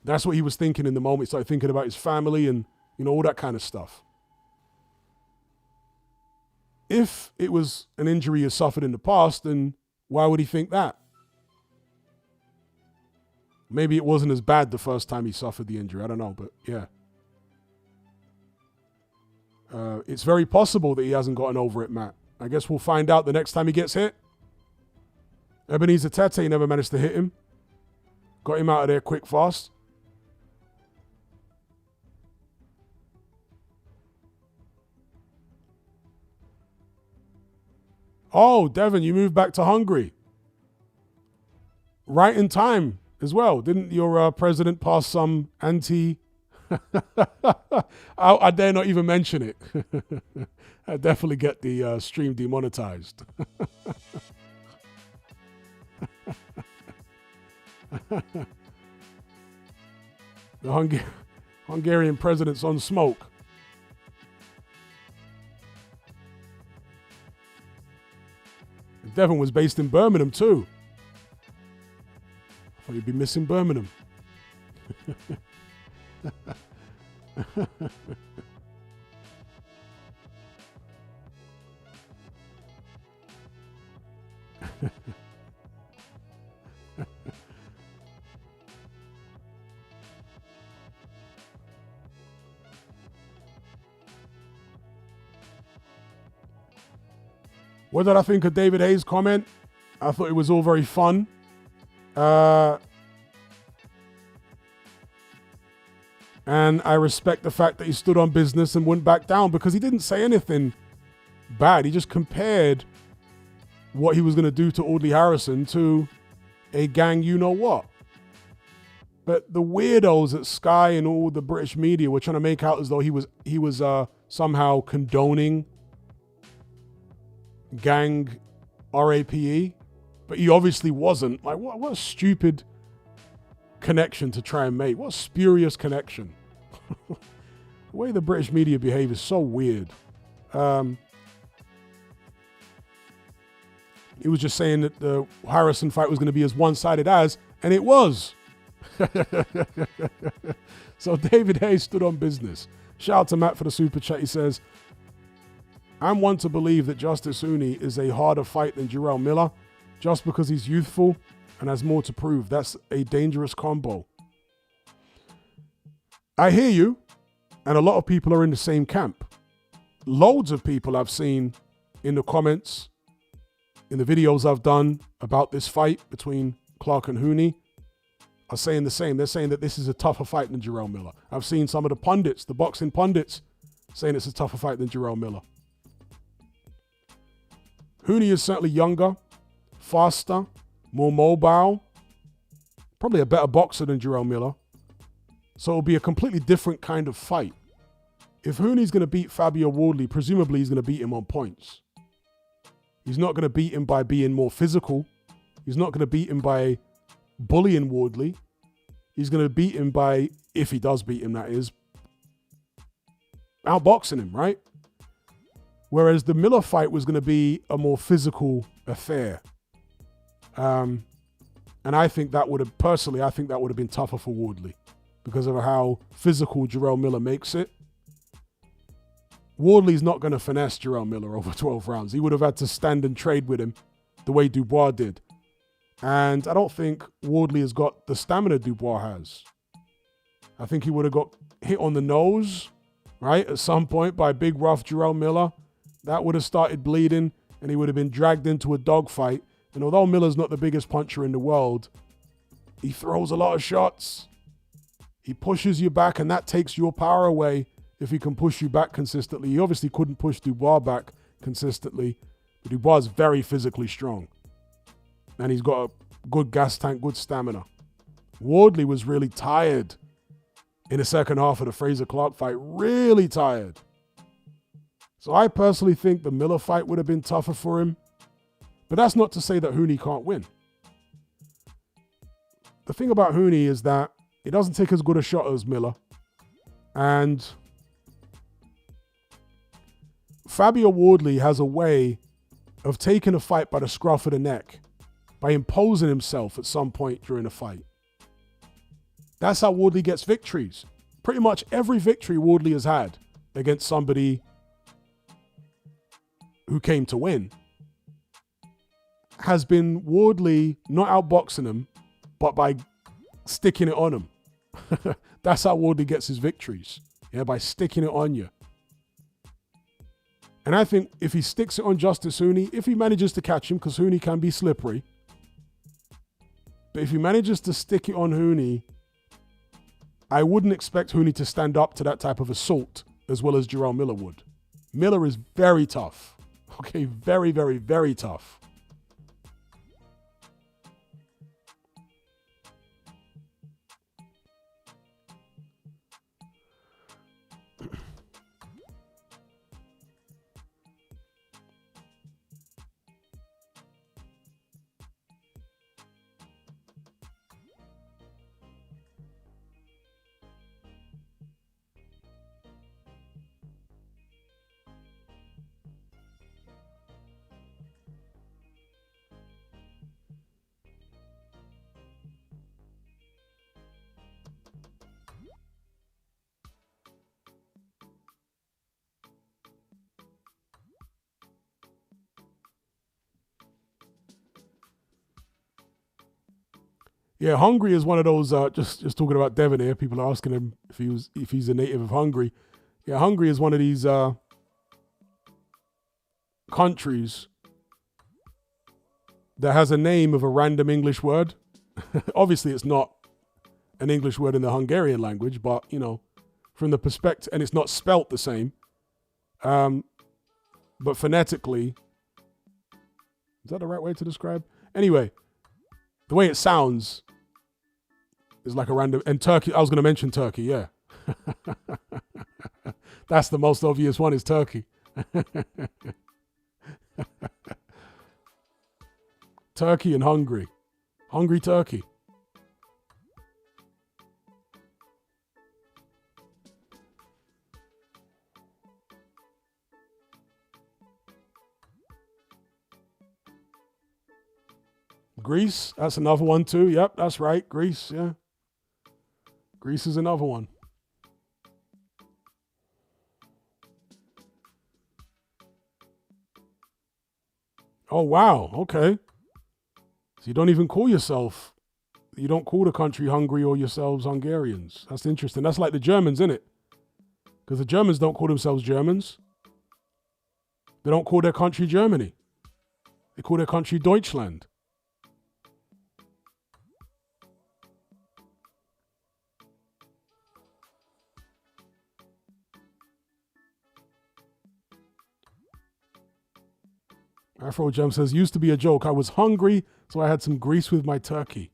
That's what he was thinking in the moment. He started thinking about his family and, all that kind of stuff. If it was an injury he suffered in the past, then why would he think that? Maybe it wasn't as bad the first time he suffered the injury. I don't know, but yeah. It's very possible that he hasn't gotten over it, Matt. I guess we'll find out the next time he gets hit. Ebenezer Tate never managed to hit him. Got him out of there quick, fast. Oh, Devin, you moved back to Hungary. Right in time as well. Didn't your president pass some anti... I dare not even mention it. I definitely get the stream demonetized. The Hungarian president's on smoke. Devin was based in Birmingham too. I thought you'd be missing Birmingham. What did I think of David Hayes' comment? I thought it was all very fun. And I respect the fact that he stood on business and wouldn't back down, because he didn't say anything bad. He just compared what he was going to do to Audley Harrison to a gang you-know-what. But the weirdos at Sky and all the British media were trying to make out as though he was somehow condoning gang RAPE. But he obviously wasn't. Like, what a stupid connection to try and make. What a spurious connection. The way the British media behave is so weird. He was just saying that the Harrison fight was going to be as one-sided as, And it was. So David Hayes stood on business. Shout out to Matt for the super chat. He says, I'm one to believe that Justice Huni is a harder fight than Jarrell Miller just because he's youthful and has more to prove. That's a dangerous combo. I hear you, and a lot of people are in the same camp. Loads of people I've seen in the comments, in the videos I've done about this fight between Clark and Huni are saying the same. They're saying that this is a tougher fight than Jarrell Miller. I've seen some of the pundits, the boxing pundits, saying it's a tougher fight than Jarrell Miller. Huni is certainly younger, faster, more mobile, probably a better boxer than Jarrell Miller. So it'll be a completely different kind of fight. If Huni's going to beat Fabio Wardley, presumably he's going to beat him on points. He's not going to beat him by being more physical. He's not going to beat him by bullying Wardley. He's going to beat him by, if he does beat him, that is, outboxing him, right? Whereas the Miller fight was going to be a more physical affair. And I think that would have, personally, I think that would have been tougher for Wardley because of how physical Jarrell Miller makes it. Wardley's not going to finesse Jarrell Miller over 12 rounds. He would have had to stand and trade with him the way Dubois did. And I don't think Wardley has got the stamina Dubois has. I think he would have got hit on the nose, right, at some point by big rough Jarrell Miller. That would have started bleeding and he would have been dragged into a dogfight. And although Miller's not the biggest puncher in the world, he throws a lot of shots. He pushes you back and that takes your power away if he can push you back consistently. He obviously couldn't push Dubois back consistently, but Dubois is very physically strong. And he's got a good gas tank, good stamina. Wardley was really tired in the second half of the Fraser Clark fight. Really tired. So I personally think the Miller fight would have been tougher for him. But that's not to say that Huni can't win. The thing about Huni is that it doesn't take as good a shot as Miller. And Fabio Wardley has a way of taking a fight by the scruff of the neck, by imposing himself at some point during a fight. That's how Wardley gets victories. Pretty much every victory Wardley has had against somebody who came to win has been Wardley not outboxing him, but by sticking it on him. That's how Wardley gets his victories. Yeah, by sticking it on you. And I think if he sticks it on Justice Huni, if he manages to catch him, because Huni can be slippery, but if he manages to stick it on Huni, I wouldn't expect Huni to stand up to that type of assault as well as Jarrell Miller would. Miller is very tough. Okay, very, very, very tough. Yeah, Hungary is one of those, just talking about Devon here, people are asking him if he's a native of Hungary. Yeah, Hungary is one of these countries that has a name of a random English word. Obviously, it's not an English word in the Hungarian language, but, you know, from the perspective, and it's not spelt the same, but phonetically, is that the right way to describe? Anyway, the way it sounds is like a random, and Turkey, I was going to mention Turkey, yeah. That's the most obvious one, is Turkey. Turkey and Hungary. Hungry Turkey. Greece, that's another one too. Yep, that's right. Greece, yeah. Greece is another one. Oh, wow. Okay. So you don't even call yourself, you don't call the country Hungary or yourselves Hungarians. That's interesting. That's like the Germans, isn't it? Because the Germans don't call themselves Germans. They don't call their country Germany. They call their country Deutschland. Afro Jam says, used to be a joke. I was hungry, so I had some grease with my turkey.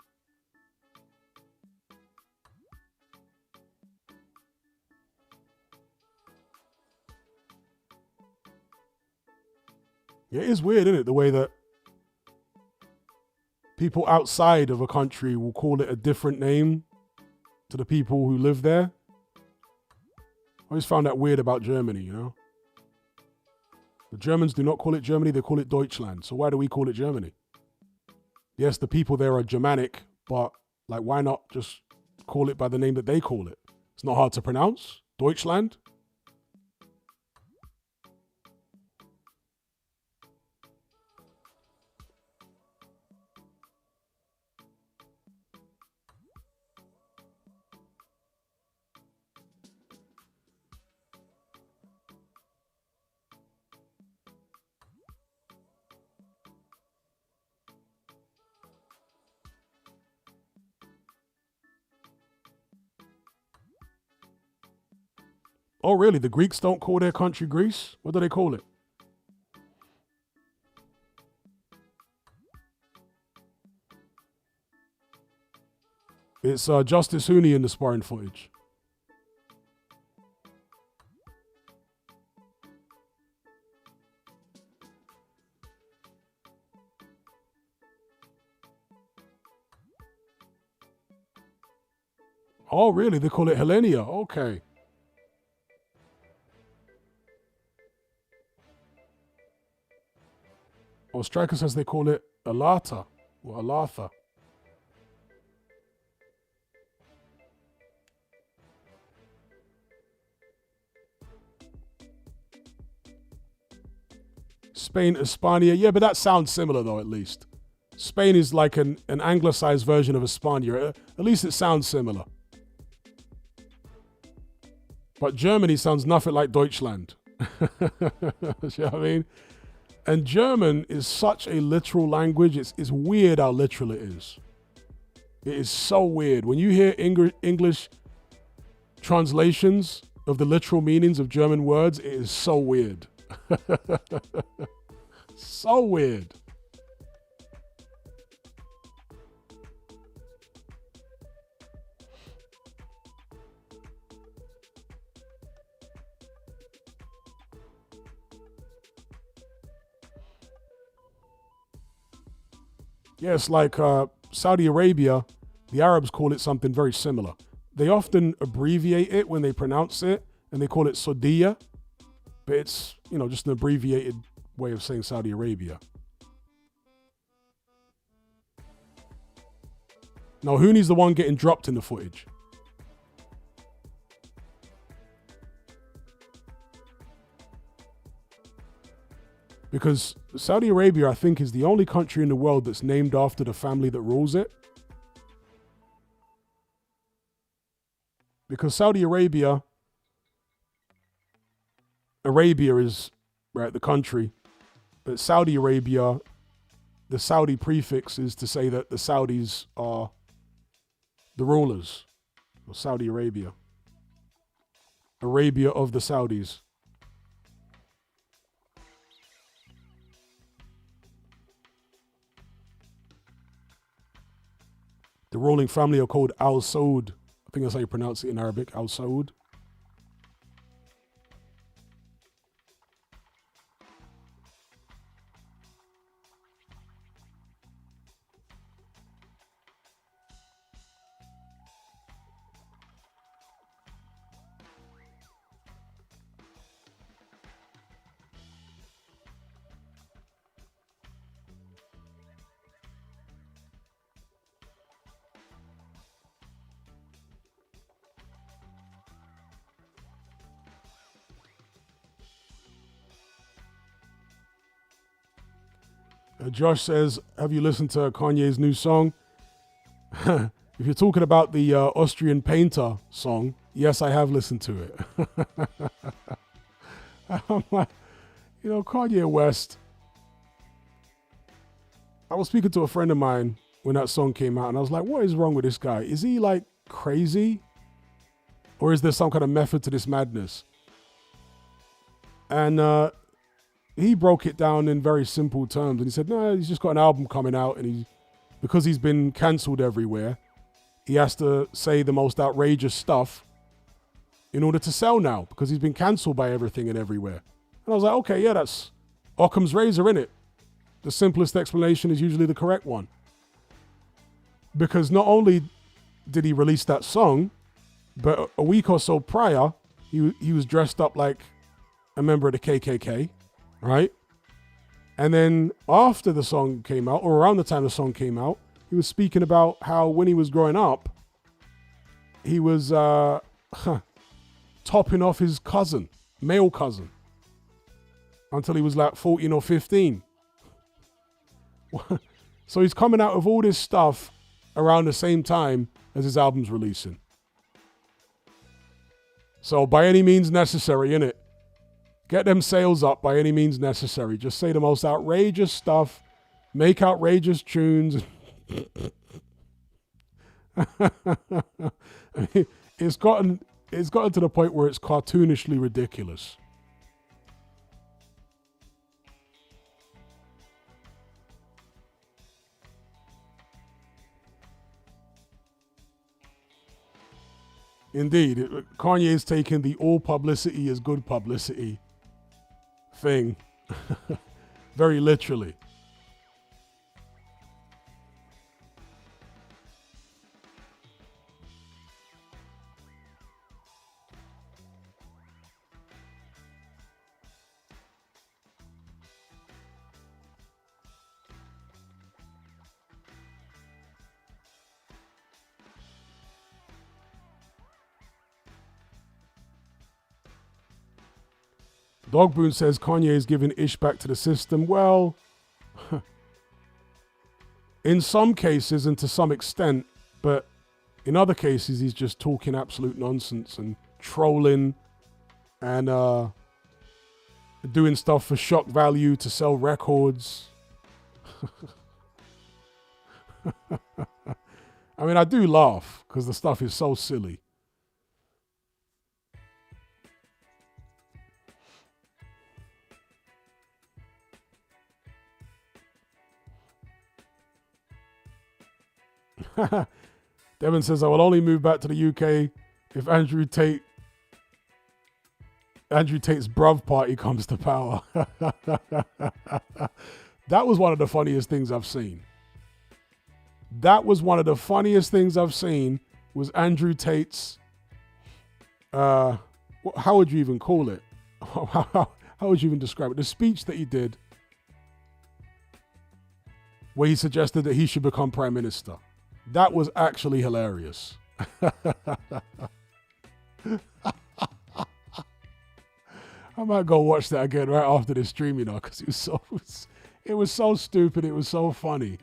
Yeah, it is weird, isn't it? The way that people outside of a country will call it a different name to the people who live there. I always found that weird about Germany, you know? The Germans do not call it Germany, they call it Deutschland. So why do we call it Germany? Yes, the people there are Germanic, but like, why not just call it by the name that they call it? It's not hard to pronounce. Deutschland. Oh, really? The Greeks don't call their country Greece? What do they call it? It's Justice Huni in the sparring footage. Oh, really? They call it Hellenia. Okay. Oh, Striker says they call it Alata or Alatha. Spain, España. Yeah, but that sounds similar though, at least. Spain is like an anglicized version of España. At least it sounds similar. But Germany sounds nothing like Deutschland. You know what I mean? And German is such a literal language. It's weird how literal it is. It is so weird. When you hear English translations of the literal meanings of German words, it is so weird. So weird. Yeah, it's like Saudi Arabia, the Arabs call it something very similar. They often abbreviate it when they pronounce it, and they call it Saudiya, but it's, just an abbreviated way of saying Saudi Arabia. Now, Huni's the one getting dropped in the footage. Because Saudi Arabia, I think, is the only country in the world that's named after the family that rules it. Because Saudi Arabia is, right, the country. But Saudi Arabia, the Saudi prefix is to say that the Saudis are the rulers of Saudi Arabia. Arabia of the Saudis. The ruling family are called Al Saud. I think that's how you pronounce it in Arabic, Al Saud. Josh says, have you listened to Kanye's new song? If you're talking about the Austrian Painter song, yes, I have listened to it. I'm like, Kanye West. I was speaking to a friend of mine when that song came out, and I was like, what is wrong with this guy? Is he like crazy? Or is there some kind of method to this madness? And he broke it down in very simple terms. And he said, no, he's just got an album coming out, and because he's been cancelled everywhere, he has to say the most outrageous stuff in order to sell now, because he's been cancelled by everything and everywhere. And I was like, okay, yeah, that's Occam's razor, innit? The simplest explanation is usually the correct one. Because not only did he release that song, but a week or so prior, he was dressed up like a member of the KKK, right? And then after the song came out, or around the time the song came out, he was speaking about how when he was growing up, he was topping off his cousin, male cousin, until he was like 14 or 15. So he's coming out of all this stuff around the same time as his album's releasing. So by any means necessary, innit? Get them sales up by any means necessary. Just say the most outrageous stuff. Make outrageous tunes. I mean, it's gotten to the point where it's cartoonishly ridiculous. Indeed, Kanye is taking the all publicity is good publicity thing very literally. Dogboon says Kanye is giving ish back to the system. Well, in some cases and to some extent, but in other cases, he's just talking absolute nonsense and trolling and doing stuff for shock value to sell records. I mean, I do laugh because the stuff is so silly. Devin says, I will only move back to the UK if Andrew Tate's bruv party comes to power. That was one of the funniest things I've seen. Was Andrew Tate's, how would you even call it? How would you even describe it? The speech that he did where he suggested that he should become prime minister. That was actually hilarious. I might go watch that again right after this stream, because it was so stupid. It was so funny.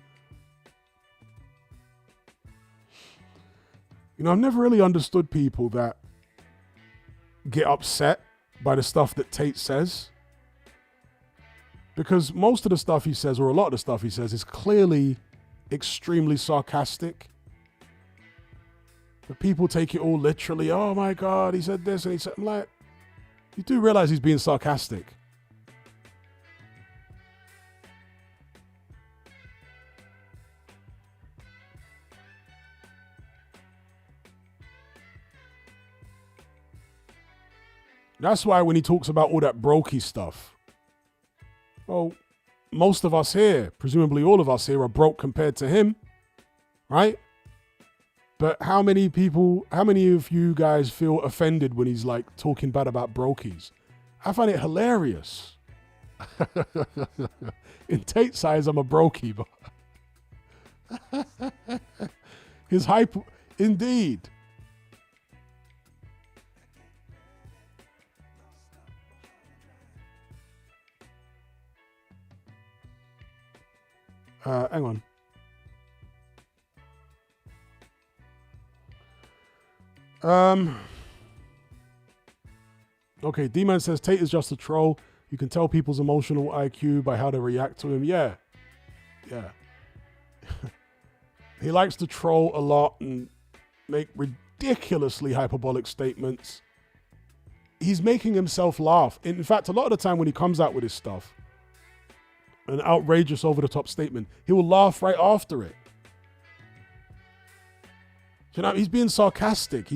I've never really understood people that get upset by the stuff that Tate says. Because most of the stuff he says, or a lot of the stuff he says, is clearly extremely sarcastic. But people take it all literally. Oh my God, he said this and he said, I'm like, you do realize he's being sarcastic. That's why when he talks about all that brokey stuff, well, most of us here, presumably all of us here, are broke compared to him, right? But how many of you guys feel offended when he's like talking bad about brokies? I find it hilarious. In Tate's eyes, I'm a brokey, but his hype, indeed. Hang on. Okay, D-Man says Tate is just a troll. You can tell people's emotional IQ by how they react to him. Yeah. He likes to troll a lot and make ridiculously hyperbolic statements. He's making himself laugh. In fact, a lot of the time when he comes out with his stuff, an outrageous over-the-top statement, he will laugh right after it. You know, he's being sarcastic.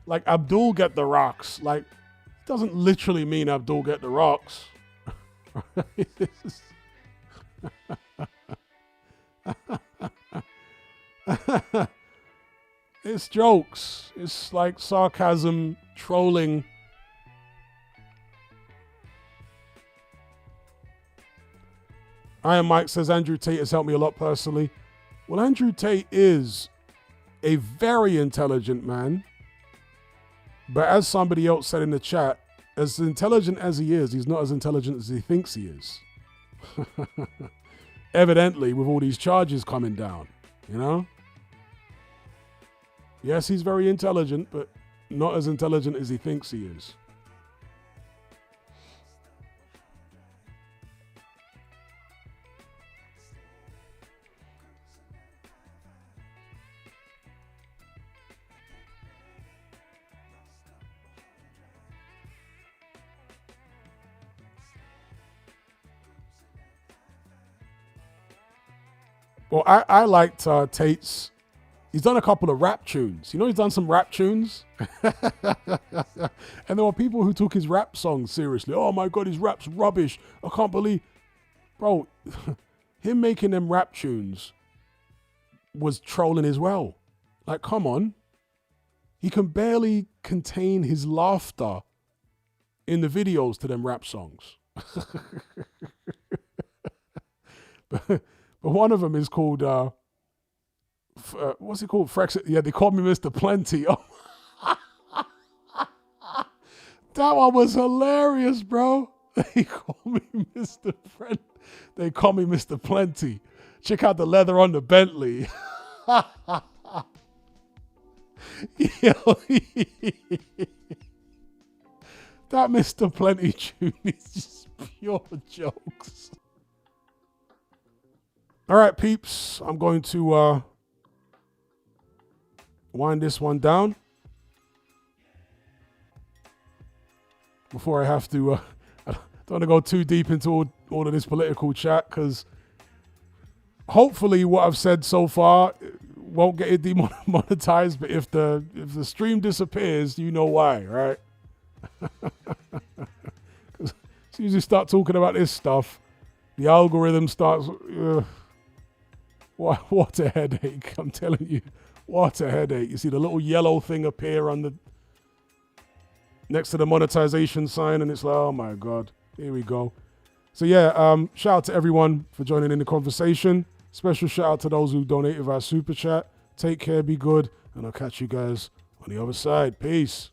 Like, Abdul get the rocks. Like, it doesn't literally mean Abdul get the rocks. It's jokes. It's like sarcasm, trolling. Iron Mike says Andrew Tate has helped me a lot personally. Well, Andrew Tate is a very intelligent man. But as somebody else said in the chat, as intelligent as he is, he's not as intelligent as he thinks he is. Evidently, with all these charges coming down, you know? Yes, he's very intelligent, but not as intelligent as he thinks he is. Well, I liked Tate's. He's done a couple of rap tunes. You know, he's done some rap tunes. And there were people who took his rap songs seriously. Oh my God, his rap's rubbish. I can't believe. Bro, him making them rap tunes was trolling as well. Like, come on. He can barely contain his laughter in the videos to them rap songs. But one of them is called, what's it called? Frexit. Yeah, they called me Mr. Plenty. Oh. That one was hilarious, bro. They call me Mr. Friend. They call me Mr. Plenty. Check out the leather on the Bentley. That Mr. Plenty tune is just pure jokes. All right, peeps, I'm going to wind this one down before I have to, I don't want to go too deep into all of this political chat, because hopefully what I've said so far won't get it demonetized, but if the stream disappears, you know why, right? Because as soon as you start talking about this stuff, the algorithm starts... What a headache, I'm telling you. What a headache. You see the little yellow thing appear on the next to the monetization sign, and it's like, oh my God, here we go. So yeah, shout out to everyone for joining in the conversation. Special shout out to those who donated via Super Chat. Take care, be good, and I'll catch you guys on the other side. Peace.